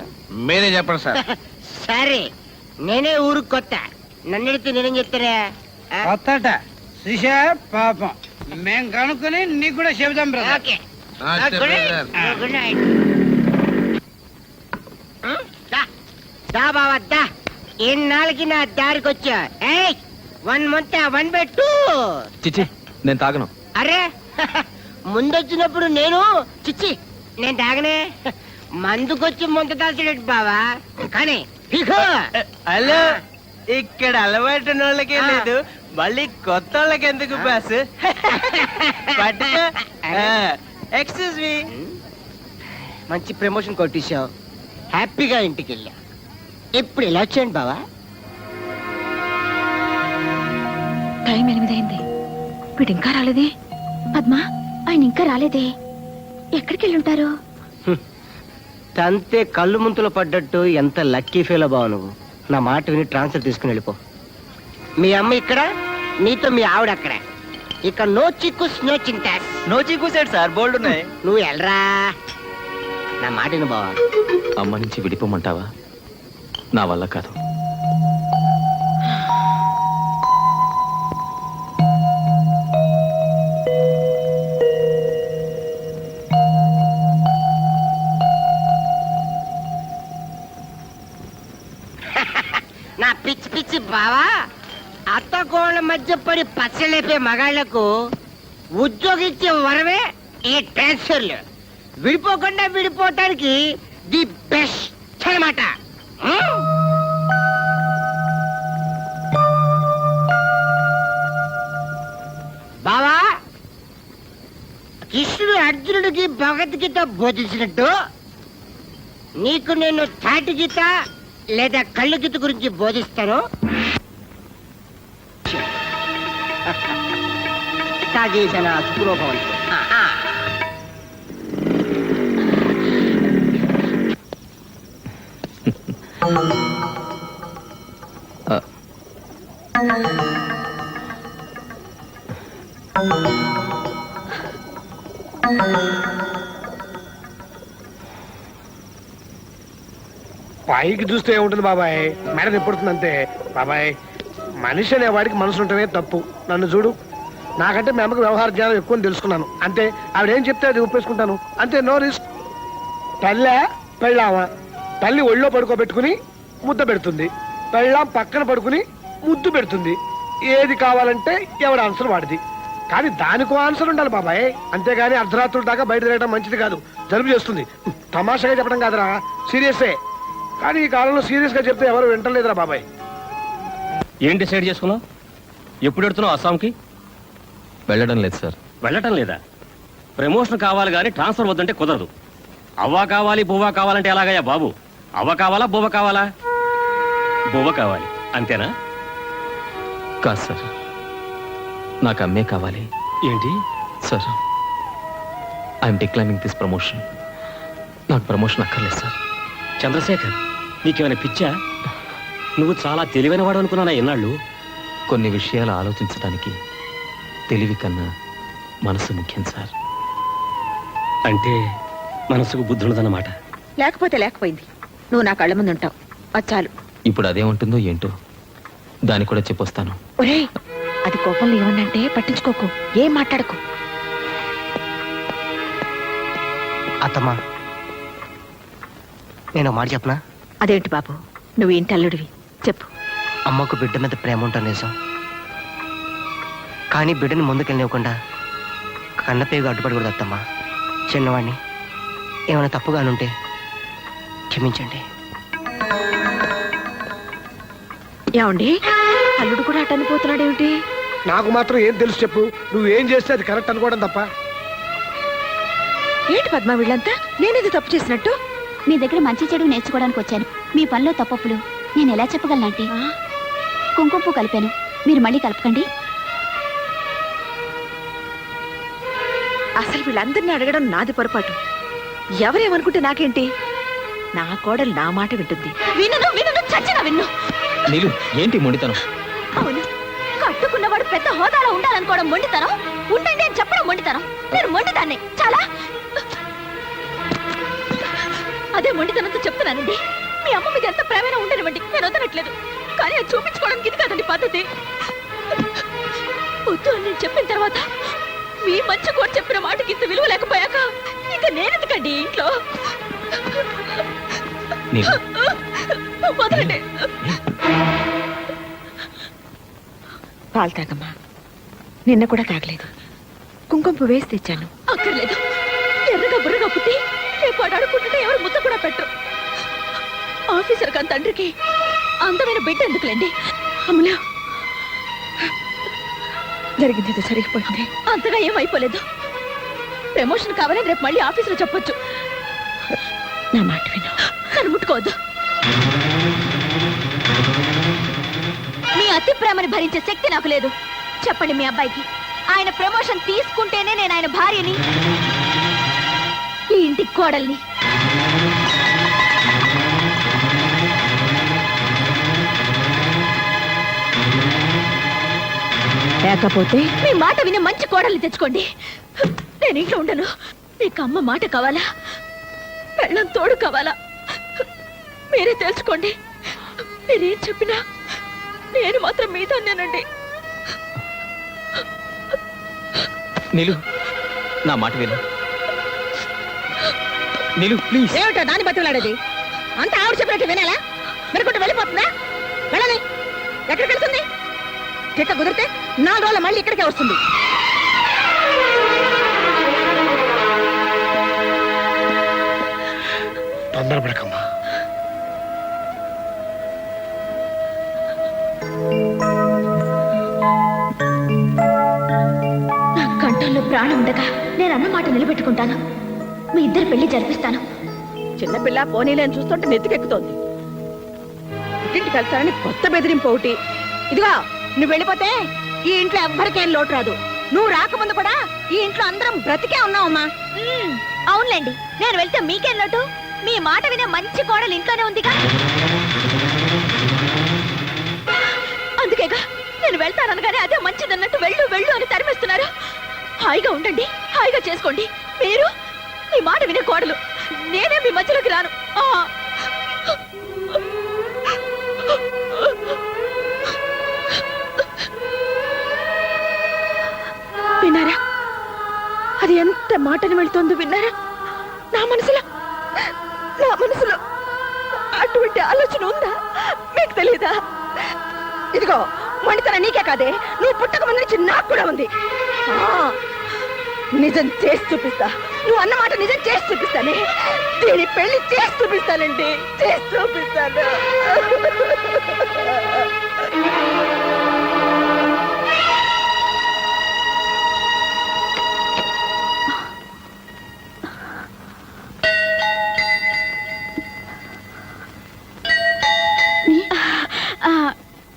మీరే చెప్పండి సార్. సరే, నేనే ఊరికి కొత్త, నన్ను అడిగితే నేనేం చెప్తారా? కొత్తట శ్రీషా పాపం మేం కనుక్కొని నీకు కూడా చెబుదాం బ్రదర్. ఓకే. ఆ, చెప్పండి సార్. Good night. దా బావా దా, ఎన్నాళ్ళకి నా దారికి వచ్చా. 1 month 1 పెట్టు. చిచ్చి నేను తాగను. అరే ముందొచ్చినప్పుడు నేను చిచ్చి నేను తాగనే, మందుకొచ్చి ముంత దాల్చడేటి బావా. కానీ హలో, ఇక్కడ అలవాటు వాళ్ళకే లేదు, మళ్ళీ కొత్త వాళ్ళకి ఎందుకు బాస్? Excuse me. మంచి ప్రమోషన్ కొట్టేశావు, హ్యాపీగా ఇంటికి వెళ్ళా. ఇప్పుడు ఎలా వచ్చాయండి బావా? టైం 8 అయింది, వీడు ఇంకా రాలేదే. పద్మా, ఆయన ఇంకా రాలేదే. ఎక్కడికి వెళ్ళి ఉంటారు? తంతే కళ్ళు ముంతలో పడ్డట్టు ఎంత లక్కీ ఫీల్ బావ నువ్వు. నా మాట విని ట్రాన్స్ఫర్ తీసుకుని వెళ్ళిపో. మీ అమ్మ ఇక్కడ, నీతో మీ ఆవిడ అక్కడ. ఇక నో చిక్కు నో చింతాస్. నో చీకు సెట్ సార్, బోల్డ్ ఉన్నాయి. నువ్వు వెళ్ళరా, నా మాట విను బావా. అమ్మ నుంచి విడిపోమంటావా? నా వల్ల కాదు. నా పిచ్చి పిచ్చి బావా, అత్తకోళ్ళ మధ్య పడి పచ్చలేపే మగాళ్లకు ఉద్యోగించే వరమే ఈ ట్రాన్స్ఫర్లు. విడిపోకుండా విడిపోవటానికి ది బెస్ట్ అన్నమాట. బావా, కృష్ణుడు అర్జునుడికి భగవద్గీత బోధించినట్టు నీకు నేను తాటి గీత లేదా కళ్ళు గీత గురించి బోధిస్తాను. తాగేసిన సుఖరూపవంతు. పైకి చూస్తే ఏముంటుంది బాబాయ్, మేడ తిప్పుడుతుంది అంతే. బాబాయ్, మనిషి అనేవాడికి మనసు ఉంటమే తప్పు. నన్ను చూడు, నాకంటే మీ అమ్మకి వ్యవహార జ్ఞానం ఎక్కువ అని తెలుసుకున్నాను అంతే. ఆవిడేం చెప్తే అది ఒప్పేసుకుంటాను అంతే, నో రిస్క్. తల్లే పెళ్ళామా, తల్లి ఒళ్ళో పడుకోబెట్టుకుని ముద్ద పెడుతుంది, పెళ్ళాం పక్కన పడుకుని ముద్దు పెడుతుంది. ఏది కావాలంటే ఎవడ ఆన్సర్ వాడిది. కానీ దానికో ఆన్సర్ ఉండాలి బాబాయ్, అంతేగాని అర్ధరాత్రుల దాకా బయట తిరగడం మంచిది కాదు, జలుబు చేస్తుంది. తమాషాగా చెప్పడం కాదురా, సీరియసే. కానీ ఈ కాలంలో సీరియస్ గా చెప్తే ఎవరు వింటలేదురా బాబాయ్. ఏం డిసైడ్ చేసుకున్నావు? ఎప్పుడు పెడుతున్నావు అస్సాంకి? వెళ్ళడం లేదు సార్. వెళ్ళటం లేదా? ప్రమోషన్ కావాలి కానీ ట్రాన్స్ఫర్ వద్దంటే కుదరదు. అవ్వ కావాలి బువ్వ కావాలంటే ఎలాగయ్యా బాబు? అవ్వ కావాలా బువ్వ కావాలా? బువ్వ కావాలి అంతేనా? కాదు సార్, నాకు అమ్మే కావాలి. ఏంటి sir, I'm declining this promotion. నాకు ప్రమోషన్ అక్కర్లేదు సార్. చంద్రశేఖర్, నీకేమైనా పిచ్చా? నువ్వు చాలా తెలివైన వాడు అనుకున్నానా ఎన్నాళ్ళు? కొన్ని విషయాలు ఆలోచించడానికి తెలివి కన్నా మనసు ముఖ్యం సార్. అంటే మనసుకు బుద్ధున్నదన్నమాట. లేకపోతే లేకపోయింది, నువ్వు నా కళ్ళ ముందు ఉంటావు, అది చాలు. ఇప్పుడు అదేముంటుందో ఏంటో, దాన్ని కూడా చెప్పొస్తాను. ఒరేయ్, అది కోపంలో ఏమన్నంటే పట్టించుకోకు, ఏం మాట్లాడకు. అత్తమ్మా, నేను మాట చెప్పనా? అదేంటి బాబు, నువ్వు ఇంటి అల్లుడివి, చెప్పు. అమ్మకు బిడ్డ మీద ప్రేమ ఉంటుంది నిజం, కానీ బిడ్డని ముందుకెళ్ళనివ్వకుండా కన్నపేగు అడ్డుపడకూడదు అత్తమ్మా. చిన్నవాడిని, ఏమైనా తప్పుగానుంటే క్షమించండి. ఏమండి, అల్లుడు కూడా అటు అనిపోతున్నాడేమిటి? నాకు మాత్రం ఏం తెలుసు చెప్పు, నువ్వు ఏం చేస్తే అది కరెక్ట్ అనుకోవడం తప్ప. ఏంటి పద్మ వీళ్ళంతా, నేనేది తప్పు చేసినట్టు? మీ దగ్గర మంచి చెడు నేర్చుకోవడానికి వచ్చాను. మీ పనిలో తప్పప్పులు నేను ఎలా చెప్పగలనంటే? కుంకుమ పువ్వు కలిపాను, మీరు మళ్ళీ కలపకండి. అసలు వీళ్ళందరినీ అడగడం నాది పొరపాటు. ఎవరేమనుకుంటే నాకేంటి? నా కోడలు నా మాట వింటుంది. విన్ను విన్ను చచ్చిన విన్ను. నీలు, ఏంటి మొండితనం? అవును, కట్టుకున్నవాడు పెద్ద హోదాలో ఉండాలనుకోవడం మొండితనం, ఉండండి అని చెప్పడం మొండితనం. నేను మొండిదాన్ని చాలా. అదే మొండితనంతో చెప్తున్నానండి. మీ అమ్మ మీద ఎంత ప్రేమైనా ఉండనివ్వండి, నేను వదలట్లేదు. కానీ అది చూపించుకోవడానికి ఇది కాదండి పద్ధతి. వద్దు అని నేను చెప్పిన తర్వాత మీ మంచి కూడా చెప్పిన మాటకి ఇంత విలువ లేకపోయాక ఇక నేనెందుకండి ఇంట్లో? వదలండి. పాలు తాగమ్మా. నిన్న కూడా తాగలేదు, కుంకుమ పువ్వు వేసి తెచ్చాను. అక్కర్లేదు, ఎర్రగా బుర్రగా పుట్టి రేపు వాడు అడుక్కుంటుంటే ఎవరు ముద్ద కూడా పెట్టరు. ఆఫీసర్ కాని తండ్రికి అందమైన బిడ్డ ఎందుకులేండి? అమ్ములా, జరిగింది సరిగిపోయింది. అంతగా ఏమైపోలేదు. ప్రమోషన్ కావాలని రేపు మళ్ళీ ఆఫీసులో చెప్పొచ్చు. నా మాట విను. నన్ను ముట్టుకోవద్దు. మీ అతి ప్రేమని భరించే శక్తి నాకు లేదు. చెప్పండి మీ అబ్బాయికి, ఆయన ప్రమోషన్ తీసుకుంటేనే నేను ఆయన భార్యని, ఈ ఇంటి కోడల్ని. లేకపోతే మీ మాట విని మంచి కోడల్ని తెచ్చుకోండి. నేను ఇంట్లో ఉండను. మీకు అమ్మ మాట కావాలా, పెళ్ళం తోడు కావాలా, మీరే తెలుసుకోండి. మీరేం చెప్పినా నేను మాత్రం మీతోనేనండి. నీలు, నా మాట విను. నీలు, ప్లీజ్. ఏమిటో దాన్ని బతిలాడేది? అంత ఆవిడ చెప్పినట్టు వినాలా? మెరుకుంటూ వెళ్ళిపోతుందా? వెళ్ళని ఎక్కడికి వెళ్తుంది? చెట్ట కుదిరితే 4 రోజులు మళ్ళీ ఇక్కడికే వస్తుంది. తొందరపడకమ్మా. నా కంఠంలో ప్రాణం ఉండగా నేను అన్న మాట నిలబెట్టుకుంటాను. మీ ఇద్దరు పెళ్లి జరిపిస్తాను. చిన్నపిల్ల పోనీలేని చూస్తుంటే నెత్తికెక్కుతోంది. ఇంటికి వెళ్తానని కొత్త బెదిరింపు ఒకటి. ఇదిగో, నువ్వు వెళ్ళిపోతే ఈ ఇంట్లో ఎవ్వరికేం లోటు రాదు. నువ్వు రాకముందు కూడా ఈ ఇంట్లో అందరం బ్రతికే ఉన్నావమ్మా. అవునులేండి, నేను వెళ్తే మీకేం లోటు? మీ మాట వినే మంచి కోడలు ఇంట్లోనే ఉందిగా. అందుకేగా నేను వెళ్తాననగానే అదే మంచిదన్నట్టు వెళ్ళు వెళ్ళు అని తరిమిస్తున్నారు. హాయిగా ఉండండి, హాయిగా చేసుకోండి. మీరు మీ మాట వినే కోడలు, నేనే మీ మధ్యలోకి రాను. విన్నారా? అది ఎంత మాటను వెళ్తోందో విన్నారా? నా మనసులో అటువంటి ఆలోచన ఉందా? మీకు తెలీదా? ఇదిగో, మొండితనం నీకే కాదే, నువ్వు పుట్టక ముందు నుంచి నాకు కూడా ఉంది. నిజం చేసి చూపిస్తా. నువ్వు అన్నమాట నిజం చేసి చూపిస్తానే. దీని పెళ్లి చేసి చూపిస్తానండి, చేసి చూపిస్తాను.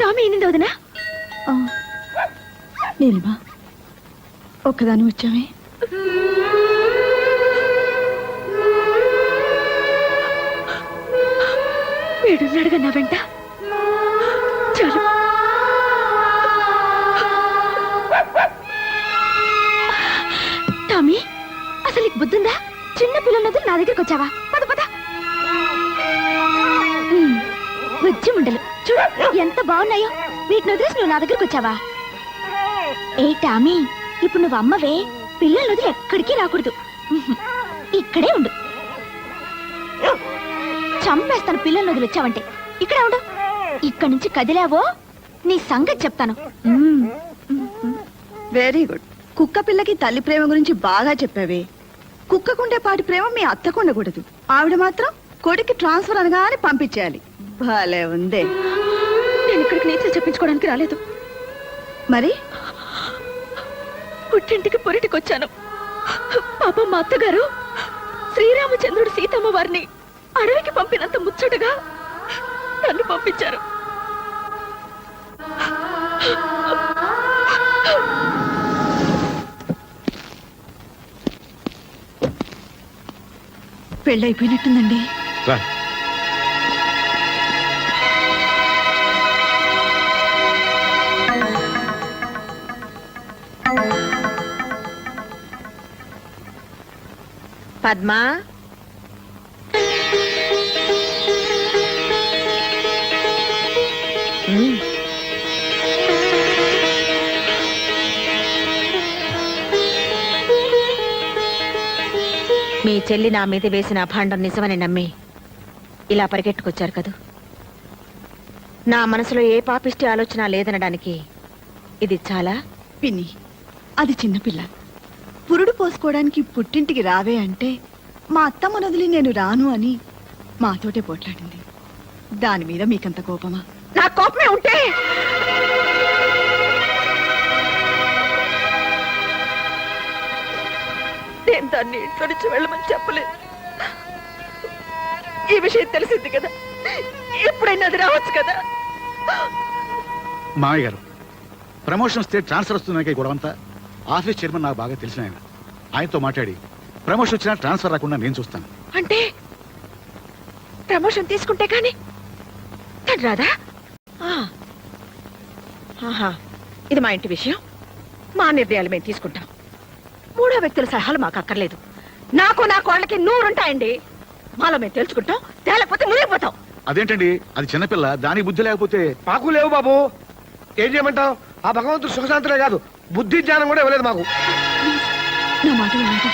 టామీ ఏంది వదినా? నీలిమా ఒక్కదాని వచ్చామే. వీడున్నాడుగా నా వెంట. చాలు. టామీ అసలు నీకు బుద్ధుందా? చిన్న పిల్లలతో నా దగ్గరికి వచ్చావా? పద పద. బుజ్జి ముండలు చూడు ఎంత బాగున్నాయో. వీటిని వదిలేసి నువ్వు నా దగ్గరికి వచ్చావా? ఏ టామీ, ఇప్పుడు నువ్వు అమ్మవే, పిల్లలు వదిలి ఎక్కడికి రాకూడదు. ఇక్కడే ఉండు. చంపేస్తాను పిల్లలు వదిలి వచ్చావంటే. ఇక్కడే ఉండు. ఇక్కడి నుంచి కదిలావో నీ సంగతి చెప్తాను. Very good. కుక్క పిల్లకి తల్లి ప్రేమ గురించి బాగా చెప్పావే. కుక్కకుండే పాటి ప్రేమ మీ అత్తకు ఉండకూడదు. ఆవిడ మాత్రం కొడుకు ట్రాన్స్ఫర్ అనగానే పంపించేయాలి. భలే ఉందే. నేను ఇక్కడికి నీతులు చెప్పించుకోవడానికి రాలేదు. మరి పుట్టింటికి పొరిటికి వచ్చాను. పాపం మా అత్తగారు శ్రీరామచంద్రుడు సీతమ్మ వారిని అడవికి పంపినంత ముచ్చటగా నన్ను పంపించారు. పెళ్ళైపోయినట్టుందండి. రా. పద్మా, మీ చెల్లి నా మీద వేసిన అభాండం నిజమని నమ్మి ఇలా పరిగెట్టుకొచ్చారు కదూ. నా మనసులో ఏ పాపిష్టి ఆలోచన లేదనడానికి ఇది చాలా. పిన్ని, అది చిన్నపిల్ల. పురుడు పోసుకోవడానికి పుట్టింటికి రావే అంటే మా అత్తమ్మ వదిలి నేను రాను అని మాతోటే పోట్లాడింది. దాని మీద మీకంత కోపమా? నా కోపమే ఉంటే నేను దాన్ని ఇంట్లో నుంచి వెళ్ళమని చెప్పలేదు. ఈ విషయం తెలిసింది కదా, ఎప్పుడైనా అది రావచ్చు కదా. మామయ్య గారు, ప్రమోషన్ వస్తే ట్రాన్స్ఫర్ వస్తున్నాయి గొడవంతా. ఆఫీస్ చైర్మన్ నాకు బాగా తెలిసిన ఆయన. ఆయనతో మాట్లాడి ప్రమోషన్ వచ్చినా ట్రాన్స్ఫర్ రాకుండా నేను చూస్తాను. అంటే ప్రమోషన్ తీసుకుంటే కానీ తను రాదా? ఇది మా ఇంటి విషయం. మా నిర్ణయాలు మేము తీసుకుంటాం. మూడో వ్యక్తుల సలహాలు మాకు అక్కర్లేదు. నాకు నా కోళ్ళకి 100 ఉంటాయండి. మాలో మేము తెలుసుకుంటాం, తేలేకపోతే మునిగిపోతాం. అదేంటండి, అది చిన్నపిల్ల, దానికి బుద్ధి లేకపోతే. మాకు లేవు బాబు. ఏం చేయమంటావు? ఆ భగవంతుడు సుఖశాంతులే కాదు, బుద్ధి జ్ఞానం కూడా ఇవ్వలేదు మాకు. నా మాట వినండి.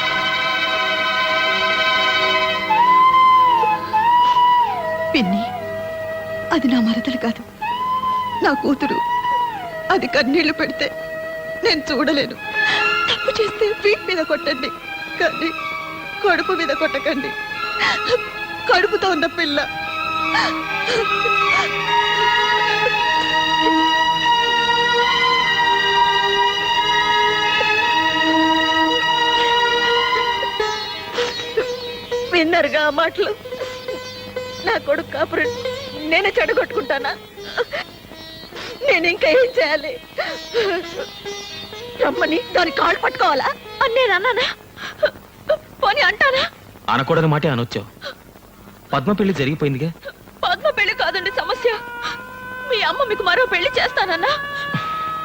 పిన్ని, అది నా మరదలు కాదు, నా కూతురు. అది కన్నీళ్లు పెడితే నేను చూడలేను. తప్పు చేస్తే వీట్ మీద కొట్టండి, కానీ కడుపు మీద కొట్టకండి. కడుపుతో ఉన్న పిల్ల. విన్నరుగా ఆ మాటలు? నా కొడుకు కాపురం నేనే చెడగొట్టుకుంటానా? నేను ఇంకా ఏం చేయాలి? రమ్మని దాని కాళ్ళు పట్టుకోవాలా అని నేను అన్నానా? పోనీ అంటానా? అనకూడని మాటే అనొచ్చావు. పద్మ పెళ్లి జరిగిపోయిందిగా. పద్మ పెళ్లి కాదండి సమస్య. మీ అమ్మ మీకు మరో పెళ్లి చేస్తానన్నా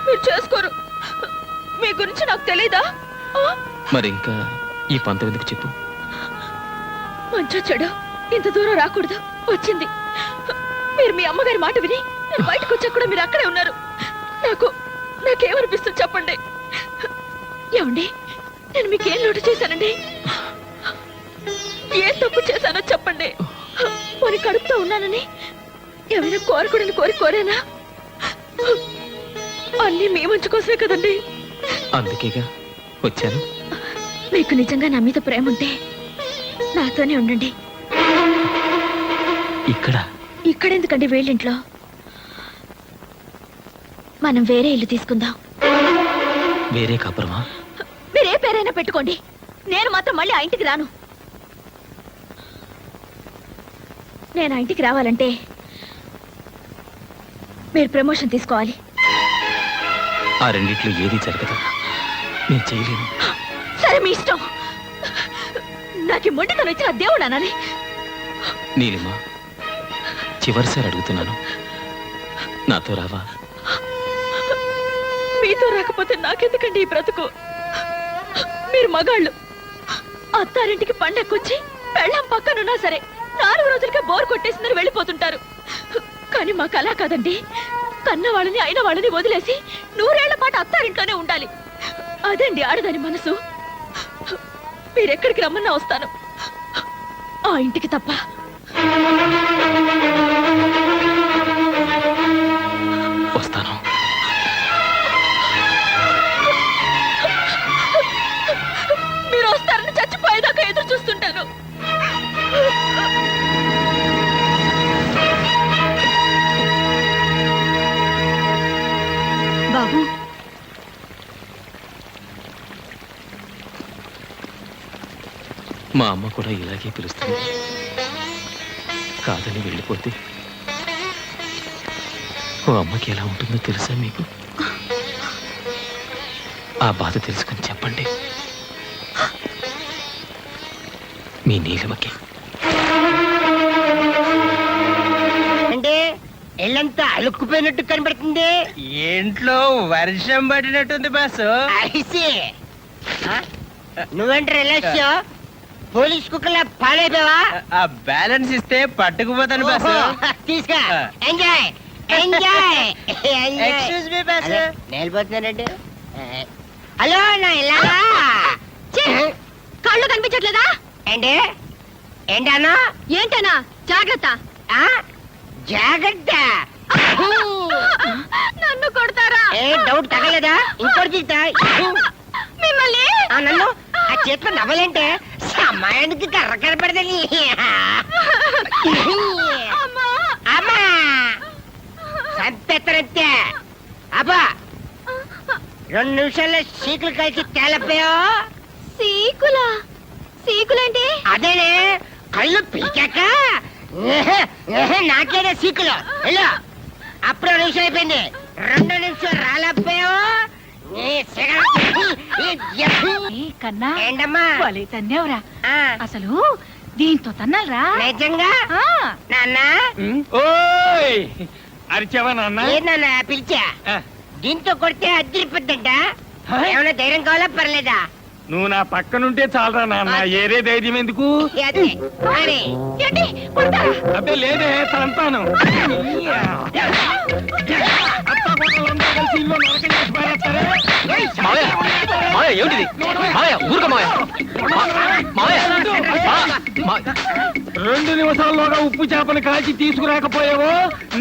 మీరు చేసుకోరు. మీ గురించి నాకు తెలీదా? మరి ఇంకా ఈ పంతం ఎందుకు చెప్పు? మంచో చెడు ఇంత దూరం రాకూడదు, వచ్చింది. మీరు మీ అమ్మగారి మాట విని నేను బయటకు వచ్చా కూడా మీరు అక్కడే ఉన్నారు. నాకేమనిపిస్తుంది చెప్పండి. ఏమండి, నేను మీకేం లోటు చేశానండి? ఏం తప్పు చేశానో చెప్పండి. మరి కడుపుతో ఉన్నానని ఏమైనా కోరకూడని కోరేనా? అన్నీ మీ మంచి కోసమే కదండి. అందుకేగా వచ్చాను. మీకు నిజంగా నా మీద ప్రేమ ఉంటే నాతోనే ఉండండి. ఇక్కడెందుకండి వేళ్ళింట్లో? మనం వేరే ఇల్లు తీసుకుందాం. వేరే కాపురమా? మీరే పేరైనా పెట్టుకోండి, నేను మాత్రం మళ్ళీ ఆ ఇంటికి రాను. నేను ఆ ఇంటికి రావాలంటే మీరు ప్రమోషన్ తీసుకోవాలి. ఆ రెండిట్లో ఏది జరగదు, నేను చేయలేను. సరే, మీ ఇష్టం. నాకు మొండితనం ఇచ్చిన దేవుడు అనాలి. నీలిమా, చివరిసారి అడుగుతున్నాను, నాతో రావా? మీతో రాకపోతే నాకెందుకండి ఈ బ్రతుకు? మీరు మగాళ్ళు. అత్తారింటికి పండక్కొచ్చి పెళ్ళం పక్కనున్నా సరే 4 రోజులకే బోర్ కొట్టేసిందని వెళ్ళిపోతుంటారు. కానీ మాకు అలా కాదండి. కన్న వాళ్ళని అయిన వాళ్ళని వదిలేసి 100 ఏళ్ల పాటు అత్తారింట్లోనే ఉండాలి. అదండి ఆడదాని మనసు. మీరెక్కడికి రమ్మన్నా వస్తాను, ఆ ఇంటికి తప్ప. వస్తాను. మీరు వస్తారని చచ్చిపోయేదాకా ఎదురు చూస్తుంటాను. బాబు, మా అమ్మ కూడా ఇలాగే పిలుస్తుంది. కాదని వెళ్ళిపోతే ఓ అమ్మకి ఎలా ఉంటుందో తెలుసా మీకు? ఆ బాధ తెలుసుకుని చెప్పండి మీ నీలిమకి. అంటే ఎల్లంతా అలుక్కుపోయినట్టు కనబడుతుంది. ఇంట్లో వర్షం పడినట్టుంది బాసు. ఐసి నువ్వేంటి రిలాక్స్ పోలీస్ కుక్కలా పాడైపోయావా? ఆ బ్యాలెన్స్ ఇస్తే పట్టుకుపోతాను బాసు. తీసుకో, enjoy enjoy. Excuse me boss. నేలిపోతున్నానండి. హలో, నా ఇల్లాలా? కళ్ళు కనిపించట్లేదా? ఏంటి ఏంటన్నా? ఏంటనా? జాగ్రత్త. జాగ్రత్త. నన్ను కొడతారా? ఏ డౌట్ తగలేదా? ఇంకోటి తీస్తా. మిమ్మల్ని నన్ను ఆ చేతిలో నవ్వలేంటే సమయానికి కర్ర కనపడదని. అమ్మా సంపెత్తనంతే. అబ్బా 2 నిమిషాల్లో సీకులు కలిసి తేలపోయా. సీకులా? సీకులేంటి? అదేనే కళ్ళు పీకాక నాకేనే సీకులు. వెళ్ళు. అప్పుడు 2 నిమిషాలు అయిపోయింది. 2 నిమిషాలు రాలేకపోయావు. కన్నా ఏంటమ్మా? తన్నేవరా ఆ, అసలు దీంతో తన్నాలరా? నిజంగా నాన్న? ఓయ్ అరిచావా నాన్న? ఏ నాన్న పిలిచా? దీంతో కొడితే అద్దరిపోద్దంట. ఏమైనా ధైర్యం కావాలా పర్లేదా? నువ్వు నా పక్కనుంటే చాలరా నాన్న, ఏరే ధైర్యం ఎందుకు? అదే మరి. ఏంటి? కొడతారా? అబ్బే లేదే, తంతాను. మావయ్య, మావయ్య ఏమిటిది? మావయ్య ఊరుక మావయ్య. మావయ్య 2 నిమిషాల్లోగా ఉప్పు చేపలు కాల్చి తీసుకురాకపోయావో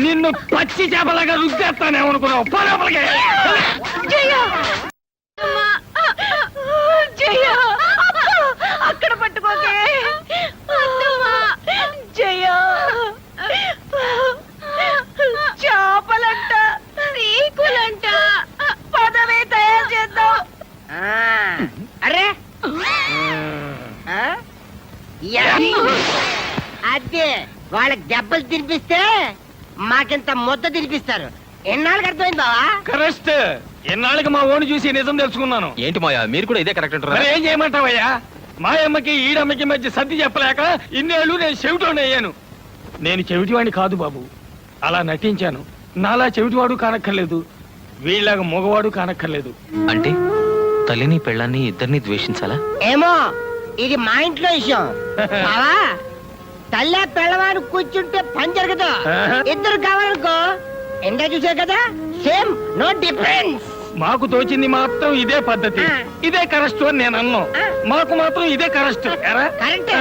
నిన్ను పచ్చి చేపలాగా రుద్దేస్తానేమనుకున్నావు. పోలోపలికి. జయ, అక్కడ పట్టుకోకే. జయ, చేపలంట, సీకులంట, పదవే తయారు చేద్దాం. అరే అదే వాళ్ళకి దెబ్బలు తినిపిస్తే మాకింత ముద్ద తినిపిస్తారు. ఎన్నాళ్ళకి అర్థమైంది బావా? కరెక్ట్. ఎన్నాళ్ళకి మా ఓను చూసి నిజం తెలుసుకున్నాను. ఏంటి మాయా, మీరు కూడా ఇదే కరెక్ట్ అంటారా? మరి ఏం చేయమంటావయ్యా? మాయమ్మకి ఈడమ్మకి మధ్య సర్ది చెప్పలేక ఇన్నేళ్ళు నేను చెవిటోని అయ్యాను. నేను చెవిటివాడిని కాదు బాబు, అలా నటించాను. నాలా చెవిటివాడు కానక్కర్లేదు, వీళ్ళగా మగవాడు కానక్కర్లేదు. అంటే తల్లిని పెళ్ళాన్ని ఇద్దరిని ద్వేషించాలా? ఏమో, ఇది మా ఇంట్లో విషయం. బావా, తల్లి పిల్లవాడు కూర్చుంటే పని జరగదు. ఇద్దరు కావాలనుకో ఎండా చూసా కదా, సేమ్, నో డిఫరెన్స్. మాకు తోచింది మాత్రం ఇదే పద్ధతి, ఇదే కరెక్ట్ అని నేను అన్నాను. మాకు మాత్రం ఇదే కరెక్ట్. కరెక్ట్.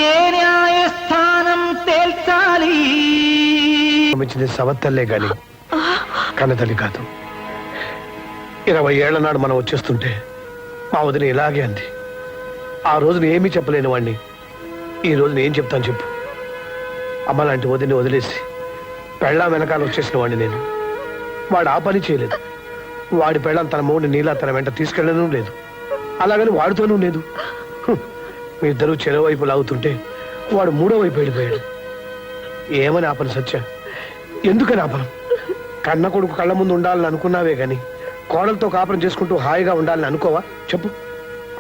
ఏ న్యాయస్థానం తేల్చాలి? సవత్తల్లే గాని కన్నతల్లి కాదు. 20 ఏళ్ల నాడు మనం వచ్చేస్తుంటే మా వదిన ఇలాగే అంది. ఆ రోజున ఏమీ చెప్పలేని వాడిని ఈ రోజున ఏం చెప్తాను చెప్పు. అమ్మ లాంటి వదిని వదిలేసి పెళ్ళాం వెనకాల వచ్చేసిన వాడిని నేను. వాడు ఆ పని చేయలేదు. వాడి పెళ్ళాం తన మూడిని నీలా తన వెంట తీసుకెళ్ళడం లేదు. అలాగని వాడితోనూ లేదు. మీ ఇద్దరు చెరో వైపు లాగుతుంటే వాడు 3వ వైపు వెళ్ళిపోయాడు. ఏమని ఆపను సత్య? ఎందుకని ఆపను? కన్న కొడుకు కళ్ళ ముందు ఉండాలని అనుకున్నావే గాని కోడలతో కాపురం చేసుకుంటూ హాయిగా ఉండాలని అనుకోవా చెప్పు?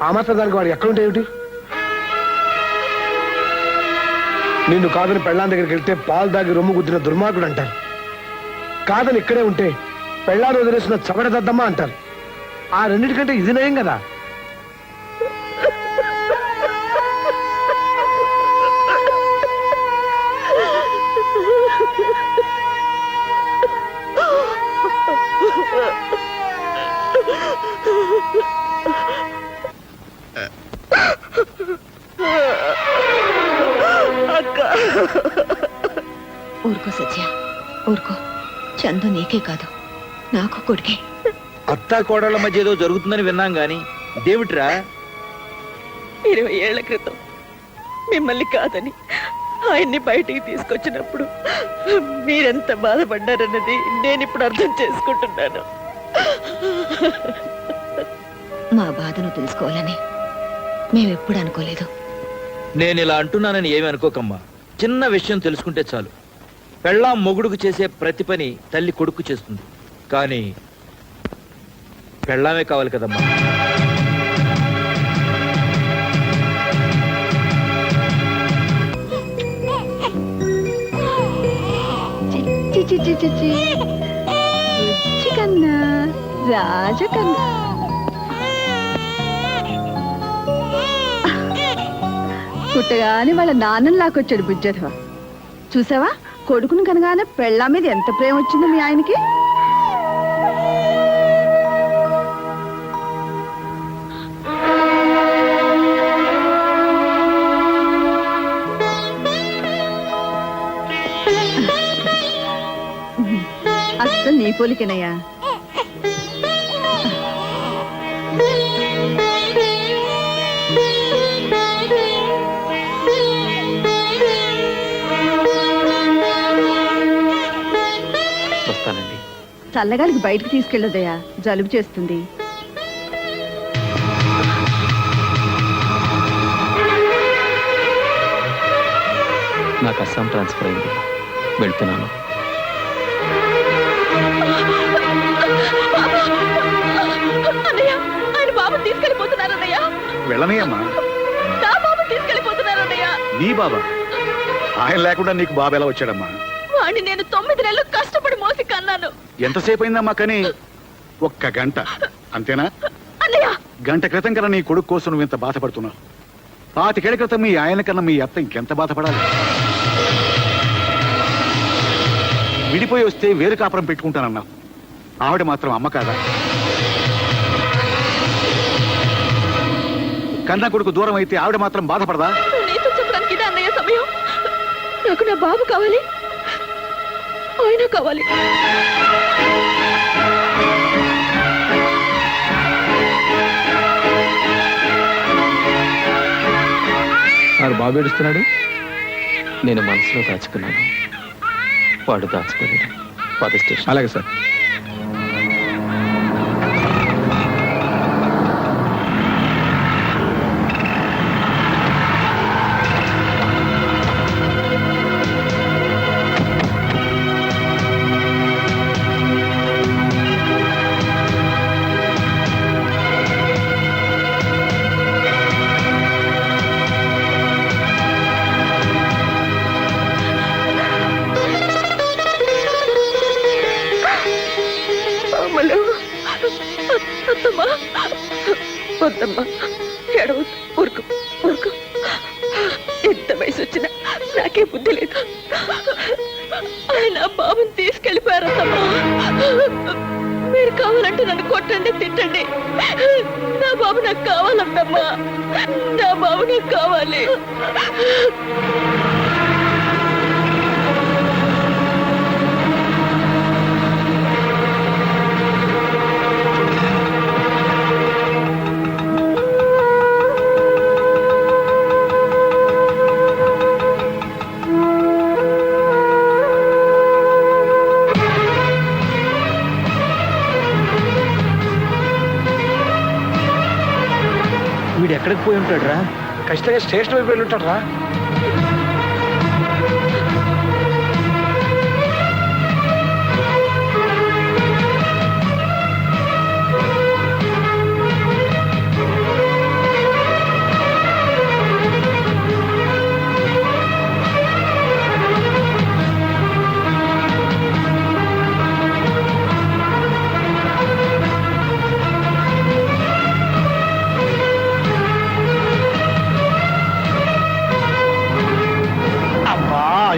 ఆ మాత్రం దానికి వాడు ఎక్కడుంటేమిటి? నిన్ను కాదని పెళ్ళాం దగ్గరికి వెళ్తే పాలు దాగి రొమ్ము గుద్దిన దుర్మార్గుడు అంటారు. కాదని ఇక్కడే ఉంటే పెళ్ళాన్ని వదిలేసిన చవడదద్దమ్మా అంటారు. ఆ రెండింటికంటే ఇది నయం కదా. ఊరుకో సత్య, ఊరుకో. చందు నీకే కాదు, నాకు కొడుకే. అత్తా కోడళ్ళ మధ్య ఏదో జరుగుతుందని విన్నాం గాని దేవుట్రా 20 ఏళ్ల క్రితం మిమ్మల్ని కాదని ఆయన్ని బయటికి తీసుకొచ్చినప్పుడు మీరెంత బాధపడ్డారన్నది నేను ఇప్పుడు అర్థం చేసుకుంటున్నాను. మా బాధను తెలుసుకోవాలని మేమెప్పుడు అనుకోలేదు. నేను ఇలా అంటున్నానని ఏమి అనుకోకమ్మా. చిన్న విషయం తెలుసుకుంటే చాలు. పెళ్ళాం మొగుడుకు చేసే ప్రతి పని తల్లి కొడుకు చేస్తుంది. కానీ పెళ్ళామే కావాలి కదమ్మా. చిచ్చి చిచ్చి చిచ్చి రుచి కన్నా రాజ కన్నా పుట్టగానే వాళ్ళ నాన్నని లాక్కొచ్చాడు బుజ్జధవ. చూసావా, కొడుకును కనగానే పెళ్ళా మీద ఎంత ప్రేమ వచ్చిందో మీ ఆయనకి. అసలు నీ పోలికేనయ్యా. వస్తానండి. చల్లగాలికి బయటకు తీసుకెళ్ళదయ్యా, జలుబు చేస్తుంది. నాకు అస్సాం ట్రాన్స్ఫర్ అయింది, వెళ్తున్నాను. అన్నయ్య, ఆయన బాబు తీసుకెళ్ళిపోతున్నారన్నయ్య. వెళ్ళనీయమ్మా. నా బాబు తీసుకెళ్ళిపోతున్నారన్నయ్య. నీ బాబా? ఆయన లేకుండా నీకు బాబు ఎలా వచ్చాడమ్మా? వాడిని నేను 9 నెలలు కష్టపడి మోసి కన్నాను. ఎంతసేపు అయిందమ్మా? కానీ 1 గంట అంతేనా? అన్నయ్య, గంట క్రితం కన్నా నీ కొడుకు కోసం నువ్వు ఇంత బాధపడుతున్నావు. 25 ఏళ్ల క్రితం మీ ఆయన కన్నా మీ అత్త ఇంకెంత బాధపడాలి? విడిపోయి వస్తే వేరు కాపురం పెట్టుకుంటానన్నావు. ఆవిడ మాత్రం అమ్మ కాదా? కన్నా కొడుకు దూరం అయితే ఆవిడ మాత్రం బాధపడదా? నీతో చెప్పడానికి ఇదే అన్నయ్య సమయం. నాకు నా బాబు కావాలి, ఆయన కావాలి. వాడు బాబు ఏడుస్తున్నాడు, నేను మనసులో దాచుకున్నాను, వాడు దాచుకోలేడు. పద స్టేషన్. అలాగే సార్. వద్దమ్మా, వద్దమ్మా, ఏడవద్దు, ఊరుకో ఊరుకో. ఎంత వయసు వచ్చినా నాకే బుద్ధి లేదు. ఆయన బాబుని తీసుకెళ్ళిపోయారమ్మా. మీరు కావాలంటే నన్ను కొట్టండి, తిట్టండి. నా బాబు నాకు కావాలంటమ్మా, నా బాబు నాకు కావాలి. వీడు ఎక్కడికి పోయి ఉంటాడు రా? ఖచ్చితంగా స్టేషన్ వైపు వెళ్ళి ఉంటాడు రా.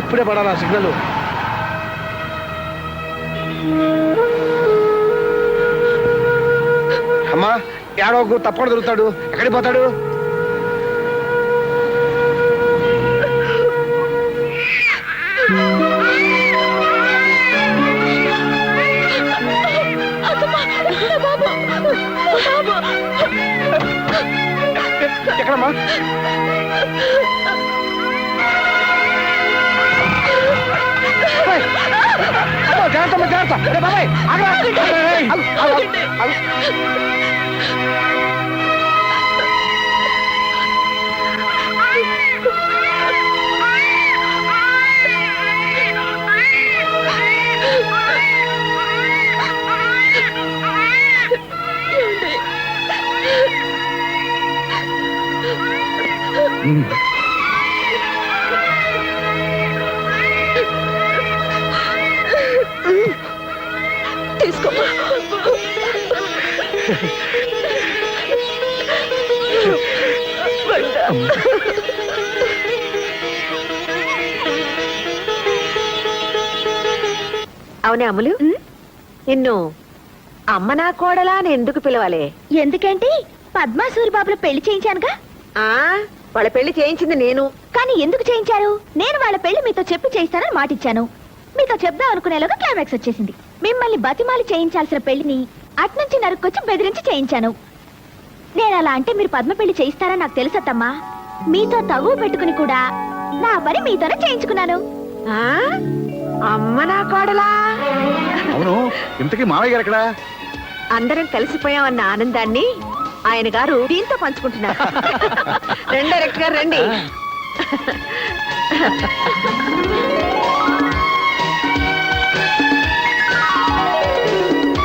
ఇప్పుడే పడాలా సిగ్నల్. అమ్మా ఏడవకు, తప్పకుండా దొరుకుతాడు. ఎక్కడికి పోతాడు? ఎక్కడమ్మా? జాగ్రత్త జాగ్రత్త. బాబాయ్ తీసుకోమ్మా. అవునే అమ్ములు, నిన్ను అమ్మ నా కోడలా అని ఎందుకు పిలవాలి? ఎందుకేంటి? పద్మా సూరిబాబుల పెళ్లి చేయించానుగా. ఆ వాళ్ళ పెళ్లి చేయించింది నేను. కానీ ఎందుకు చేయించారు? నేను వాళ్ళ పెళ్లి మీతో చెప్పి చేయిస్తానని మాటిచ్చాను. మీతో చెప్దాం అనుకునేలోగా క్లైమాక్స్ వచ్చేసింది. మిమ్మల్ని బతిమాలి చేయించాల్సిన పెళ్లిని అట్నుంచి నరుక్కొచ్చి బెదిరించి చేయించాను. నేను అలా అంటే మీరు పద్మ పెళ్లి చేయిస్తారని నాకు తెలుసత్తమ్మా. మీతో తగువ పెట్టుకుని కూడా నా పని మీతోనే చేయించుకున్నాను. ఆ అమ్మ నా కోడలా? అవును, ఇంతకీ మావయ్య గారు ఎక్కడా? అందరం కలిసిపోయామన్న ఆనందాన్ని ఆయన గారు దీంతో పంచుకుంటున్నారు. రండి డైరెక్టర్ గారు రండి.